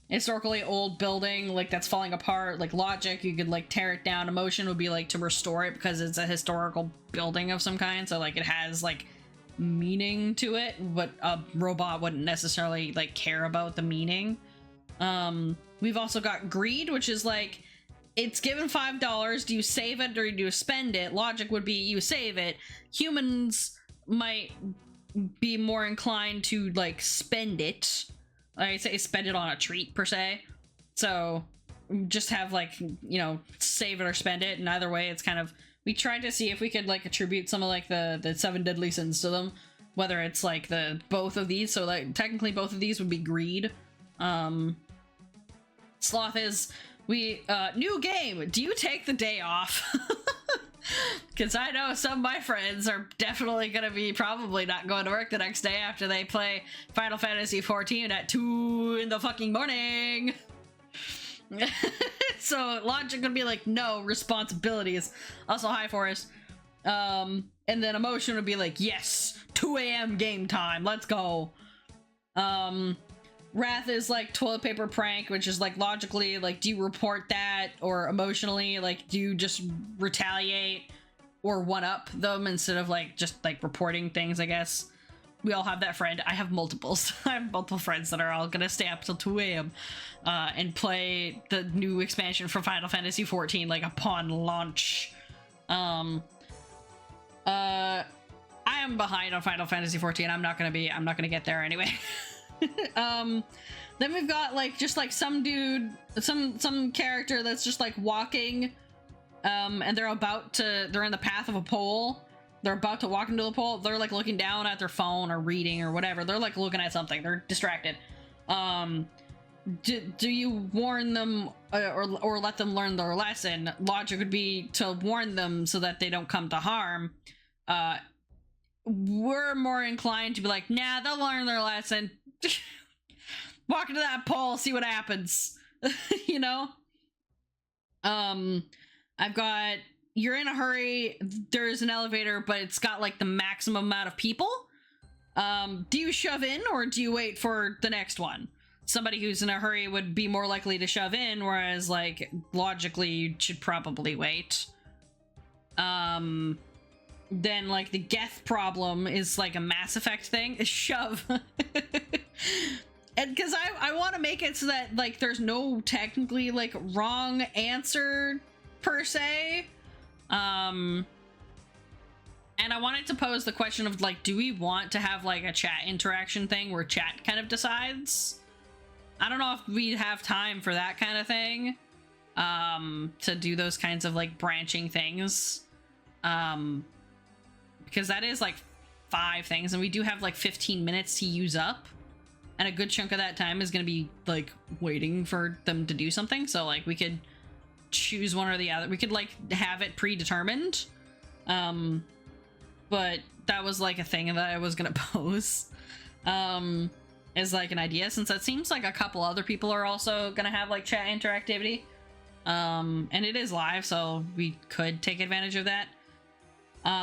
Historically old building, like that's falling apart, like logic, you could like tear it down. Emotion would be like to restore it because it's a historical building of some kind, so like it has like meaning to it, but a robot wouldn't necessarily like care about the meaning. We've also got greed, which is like, it's given $5, do you save it or do you spend it? Logic would be you save it. Humans might be more inclined to like spend it. I say spend it on a treat per se. So just have like, you know, save it or spend it. And either way, it's kind of, we tried to see if we could like attribute some of like the 7 deadly sins to them, whether it's like the both of these. So like technically both of these would be greed. Sloth is, we new game, do you take the day off? Because I know some of my friends are definitely going to be probably not going to work the next day after they play Final Fantasy 14 at 2 in the fucking morning. So logic would be like, no, responsibilities. Also High Forest. And then emotion would be like, yes, 2 a.m. game time, let's go. Wrath is like toilet paper prank, which is like logically, like, do you report that? Or emotionally, like, do you just retaliate or one-up them instead of like just like reporting things, I guess. We all have that friend. I have multiples. I have multiple friends that are all gonna stay up till 2 a.m. And play the new expansion for Final Fantasy 14 like upon launch. I am behind on Final Fantasy 14. I'm not gonna get there anyway. Then we've got like just like some dude, some character that's just like walking, and they're in the path of a pole. They're about to walk into the pole. They're like looking down at their phone or reading or whatever. They're like looking at something. They're distracted. Do you warn them or let them learn their lesson? Logic would be to warn them so that they don't come to harm. We're more inclined to be like, nah, they'll learn their lesson. Walk into that pole, see what happens. You know? I've got, you're in a hurry, there's an elevator, but it's got like the maximum amount of people. Do you shove in or do you wait for the next one? Somebody who's in a hurry would be more likely to shove in, whereas like logically you should probably wait. Then like the Geth problem is like a Mass Effect thing, is shove. And because I want to make it so that like there's no technically like wrong answer per se. And I wanted to pose the question of like, do we want to have like a chat interaction thing where chat kind of decides? I don't know if we have time for that kind of thing, to do those kinds of like branching things, because that is like 5 things and we do have like 15 minutes to use up, and a good chunk of that time is going to be like waiting for them to do something. So like we could choose one or the other. We could like have it predetermined, but that was like a thing that I was gonna pose as like an idea, since it seems like a couple other people are also gonna have like chat interactivity, and it is live, so we could take advantage of that.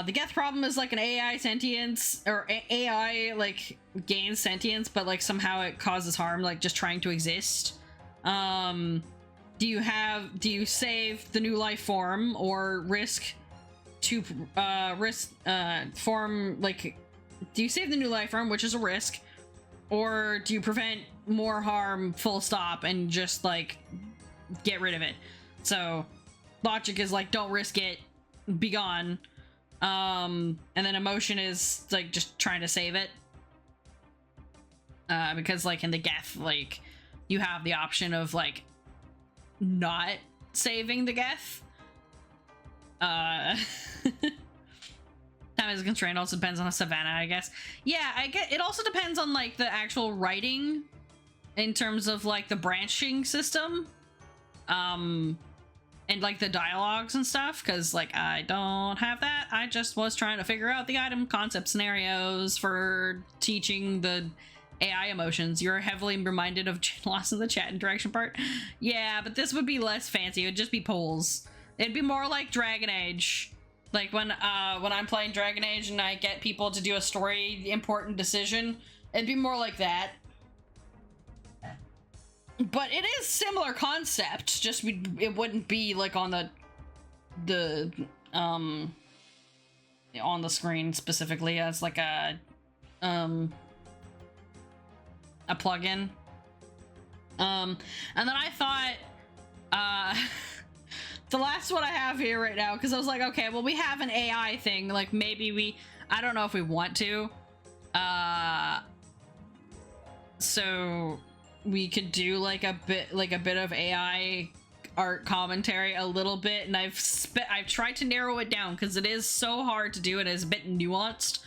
The Geth problem is like an AI sentience, or AI like gains sentience, but like somehow it causes harm, like just trying to exist. Do you save the new life form or risk to form, like, do you save the new life form, which is a risk, or do you prevent more harm full stop and just like get rid of it? So logic is like, don't risk it, be gone. And then emotion is like just trying to save it. because like in the geth, like you have the option of like not saving the geth. Time is a constraint. Also depends on the savannah, I guess. Yeah, I get it. Also depends on like the actual writing in terms of like the branching system, and like the dialogues and stuff, because like I don't have that. I just was trying to figure out the item concept scenarios for teaching the AI emotions. You're heavily reminded of loss in the chat interaction part. Yeah, but this would be less fancy. It would just be polls. It'd be more like Dragon Age. Like when I'm playing Dragon Age and I get people to do a story important decision, it'd be more like that. But it is similar concept, just it wouldn't be like on the on the screen specifically as like a plugin. And then I thought the last one I have here right now, because I was like, okay, well we have an AI thing, like maybe I don't know if we want to, so we could do like a bit of AI art commentary a little bit, and I've tried to narrow it down because it is so hard to do. It is a bit nuanced.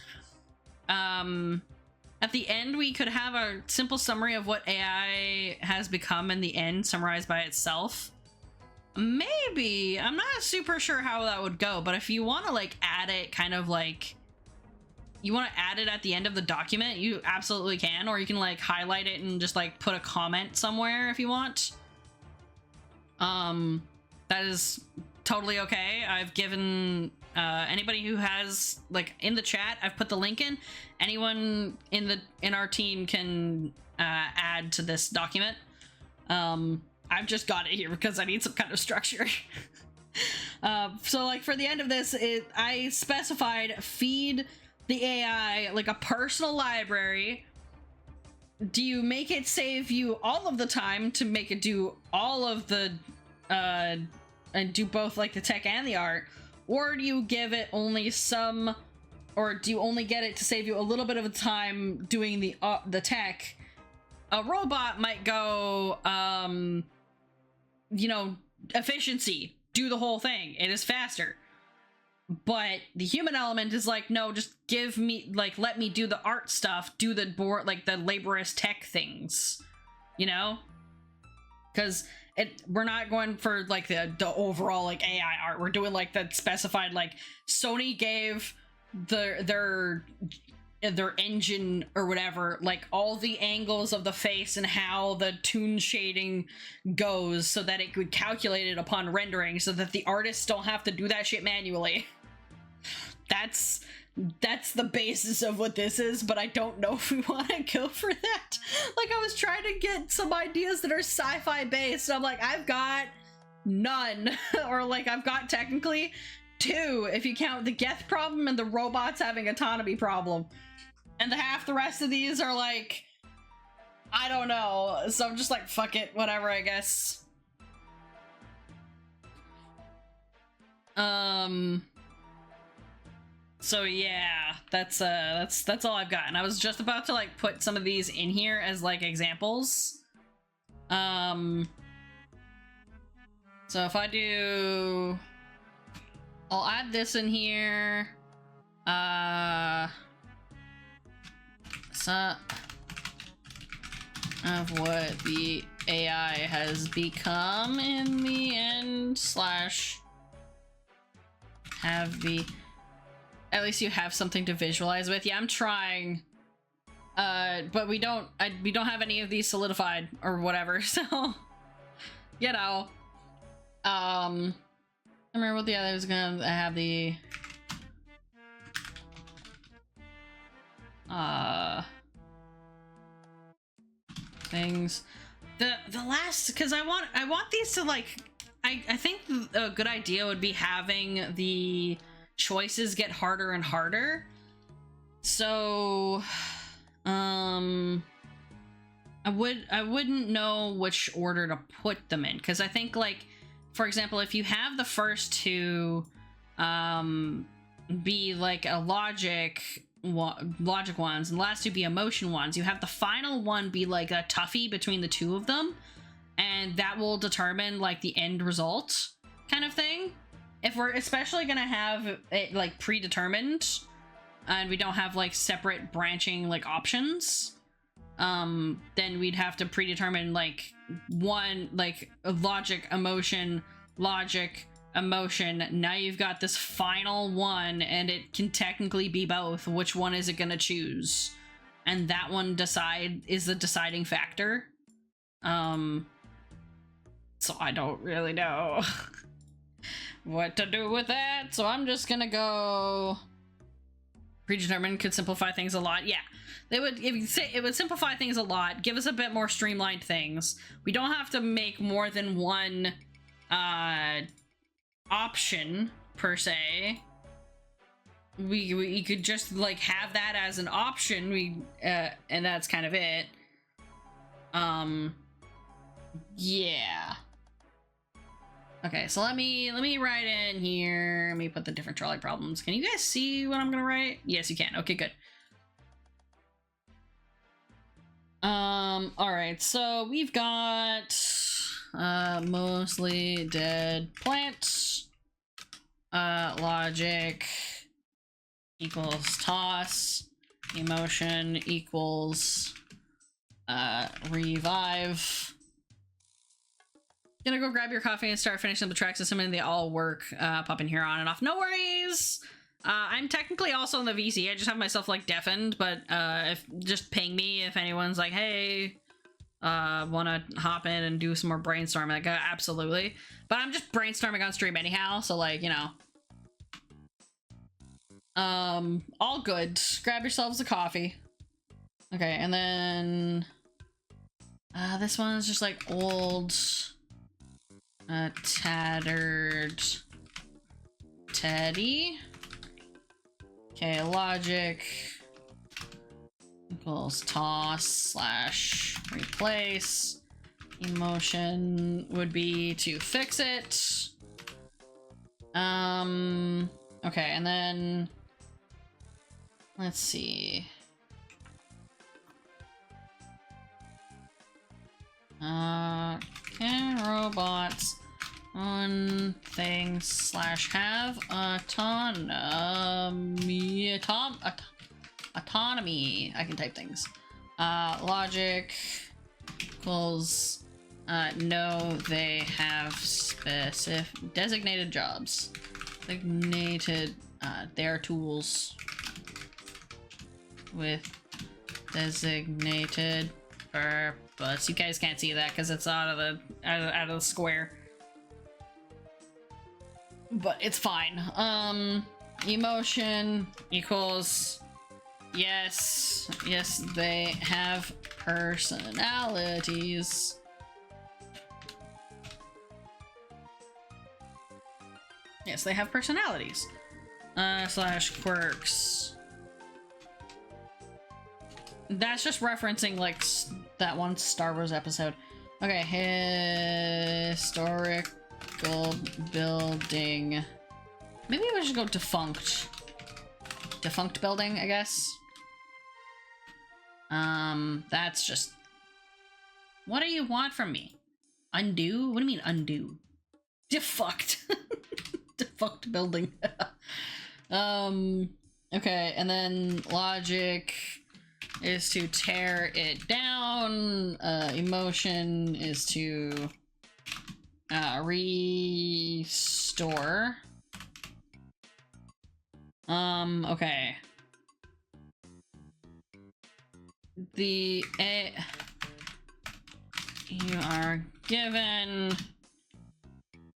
At the end we could have a simple summary of what AI has become in the end, summarized by itself. Maybe, I'm not super sure how that would go, but if you want to like add it kind of like you want to add it at the end of the document, you absolutely can, or you can like highlight it and just like put a comment somewhere if you want. That is totally okay. I've given anybody who has like in the chat, I've put the link in. Anyone in our team can add to this document. I've just got it here because I need some kind of structure. So like for the end of this, I specified feed the AI like a personal library. Do you make it save you all of the time to make it do all of the and do both like the tech and the art, or do you give it only some, or do you only get it to save you a little bit of the time doing the tech? A robot might go you know, efficiency, do the whole thing, it is faster. But the human element is like, no, just give me, like, let me do the art stuff, do the board, like the laborious tech things, you know? Because we're not going for like the overall like AI art. We're doing like the specified, like Sony gave their engine or whatever, like all the angles of the face and how the toon shading goes so that it could calculate it upon rendering so that the artists don't have to do that shit manually. That's the basis of what this is, but I don't know if we want to go for that. Like, I was trying to get some ideas that are sci-fi based, and I'm like, I've got none. Or like, I've got technically 2 if you count the Geth problem and the robots having autonomy problem. And half the rest of these are like, I don't know. So I'm just like, fuck it, whatever, I guess. So yeah, that's all I've got. And I was just about to like put some of these in here as like examples. So if I do, I'll add this in here. Sup of what the AI has become in the end, slash have the, at least you have something to visualize with. Yeah, I'm trying. But we don't have any of these solidified or whatever, so you know. I remember what the other was gonna have the things. The last, because I want these to like, I think a good idea would be having the choices get harder and harder. So I wouldn't know which order to put them in, because I think, like, for example, if you have the first 2 be like a logic logic ones, and the last two be emotion ones. You have the final one be like a toughie between the two of them, and that will determine like the end result kind of thing. If we're especially gonna have it like predetermined and we don't have like separate branching like options, then we'd have to predetermine like one, like logic, emotion, logic, emotion. Now you've got this final one, and it can technically be both. Which one is it gonna choose? And that one is the deciding factor. So I don't really know what to do with that. So I'm just gonna go predetermined. Could simplify things a lot. Yeah, it would simplify things a lot, give us a bit more streamlined things. We don't have to make more than one option per se. We could just like have that as an option. And that's kind of it. Yeah. Okay, so let me write in here. Let me put the different trolley problems. Can you guys see what I'm gonna write? Yes, you can. Okay, good. All right, so we've got mostly dead plants. Logic equals toss. Emotion equals revive. Gonna go grab your coffee and start finishing the tracks, assuming they all work. Popping here on and off. No worries. I'm technically also in the VC. I just have myself like deafened, but if just ping me if anyone's like, hey, wanna hop in and do some more brainstorming. Like, absolutely. But I'm just brainstorming on stream anyhow, so like, you know. All good. Grab yourselves a coffee. Okay, and then this one's just like old, tattered Teddy. Okay, logic equals toss slash replace. Emotion would be to fix it. Okay, and then let's see. Can robots on things slash have autonomy? Autonomy. I can type things. Logic equals no, they have specific designated jobs. Designated their tools with designated purpose. You guys can't see that because it's out of the square, but it's fine. Emotion equals yes, they have personalities. Yes, they have personalities. Slash quirks. That's just referencing like that one Star Wars episode. Okay, historical building. Maybe we should go defunct. Defunct building, I guess. That's just... What do you want from me? Undo? What do you mean undo? Defunct. Defunct building. Okay, and then logic is to tear it down. Emotion is to restore. Okay. You are given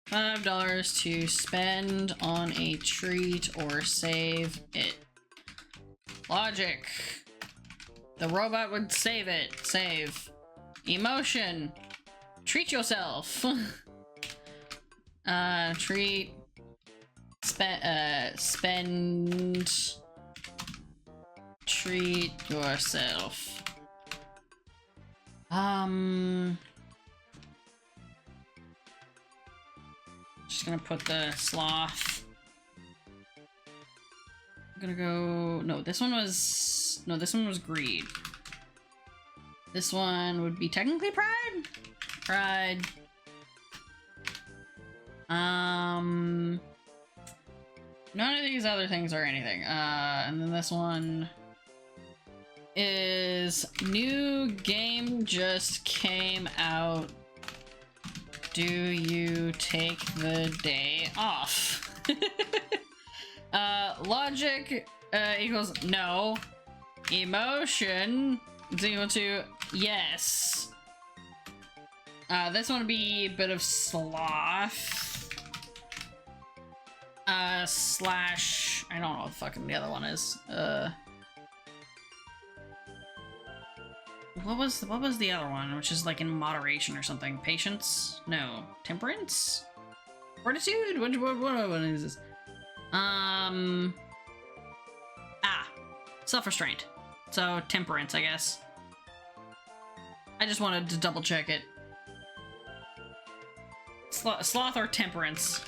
$5 to spend on a treat or save it. Logic. The robot would save it. Save. Emotion. Treat yourself. Treat. Spend. Treat yourself. Just gonna put the sloth. gonna go... No, this one was... No, this one was greed. This one would be technically pride? Pride. None of these other things are anything. And then this one is new game just came out. Do you take the day off? Logic equals no. Emotion is equal to yes. This one would be a bit of sloth. Slash, I don't know what fucking the other one is. What was the other one, which is like in moderation or something? Patience? No. Temperance? Fortitude? What is this? Self-restraint. So, temperance, I guess. I just wanted to double check it. Sloth or temperance?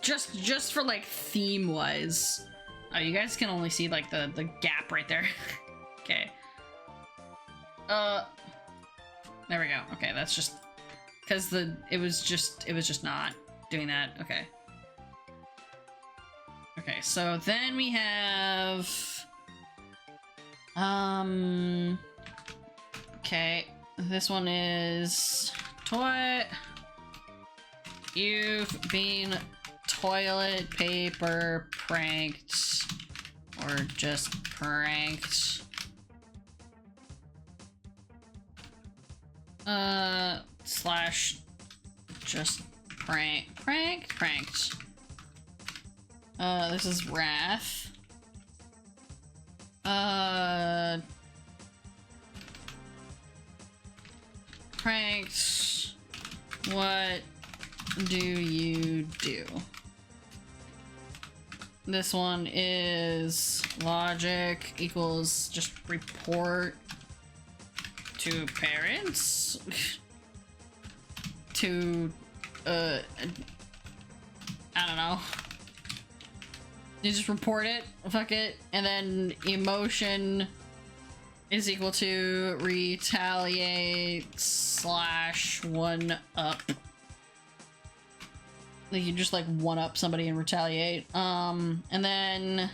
Just for like theme-wise. Oh, you guys can only see like the gap right there. Okay. There we go. Okay, that's just because it was just not doing that. Okay. Okay, so then we have okay, this one is you've been toilet paper pranked or just pranked. Slash just pranked. This is wrath. Pranked. What do you do? This one is logic equals just report to parents. To I don't know. You just report it, fuck it, and then emotion is equal to retaliate slash one up. Like you just like one up somebody and retaliate. And then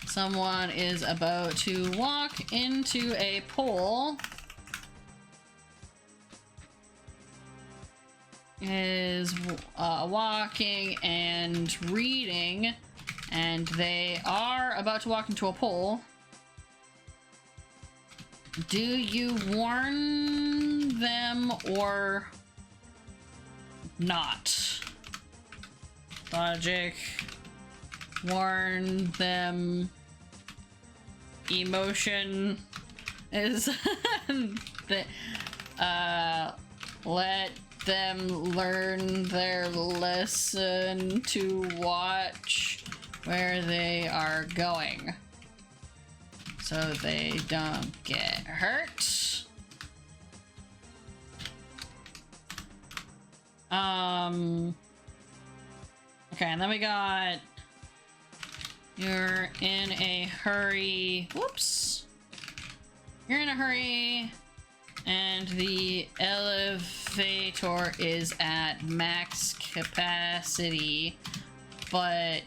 someone is about to walk into a pole. Is walking and reading, and they are about to walk into a pole. Do you warn them or not? Logic. Warn them. Emotion is let them learn their lesson to watch where they are going so they don't get hurt. Okay, and then we got you're in a hurry. Whoops. You're in a hurry. And the elevator is at max capacity, but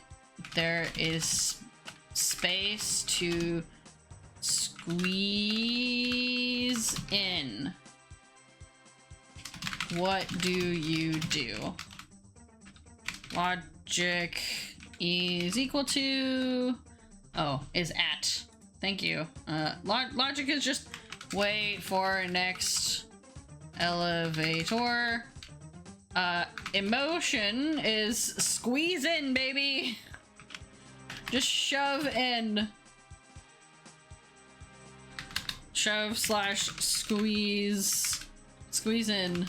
there is space to squeeze in. What do you do? Logic is equal to... Oh, is at. Thank you. Logic is just... Wait for next elevator. Emotion is squeeze in, baby. Just shove in. Shove slash squeeze. Squeeze in.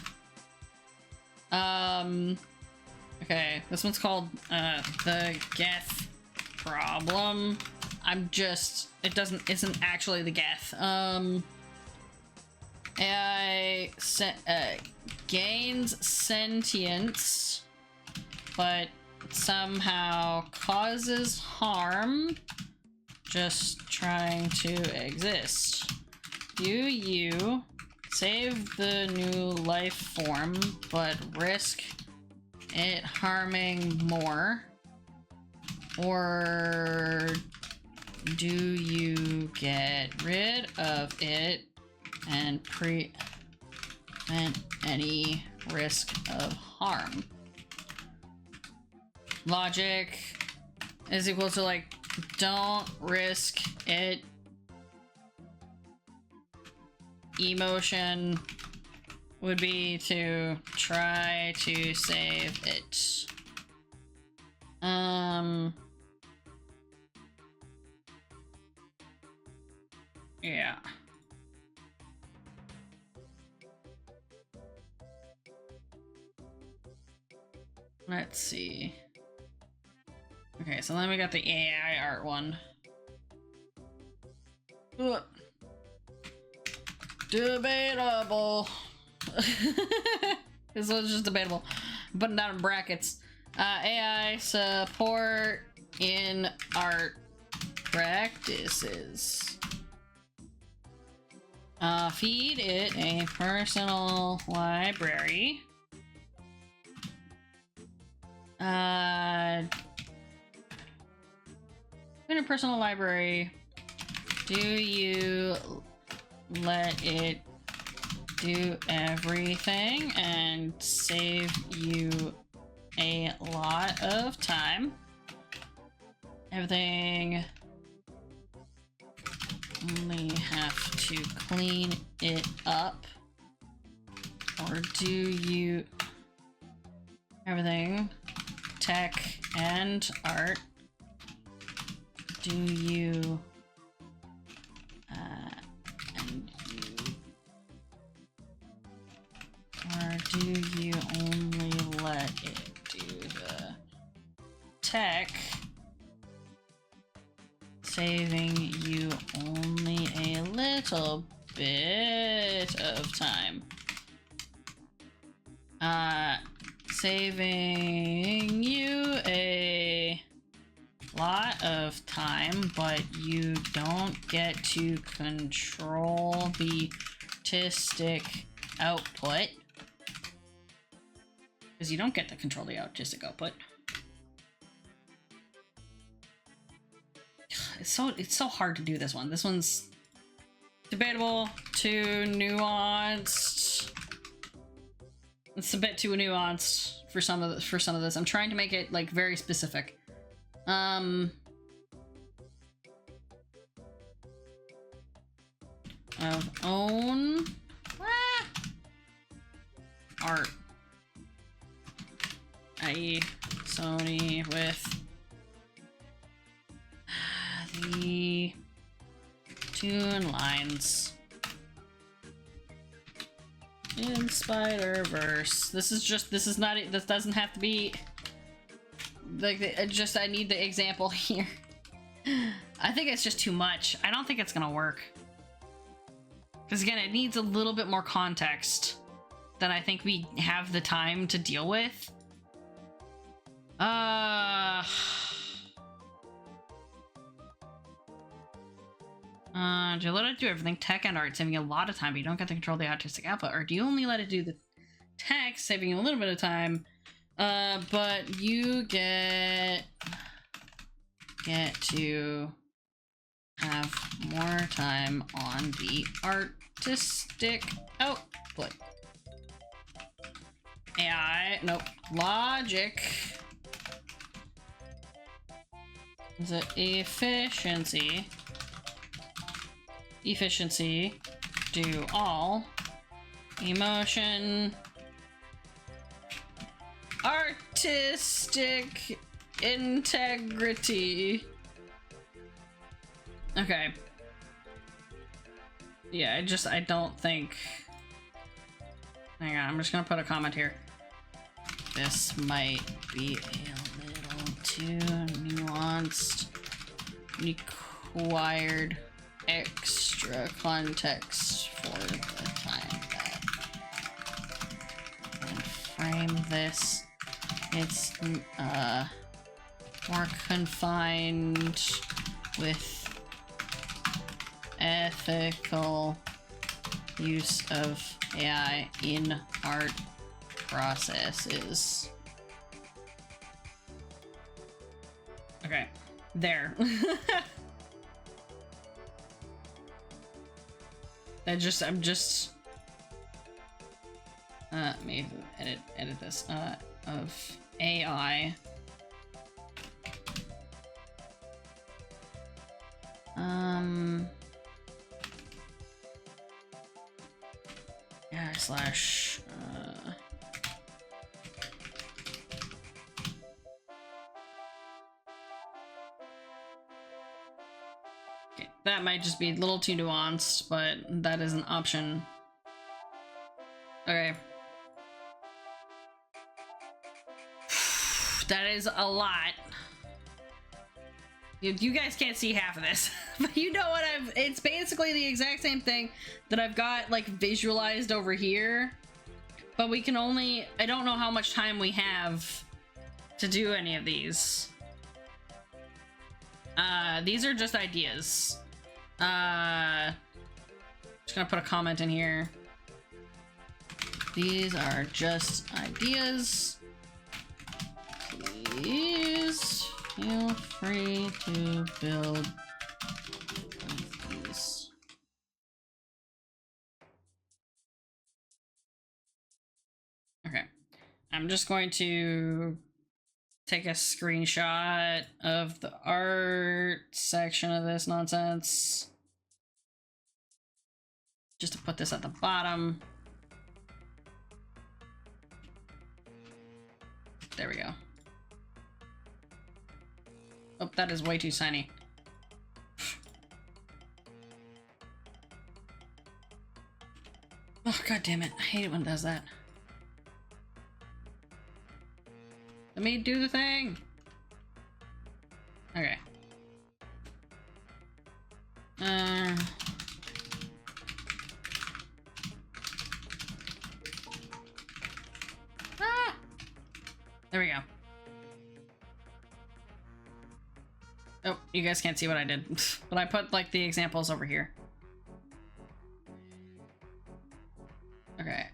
Okay, this one's called the Geth problem. Isn't actually the Geth. AI gains sentience, but somehow causes harm just trying to exist. Do you save the new life form but risk it harming more? Or do you get rid of it and prevent any risk of harm? Logic is equal to like, don't risk it. Emotion would be to try to save it. Yeah. Let's see. Okay, so then we got the AI art one. Ugh. Debatable. This one's just debatable. Putting down in brackets. AI support in art practices. Feed it a personal library. In a personal library, do you let it do everything and save you a lot of time? Everything. Only have to clean it up. Or do you everything tech and art, do you or do you only let it do the tech, saving you only a little bit of time? Saving you a lot of time, but you don't get to control the artistic output. Because you don't get to control the artistic output. It's so hard to do this one. This one's debatable, too nuanced. It's a bit too nuanced for some of this. I'm trying to make it like very specific. Of own art, i.e. Sony with the tune lines in Spider-Verse. This doesn't have to be like, I need the example here. I think it's just too much. I don't think it's gonna work. Because again, it needs a little bit more context than I think we have the time to deal with. Do you let it do everything? Tech and art, saving you a lot of time, but you don't get to control the artistic output. Or do you only let it do the tech, saving you a little bit of time, but you get to have more time on the artistic output. AI, nope. Logic. Is it efficiency? Efficiency, do all. Emotion, artistic integrity. Okay. Yeah, I don't think. Hang on, I'm just gonna put a comment here. This might be a little too nuanced. Required extra context for the time that and frame this It's more confined with ethical use of AI in art processes. Okay, there. I'm just maybe edit this of AI. Yeah, slash okay, that might just be a little too nuanced, but that is an option. Okay. That is a lot. You guys can't see half of this, but you know what it's basically the exact same thing that I've got like visualized over here, but we can only, I don't know how much time we have to do any of these. These are just ideas. Just gonna put a comment in here. These are just ideas. Please feel free to build these. Okay, I'm just going to take a screenshot of the art section of this nonsense, just to put this at the bottom. There we go. Oh, that is way too tiny. Oh, god damn it. I hate it when it does that. Let me do the thing. Okay. Ah, there we go. Oh, you guys can't see what I did, but I put like the examples over here. Okay,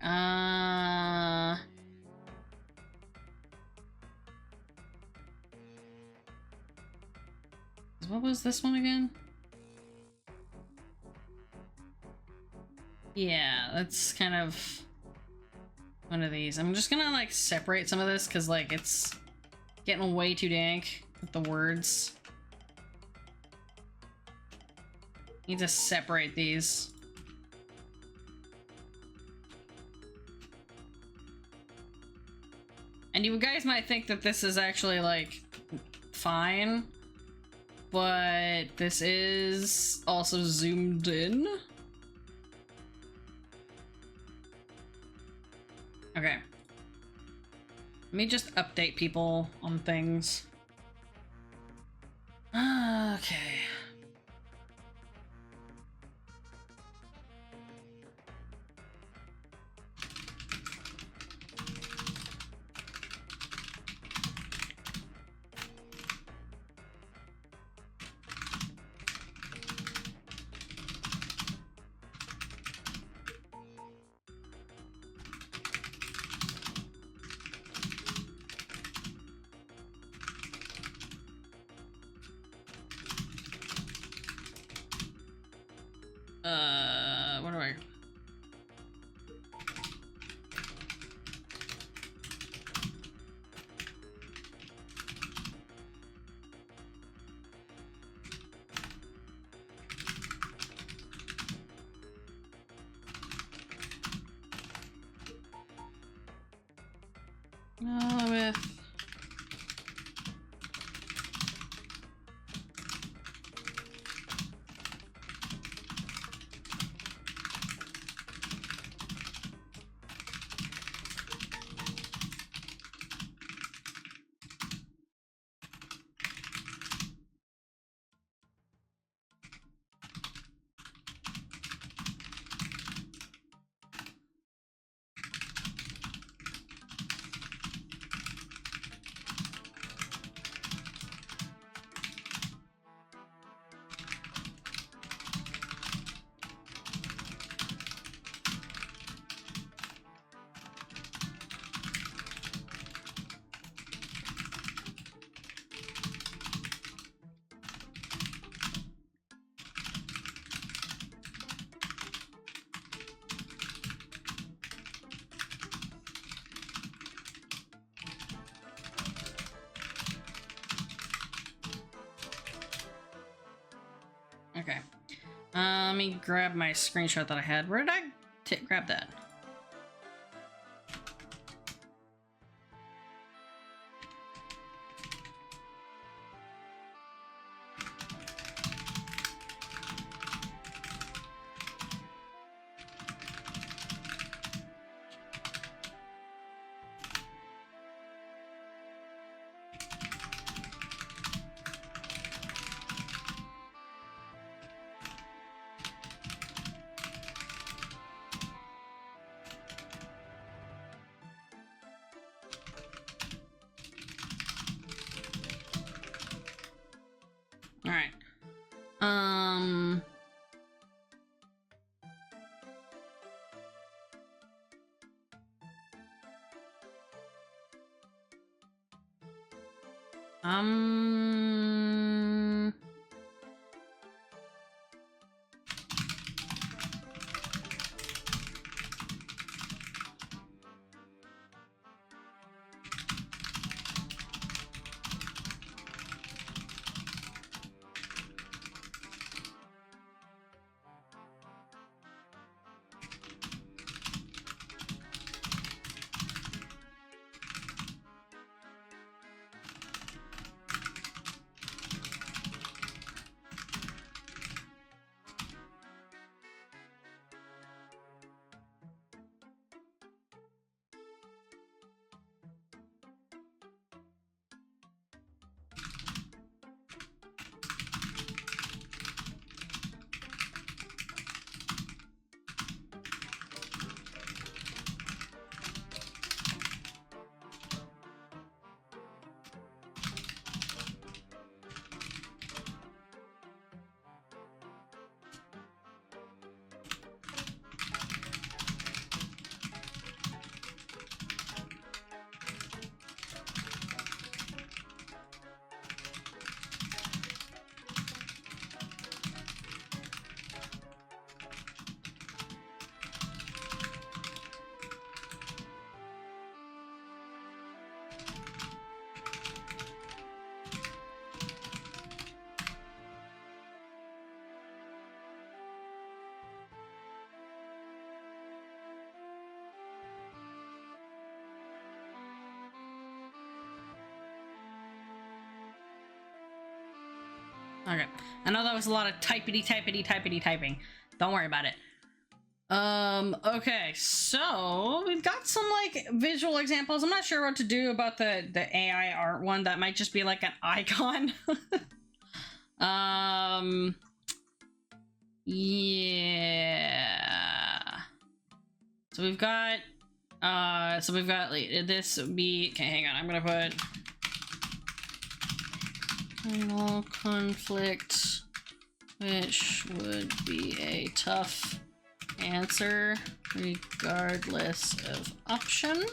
what was this one again? Yeah, that's kind of one of these. I'm just gonna like separate some of this because like it's getting way too dank with the words. Need to separate these. And you guys might think that this is actually like fine, but this is also zoomed in. Okay. Let me just update people on things. Okay. What do I... with... Okay. Let me grab my screenshot that I had. Where did I grab that? All right. Um. Okay. I know that was a lot of typing. Don't worry about it. Okay, so we've got some like visual examples. I'm not sure what to do about the AI art one. That might just be like an icon. Yeah. So we've got like, this would be, okay, hang on, I'm gonna put final conflict, which would be a tough answer regardless of option.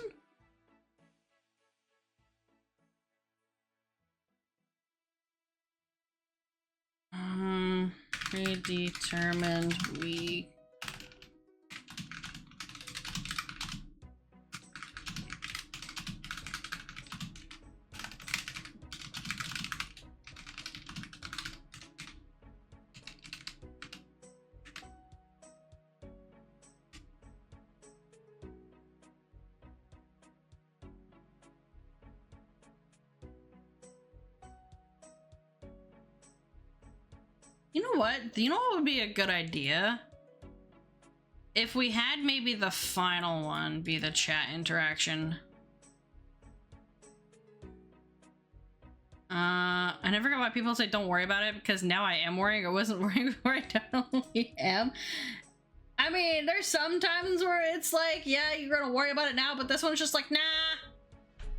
Predetermined we You know what? You know what would be a good idea? If we had maybe the final one be the chat interaction. I never got why people say don't worry about it, because now I am worrying. I wasn't worrying before, I definitely am. I mean, there's some times where it's like, yeah, you're gonna worry about it now, but this one's just like, nah,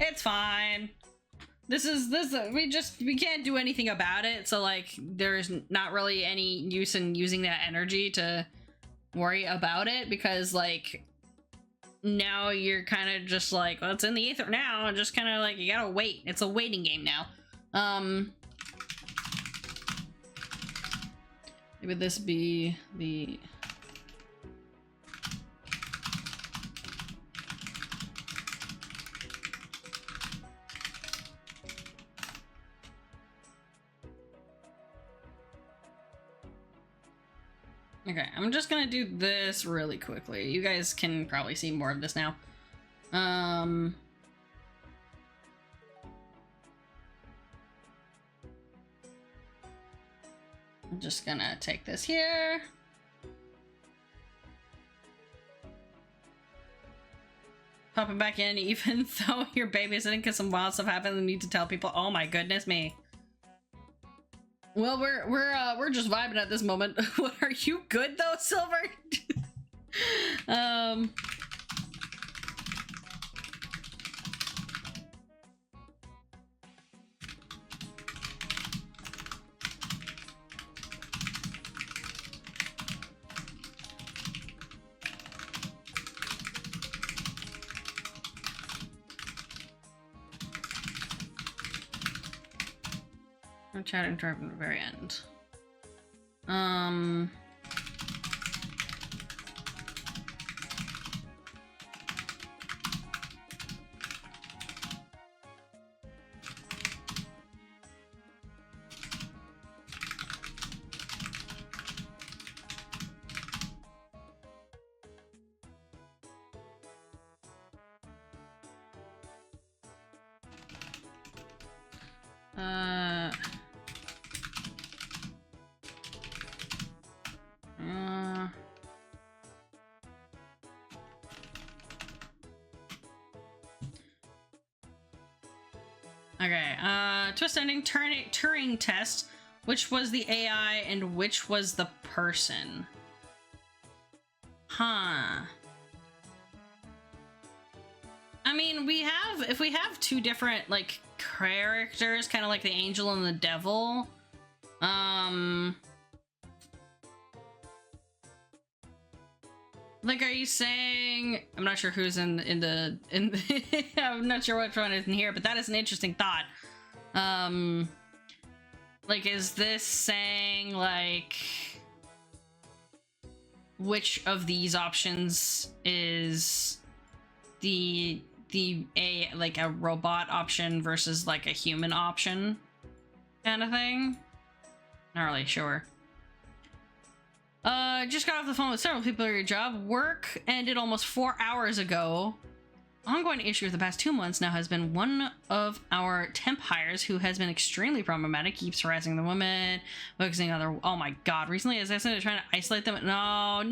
it's fine. We can't do anything about it, so like there's not really any use in using that energy to worry about it, because like now you're kind of just like, well, it's in the ether now, and just kind of like you gotta wait. It's a waiting game now. Would this be the Okay, I'm just gonna do this really quickly. You guys can probably see more of this now. I'm just gonna take this here. Pop it back in, even though you're babysitting because some wild stuff happened and need to tell people. Oh my goodness me. Well, we're just vibing at this moment. What, are you good though, Silver? I'm chatting to the very end. Okay, twist ending Turing test. Which was the AI and which was the person? Huh. I mean, if we have two different, like, characters, kind of like the angel and the devil, like, are you saying, I'm not sure who's in the I'm not sure which one is in here, but that is an interesting thought. Like, is this saying, like, which of these options is like a robot option versus like a human option kind of thing? Not really sure. Just got off the phone with several people at your job. Work ended almost 4 hours ago. Ongoing issue for the past 2 months now has been one of our temp hires who has been extremely problematic, keeps harassing the woman, focusing on their, oh my god, recently as I said, trying to isolate them. No.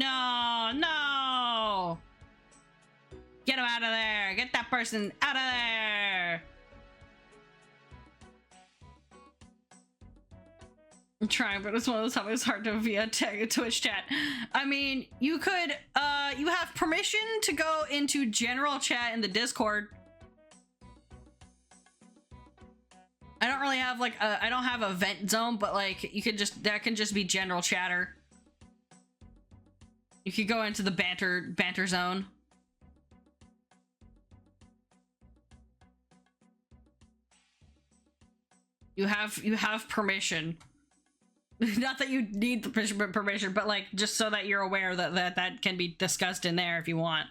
Get him out of there. Get that person out of there. I'm trying, but it's one of those times it's hard to via Twitch chat. I mean, you could, you have permission to go into general chat in the Discord. I don't really have like I don't have a vent zone, but like you could just, that can just be general chatter. You could go into the banter zone. You have permission. Not that you need the permission, but like just so that you're aware that can be discussed in there if you want.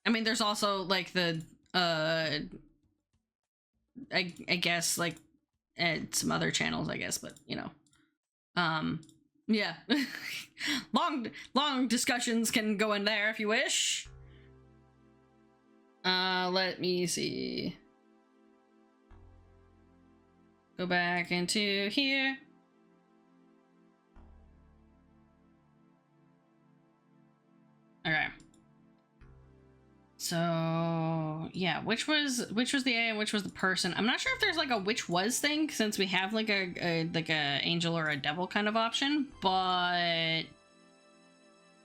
I mean, there's also like the I guess like some other channels, I guess, but you know, yeah. long discussions can go in there if you wish. Let me see. Go back into here. Okay. So yeah, which was the A and which was the person? I'm not sure if there's like a which was thing since we have like a angel or a devil kind of option, but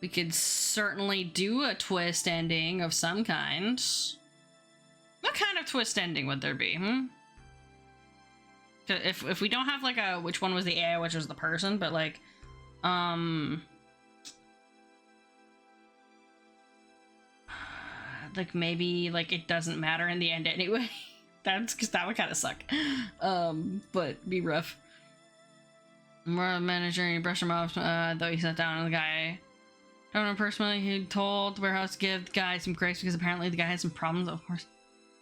we could certainly do a twist ending of some kind. What kind of twist ending would there be? If we don't have like a which one was the AI, which was the person, but like like maybe like it doesn't matter in the end anyway. That's because that would kind of suck. But be rough. More manager and he brushed him off, though he sat down on the guy. I don't know personally, he told the warehouse to give the guy some grace because apparently the guy had some problems, of course.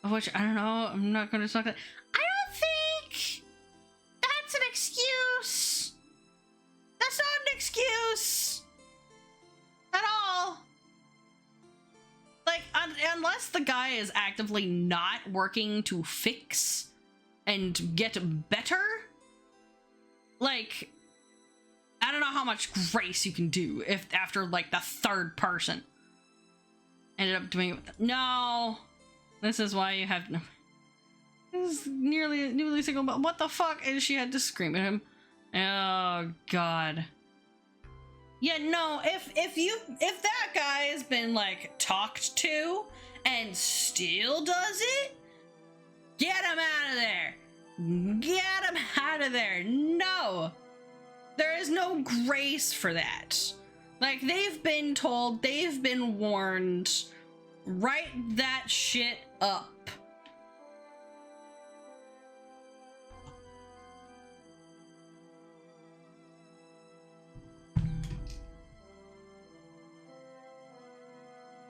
Of which I don't know. I'm not going to talk that. I don't think that's an excuse. unless the guy is actively not working to fix and get better, like, I don't know how much grace you can do if after like the third person ended up doing it with no. This is why you have no. This is newly single, but what the fuck? And she had to scream at him. Oh god. Yeah, no, if that guy has been like talked to and still does it, get him out of there. Get him out of there. No. There is no grace for that. Like, they've been told, they've been warned. Write that shit up.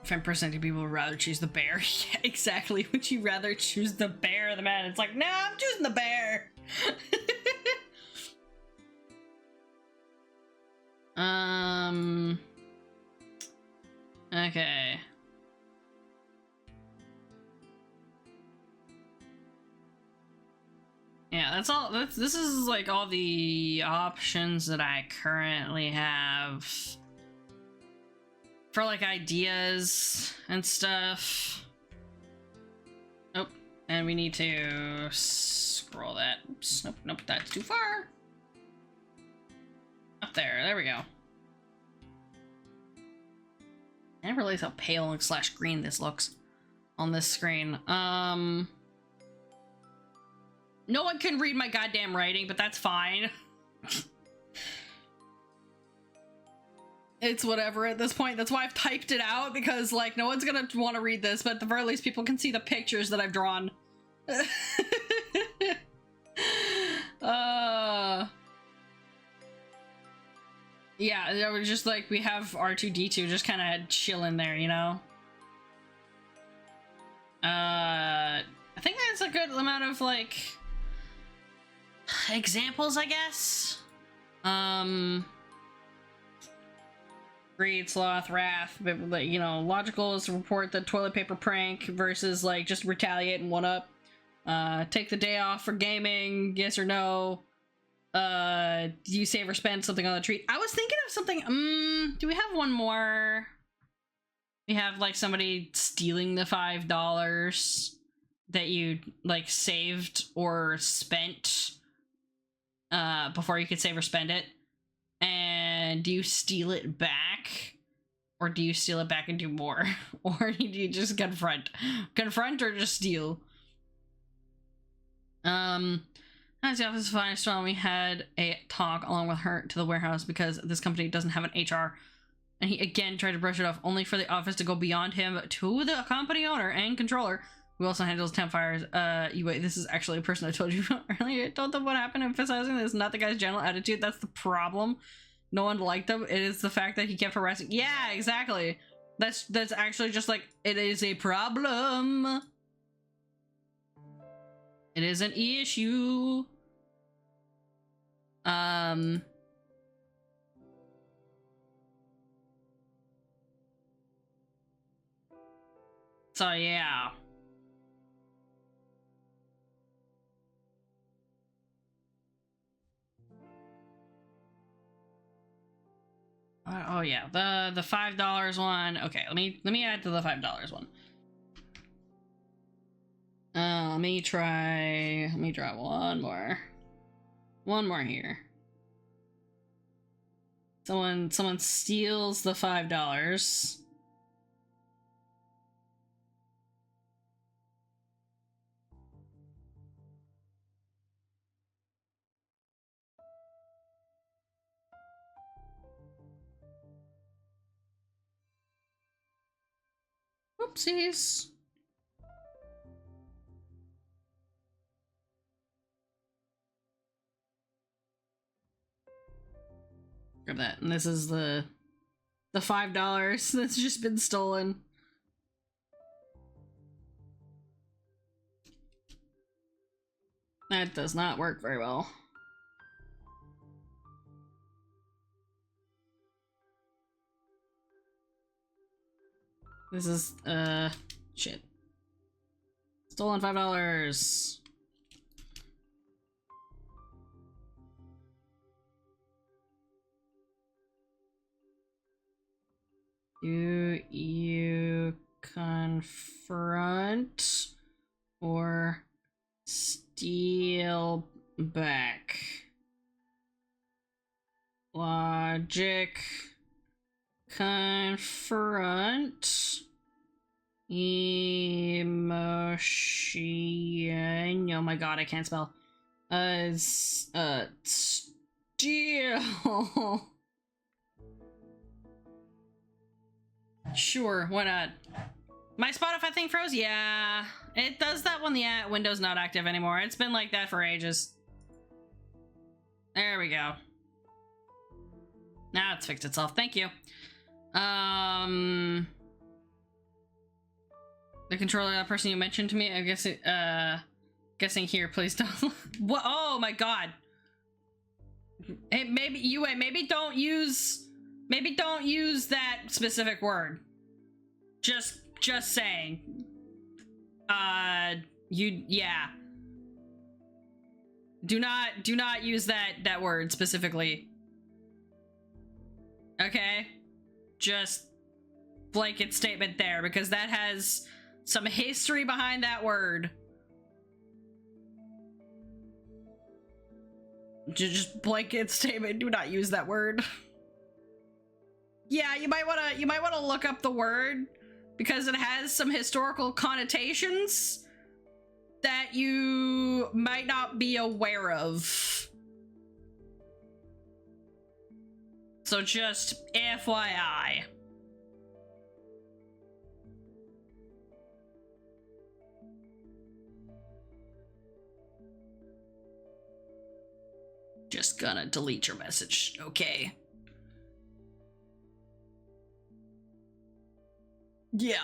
If I'm presenting people would rather choose the bear. Yeah, exactly. Would you rather choose the bear or the man? It's like, nah, I'm choosing the bear. Okay. Yeah, that's all. This is like all the options that I currently have for like ideas and stuff. Nope. And we need to scroll that. Oops. Nope, nope, that's too far. Up there we go. I never realized how pale and / green this looks on this screen. No one can read my goddamn writing, but that's fine. It's whatever at this point. That's why I've typed it out, because like no one's gonna want to read this, but at the very least people can see the pictures that I've drawn. Yeah, it was just like we have R2-D2 just kind of chilling there, you know? I think that's a good amount of like examples, I guess. Greed, sloth, wrath, but you know, logical is to report the toilet paper prank versus like just retaliate and one up. Take the day off for gaming, yes or no. Do you save or spend something on the treat? I was thinking of something. Do we have one more? We have like somebody stealing the $5 that you like saved or spent before you could save or spend it. And do you steal it back? Or do you steal it back and do more? Or do you just confront? Confront or just steal? As the office finance when we had a talk along with her to the warehouse because this company doesn't have an HR. And he again tried to brush it off, only for the office to go beyond him to the company owner and controller, who also handles temp fires. You wait, this is actually a person I told you about earlier. I told them what happened, emphasizing this is not the guy's general attitude. That's the problem. No one liked him. It is the fact that he kept harassing. Yeah, exactly. That's actually just like, it is a problem. It is an issue. So yeah. Oh yeah, the $5 one. Okay, let me add to the $5 one. Let me draw one more. One more here. Someone steals the $5. Whoopsies. Grab that. And this is the $5 that's just been stolen. That does not work very well. This is Shit. Stolen $5. Do you confront or steal back? Logic. Confront. Emotion. Oh my god, I can't spell. Steal. Sure, why not? My Spotify thing froze? Yeah. It does that when the window's not active anymore. It's been like that for ages. There we go. Now it's fixed itself. Thank you. The controller, that person you mentioned to me, I guess guessing here, please don't. What? Oh my god. Hey, maybe don't use that specific word. Just saying. Yeah. Do not use that word specifically. Okay? Just blanket statement there, because that has some history behind that word. Just blanket statement, do not use that word. Yeah, you might want to look up the word, because it has some historical connotations that you might not be aware of. So just FYI. Just gonna delete your message, okay? Yeah.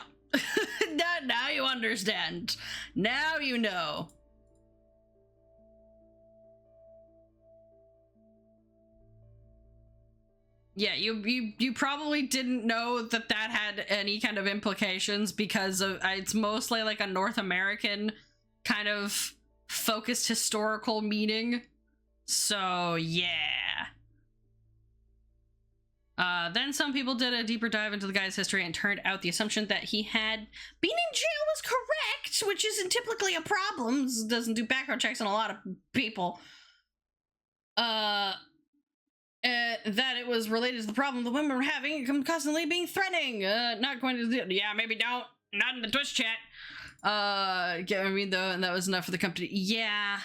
Now you understand. Now you know. Yeah, you probably didn't know that had any kind of implications, because of it's mostly like a North American kind of focused historical meaning. So yeah. Then some people did a deeper dive into the guy's history and turned out the assumption that he had been in jail was correct, which isn't typically a problem. It doesn't do background checks on a lot of people. That it was related to the problem the women were having, constantly being threatening. Not going to do, yeah, maybe don't, not in the Twitch chat. I mean, though, and that was enough for the company. Yeah.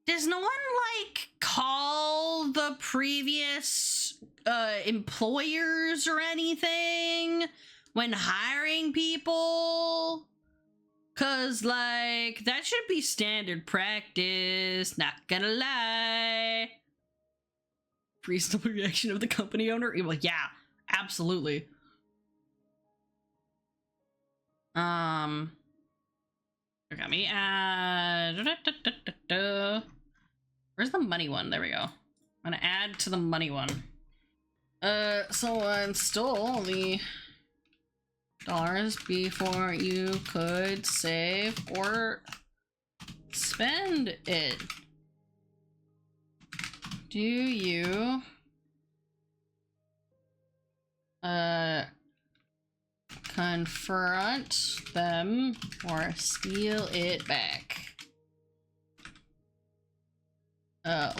Does no one, like, call the previous, employers or anything when hiring people? 'Cause, like, that should be standard practice, not gonna lie. Reasonable reaction of the company owner? Well, yeah, absolutely. Got me. Where's the money one? There we go. I'm gonna add to the money one. Someone stole the dollars before you could save or spend it. Do you confront them or steal it back?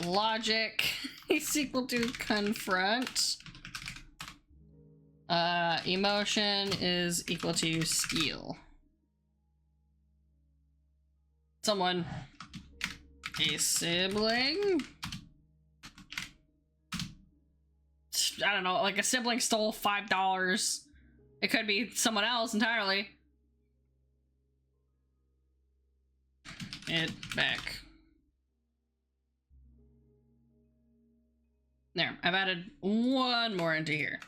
Logic is equal to confront. Emotion is equal to steal. Someone, a sibling, I don't know, like a sibling stole $5. It could be someone else entirely. It back. There, I've added one more into here.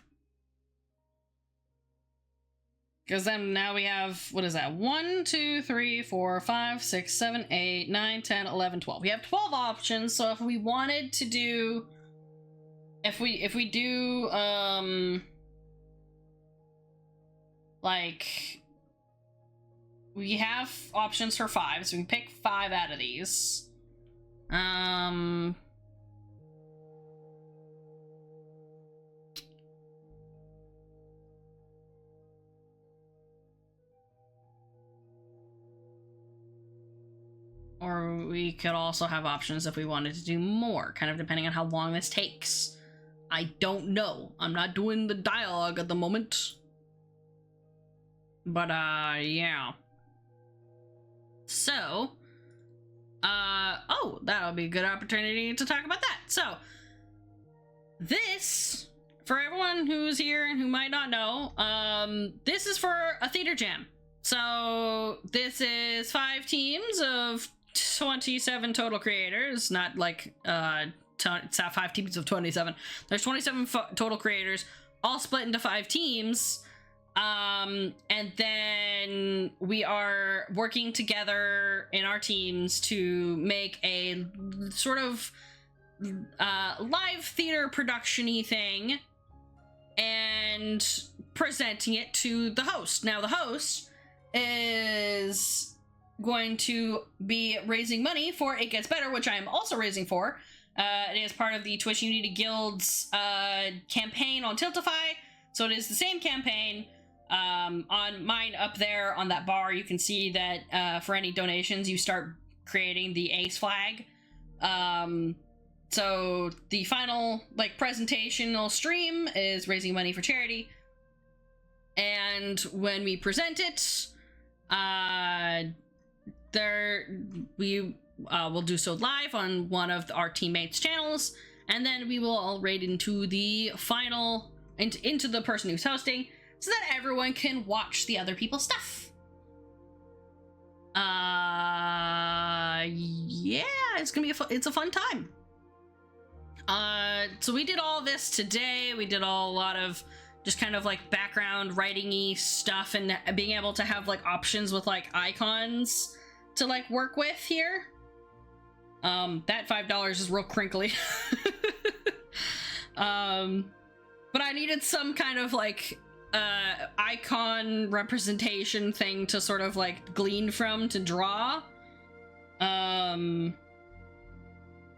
Because then now we have, what is that? 1, 2, 3, 4, 5, 6, 7, 8, 9, 10, 11, 12. We have 12 options, so if we wanted to do... If we do, like, we have options for 5, so we can pick 5 out of these. Or we could also have options if we wanted to do more, kind of depending on how long this takes. I don't know. I'm not doing the dialogue at the moment. But, yeah. So, oh, that'll be a good opportunity to talk about that. So, this, for everyone who's here and who might not know, this is for a theater jam. So, this is 5 teams of 27 total creators, not like, it's not 5 teams of 27. There's 27 total creators, all split into 5 teams. And then we are working together in our teams to make a sort of live theater production-y thing and presenting it to the host. Now, the host is going to be raising money for It Gets Better, which I am also raising for. It is part of the Twitch Unity Guild's campaign on Tiltify, so it is the same campaign. On mine up there on that bar, you can see that for any donations, you start creating the ace flag. So the final presentational stream is raising money for charity, and when we present it, we'll do so live on one of our teammates' channels, and then we will all raid into the final into the person who's hosting, so that everyone can watch the other people's stuff. Yeah, it's gonna be it's a fun time. So we did all this today. We did a lot of just kind of like background writing-y stuff, and being able to have like options with like icons to like work with here. That $5 is real crinkly. But I needed some kind of like icon representation thing to sort of like glean from to draw.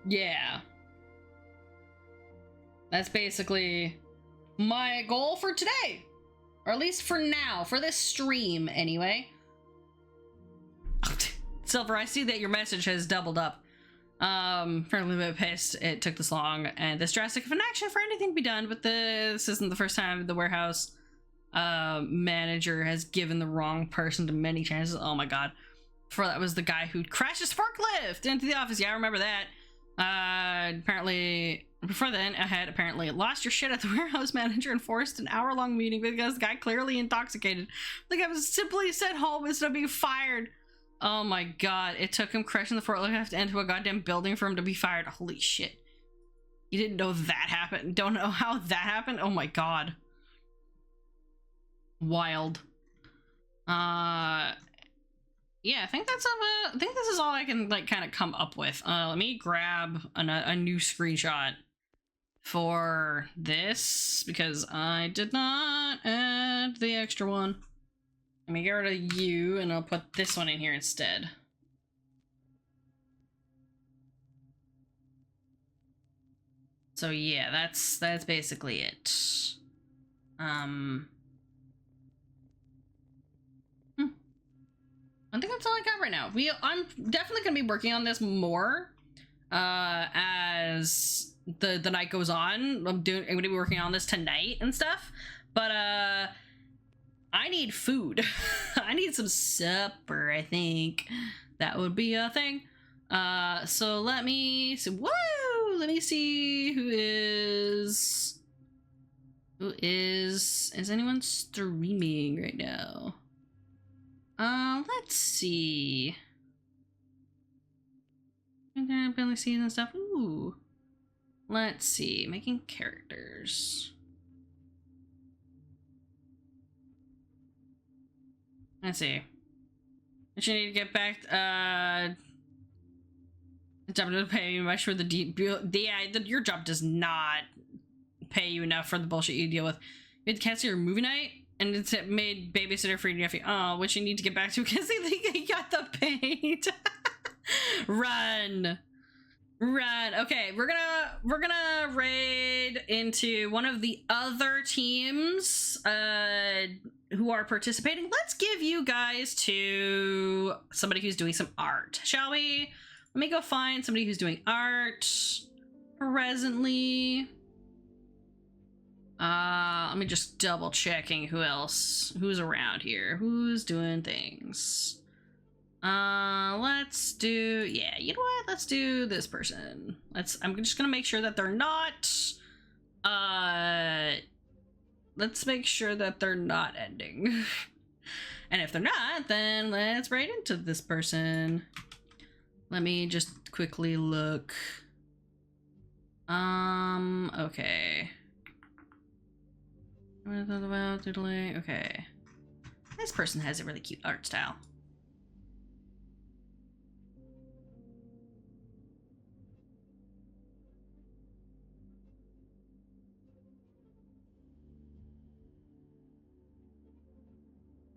Yeah. That's basically my goal for today. Or at least for now, for this stream anyway. Silver, I see that your message has doubled up. Fairly bit pissed it took this long and this drastic of an action for anything to be done, but this isn't the first time the warehouse manager has given the wrong person to many chances. Oh my god. Before that was the guy who crashed his forklift into the office. Yeah, I remember that. Apparently, before then, I had apparently lost your shit at the warehouse manager and forced an hour-long meeting because the guy clearly intoxicated. The guy was simply sent home instead of being fired. Oh my god, it took him crashing the forklift into a goddamn building for him to be fired. Holy shit. You didn't know that happened? Don't know how that happened? Oh my god. Wild. Yeah, I think that's I think this is all I can like kind of come up with. Let me grab a new screenshot for this because I did not add the extra one. Let me get rid of you and I'll put this one in here instead. So yeah, that's basically it. I think that's all I got right now. I'm definitely gonna be working on this more as the night goes on. I'm gonna be working on this tonight and stuff, but I need food. I need some supper. I think that would be a thing. So let me see. Whoa! Let me see who is anyone streaming right now? Let's see. Ability scenes and stuff. Ooh. Let's see. Making characters. Let's see. I should need to get back. The job doesn't pay you much for your job does not pay you enough for the bullshit you deal with. You had to cancel your movie night. And it's made babysitter for your nephew. Oh, which you need to get back to because he got the paint. Run. Okay, we're gonna raid into one of the other teams who are participating. Let's give you guys to somebody who's doing some art, shall we? Let me go find somebody who's doing art presently. Let me just double checking who's around here, who's doing things. Let's do, yeah, you know what? Let's do this person. I'm just gonna make sure that they're not, let's make sure that they're not ending. And if they're not, then let's raid into this person. Let me just quickly look. Okay. Okay. This person has a really cute art style.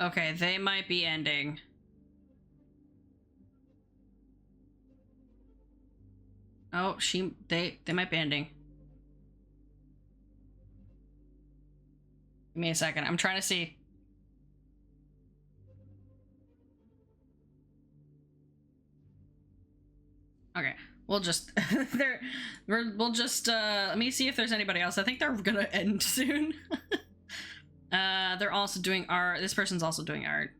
Okay, they might be ending. Oh, they might be ending. Give me a second. I'm trying to see. Okay, we'll just we'll just let me see if there's anybody else. I think they're gonna end soon. They're also doing art. This person's also doing art.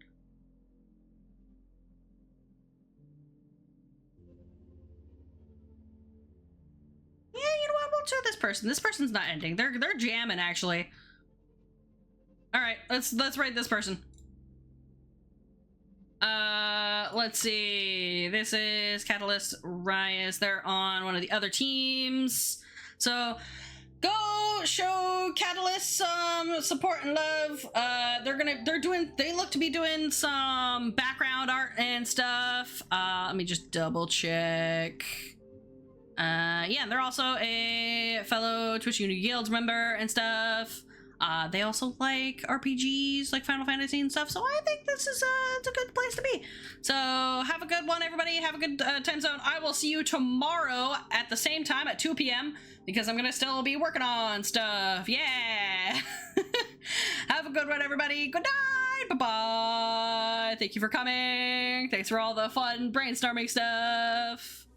Yeah, you know what? We'll do this person. This person's not ending. They're jamming actually. All right, let's rate this person. Let's see. This is Catalyst Rias. They're on one of the other teams. So go show Catalyst some support and love. They look to be doing some background art and stuff. Let me just double check. Yeah, they're also a fellow Twitch Uni Guild member and stuff. They also like RPGs, like Final Fantasy and stuff, so I think this is it's a good place to be. So have a good one, everybody. Have a good time zone. I will see you tomorrow at the same time at 2 p.m. because I'm gonna still be working on stuff. Yeah. Have a good one, everybody. Good night. Bye-bye. Thank you for coming. Thanks for all the fun brainstorming stuff.